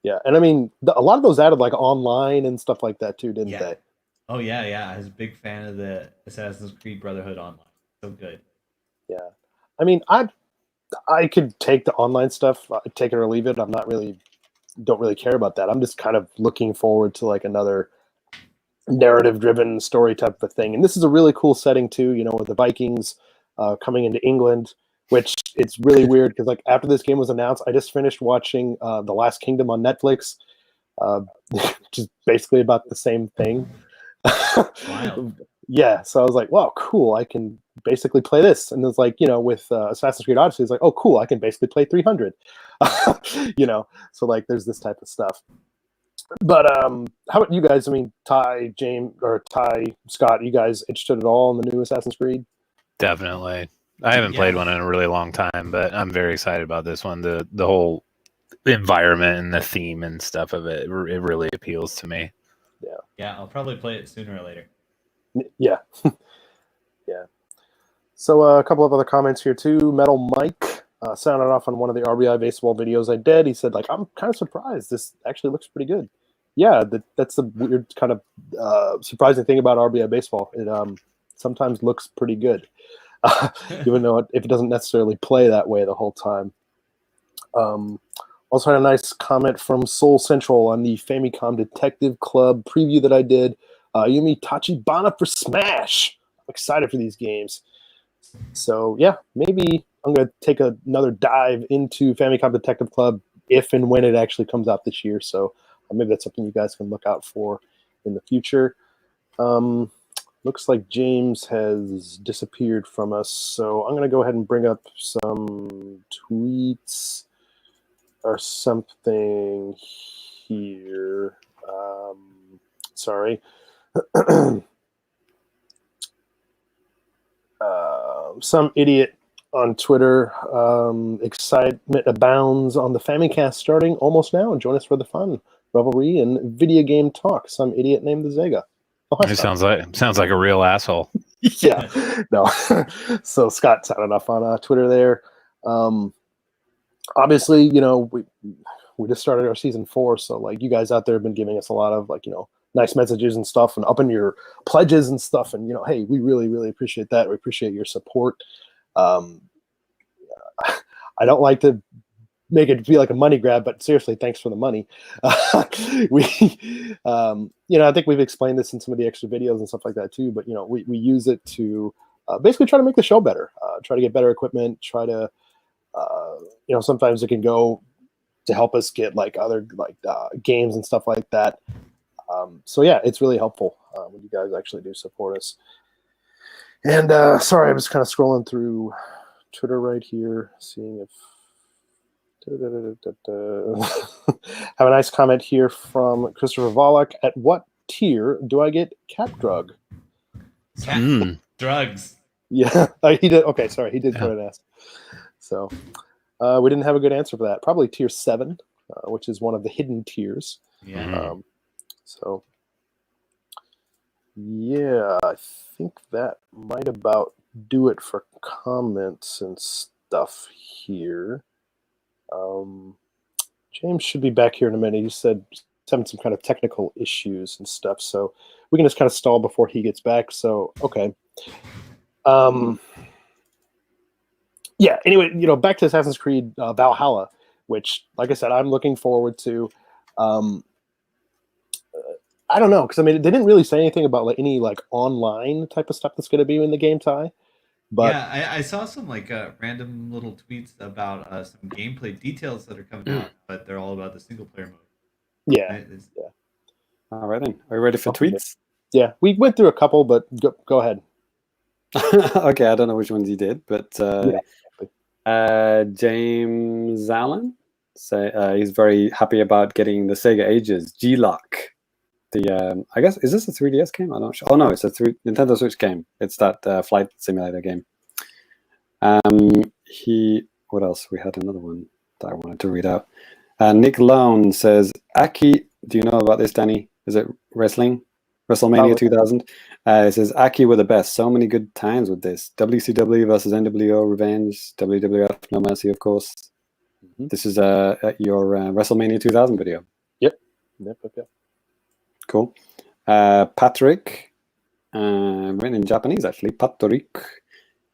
S1: Yeah, and I mean, a lot of those added like online and stuff like that too, didn't they?
S3: Oh yeah. I was a big fan of the Assassin's Creed Brotherhood online. So good.
S1: Yeah. I mean, I could take the online stuff, take it or leave it. Don't really care about that. I'm just kind of looking forward to like another narrative-driven story type of thing. And this is a really cool setting too, with the Vikings coming into England, which it's really weird because like after this game was announced, I just finished watching The Last Kingdom on Netflix, which is basically about the same thing.
S3: Wild.
S1: Yeah, so I was like, wow, cool. I can basically play this. And it's like, with Assassin's Creed Odyssey, it's like, oh, cool. I can basically play 300. So like there's this type of stuff. But how about you guys? I mean, Ty, Scott, you guys interested at all in the new Assassin's Creed?
S4: Definitely. I haven't played one in a really long time, but I'm very excited about this one. The whole environment and the theme and stuff of it really appeals to me.
S3: Yeah, I'll probably play it sooner or later.
S1: Yeah. Yeah. So a couple of other comments here too. Metal Mike sounded off on one of the RBI baseball videos I did. He said, like, I'm kind of surprised. This actually looks pretty good. Yeah, that's the weird kind of surprising thing about RBI baseball. It sometimes looks pretty good, even though if it doesn't necessarily play that way the whole time. Also had a nice comment from Soul Central on the Famicom Detective Club preview that I did. Yumi Tachibana for Smash. I'm excited for these games. So yeah, maybe I'm going to take another dive into Famicom Detective Club if and when it actually comes out this year. So maybe that's something you guys can look out for in the future. Looks like James has disappeared from us, so I'm going to go ahead and bring up some tweets or something here. Sorry. Some idiot on Twitter. Excitement abounds on the Famicast starting almost now. Join us for the fun, revelry, and video game talk. Some idiot named the Zega. Oh, hi,
S4: It
S1: Scott.
S4: sounds like a real asshole.
S1: Yeah, no. So Scott sounded off on Twitter there. Obviously, you know, we just started our season 4, so like you guys out there have been giving us a lot of like, you know, nice messages and stuff, and upping your pledges and stuff, and you know, hey, we really, really appreciate that. We appreciate your support. I don't like to make it feel like a money grab, but seriously, thanks for the money. You know, I think we've explained this in some of the extra videos and stuff like that too, but you know, we use it to basically try to make the show better, try to get better equipment, try to, you know, sometimes it can go to help us get like other like games and stuff like that. So yeah, it's really helpful when you guys actually do support us. And sorry, I'm just kind of scrolling through Twitter right here, seeing if have a nice comment here from Christopher Volok. At what tier do I get cat drug?
S3: Drugs.
S1: Yeah, he did. Okay, sorry, he did put an S. So we didn't have a good answer for that. Probably tier 7, which is one of the hidden tiers.
S3: Yeah.
S1: So yeah, I think that might about do it for comments and stuff here. James should be back here in a minute. He said he's having some kind of technical issues and stuff, so we can just kind of stall before he gets back. So okay. Yeah, anyway, you know, back to Assassin's Creed Valhalla, which, like I said, I'm looking forward to. I don't know, because I mean, they didn't really say anything about like any like online type of stuff that's going to be in the game, Ty. But
S3: yeah, I saw some like random little tweets about some gameplay details that are coming out, but they're all about the single player mode.
S1: yeah,
S3: Right?
S1: yeah.
S2: All right then. Are you ready for tweets?
S1: Yeah, we went through a couple, but go ahead.
S2: Okay, I don't know which ones you did, but James Allen he's very happy about getting the Sega Ages G-Lock. The I guess, is this a 3DS game? I'm not sure. Oh no, it's a Nintendo Switch game. It's that flight simulator game. What else? We had another one that I wanted to read out. Nick Lone says, Aki, do you know about this, Danny? Is it wrestling? WrestleMania 2000. It says, Aki were the best. So many good times with this. WCW versus NWO Revenge. WWF No Mercy, of course. Mm-hmm. This is your WrestleMania 2000 video.
S1: Yep.
S2: Cool. Patrick, written in Japanese actually, Patrick.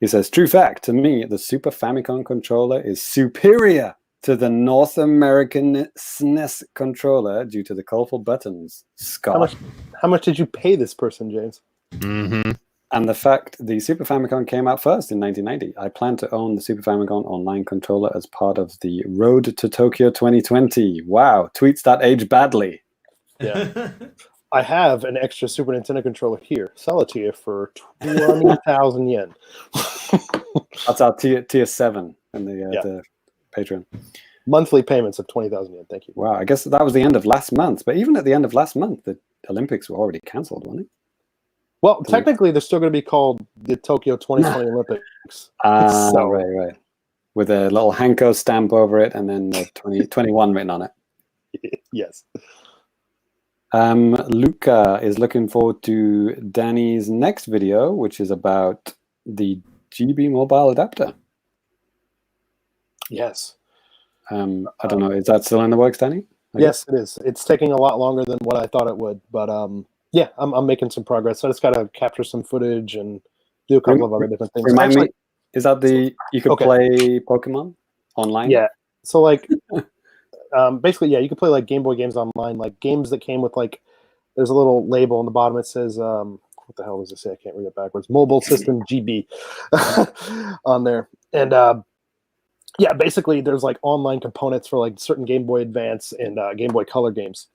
S2: He says, true fact, to me, the Super Famicom controller is superior to the North American SNES controller due to the colorful buttons. Scott.
S1: How much did you pay this person, James?
S4: Mm-hmm.
S2: And the fact the Super Famicom came out first in 1990. I plan to own the Super Famicom online controller as part of the Road to Tokyo 2020. Wow, tweets that age badly.
S1: Yeah. I have an extra Super Nintendo controller here. Sell it to you for 20,000 yen.
S2: That's our tier 7 in the Patreon.
S1: Monthly payments of 20,000 yen. Thank you.
S2: Wow, I guess that was the end of last month. But even at the end of last month, the Olympics were already cancelled, weren't it?
S1: Well, technically, they're still going to be called the Tokyo 2020 Olympics.
S2: Right. With a little Hanko stamp over it and then the 2021 written on it.
S1: Yes.
S2: Luca is looking forward to Danny's next video, which is about the GB mobile adapter.
S1: Yes.
S2: I don't know. Is that still in the works, Danny?
S1: Yes, it is. It's taking a lot longer than what I thought it would, but yeah, I'm making some progress. So I just got to capture some footage and do a couple of other different things.
S2: Remind me, is that you could play Pokemon online?
S1: Yeah. So like, basically, yeah, you could play like Game Boy games online, like games that came with like, there's a little label on the bottom. It says, what the hell does it say? I can't read it backwards. Mobile System GB on there. And yeah, basically there's like online components for like certain Game Boy Advance and Game Boy Color games.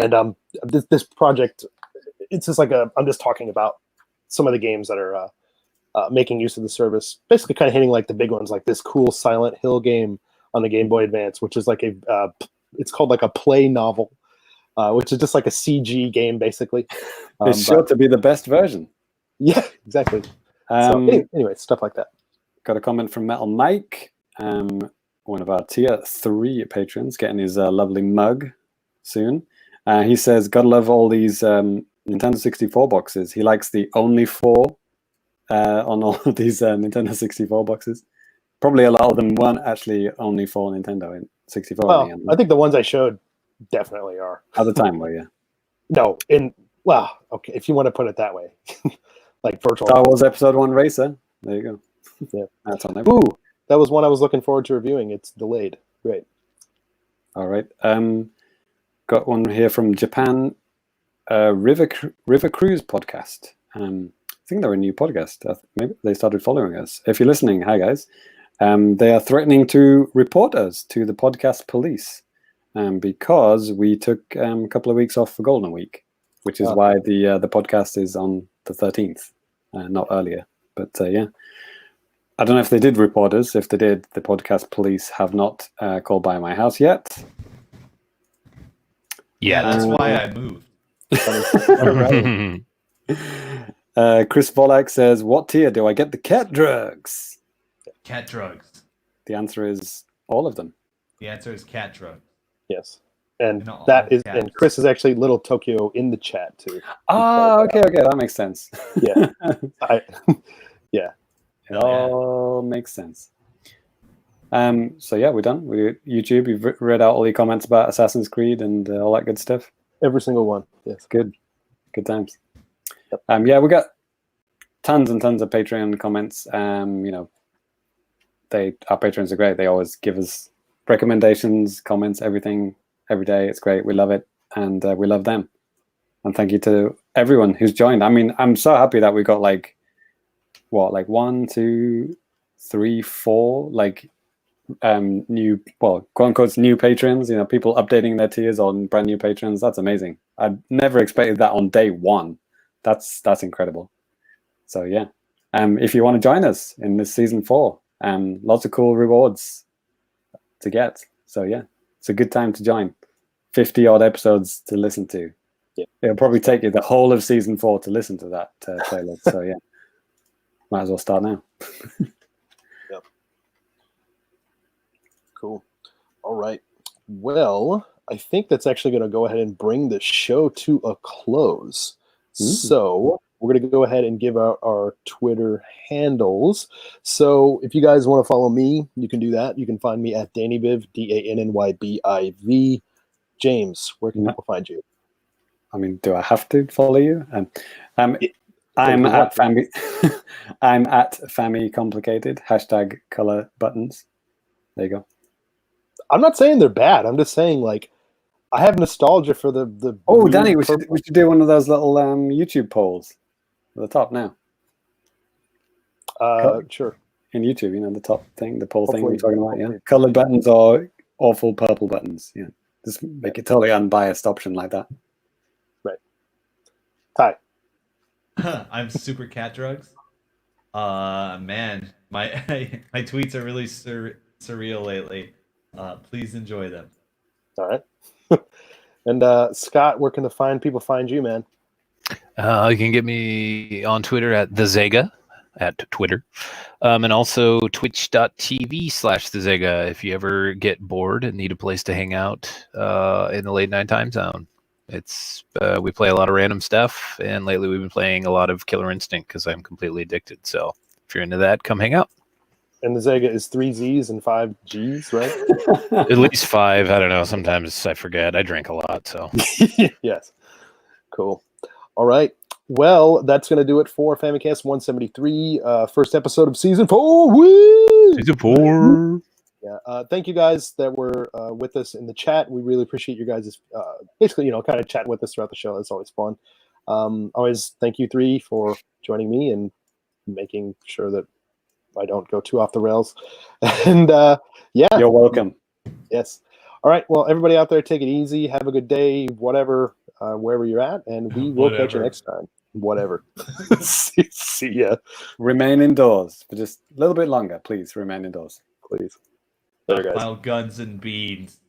S1: And this project, it's just like I'm just talking about some of the games that are making use of the service. Basically, kind of hitting like the big ones, like this cool Silent Hill game on the Game Boy Advance, which is like it's called like a play novel, which is just like a CG game, basically.
S2: It's sure to be the best version.
S1: Yeah, exactly. So anyway, stuff like that.
S2: Got a comment from Metal Mike, one of our tier 3 patrons, getting his lovely mug soon. He says, "Gotta love all these Nintendo 64 boxes." He likes the only 4 on all of these Nintendo 64 boxes. Probably a lot of them weren't actually only for Nintendo in 64.
S1: Well, I think the ones I showed definitely are.
S2: At the time, were you?
S1: No, okay, if you want to put it that way. Like virtual.
S2: Star Wars Episode 1 Racer. There you go.
S1: Yeah.
S2: That's on there.
S1: Ooh, that was one I was looking forward to reviewing. It's delayed. Great.
S2: All right. Got one here from Japan. River Cruise podcast. I think they're a new podcast. Maybe they started following us. If you're listening, hi guys. They are threatening to report us to the podcast police because we took a couple of weeks off for Golden Week, which is why the podcast is on the 13th, not earlier. But yeah, I don't know if they did report us. If they did, the podcast police have not called by my house yet.
S3: Yeah, that's why I moved.
S2: Chris Volak says, "What tier do I get the cat drugs?"
S3: Cat drugs.
S2: The answer is all of them.
S3: The answer is cat drugs.
S1: Yes. And
S3: Not all
S1: that is,
S3: cats.
S1: and Chris is actually Little Tokyo in the chat too.
S2: Oh, okay, that makes sense.
S1: Yeah. Yeah.
S2: It all makes sense. So yeah, we're done. YouTube, you've read out all your comments about Assassin's Creed and all that good stuff.
S1: Every single one. Yes.
S2: Good times.
S1: Yep.
S2: Yeah, we got tons and tons of Patreon comments. You know, our patrons are great. They always give us recommendations, comments, everything every day. It's great. We love it, and we love them. And thank you to everyone who's joined. I mean, I'm so happy that we got like 1, 2, 3, 4 new, well, quote unquote new patrons. You know, people updating their tiers on brand new patrons. That's amazing. I never expected that on day 1. That's incredible. So yeah, if you want to join us in this season 4, lots of cool rewards to get. So yeah, it's a good time to join. 50 odd episodes to listen to.
S1: Yeah,
S2: it'll probably take you the whole of season 4 to listen to that playlist. So yeah, might as well start now.
S1: Yep. Cool. All right. Well, I think that's actually going to go ahead and bring the show to a close. So we're going to go ahead and give out our Twitter handles. So if you guys want to follow me, you can do that. You can find me at DannyBiv, DANNYBIV. James, where can people find you?
S2: I mean, do I have to follow you? I'm at Fami. I'm at Fami Complicated. # color buttons. There you go.
S1: I'm not saying they're bad. I'm just saying, like, I have nostalgia for the.
S2: Oh, Danny, we should do one of those little YouTube polls at the top now.
S1: Sure.
S2: In YouTube, you know, the top thing, the poll thing we're talking about, yeah. Colored buttons or awful purple buttons, yeah. Just make it totally unbiased option like that.
S1: Right. Ty.
S3: I'm super cat drugs. Man, my tweets are really surreal lately. Please enjoy them.
S1: All right. And Scott, where can people find you, man?
S4: You can get me on Twitter at TheZega, at Twitter. And also twitch.tv/TheZega if you ever get bored and need a place to hang out in the late night time zone. It's we play a lot of random stuff, and lately we've been playing a lot of Killer Instinct because I'm completely addicted. So if you're into that, come hang out.
S1: And the Zega is 3 Z's and 5 G's, right?
S4: At least 5. I don't know. Sometimes I forget. I drink a lot, so.
S1: Yes. Cool. All right. Well, that's going to do it for Famicast 173, first episode of Season 4. Woo!
S4: Season 4.
S1: Yeah. Thank you guys that were with us in the chat. We really appreciate you guys, basically, you know, kind of chatting with us throughout the show. It's always fun. Always thank you 3 for joining me and making sure that I don't go too off the rails. And yeah.
S2: You're welcome.
S1: Yes. All right. Well, everybody out there, take it easy. Have a good day, whatever, wherever you're at. And we will catch you next time. Whatever. See ya,
S2: Remain indoors for just a little bit longer, please. Remain indoors.
S1: please. Later, guys.
S3: While guns and beans.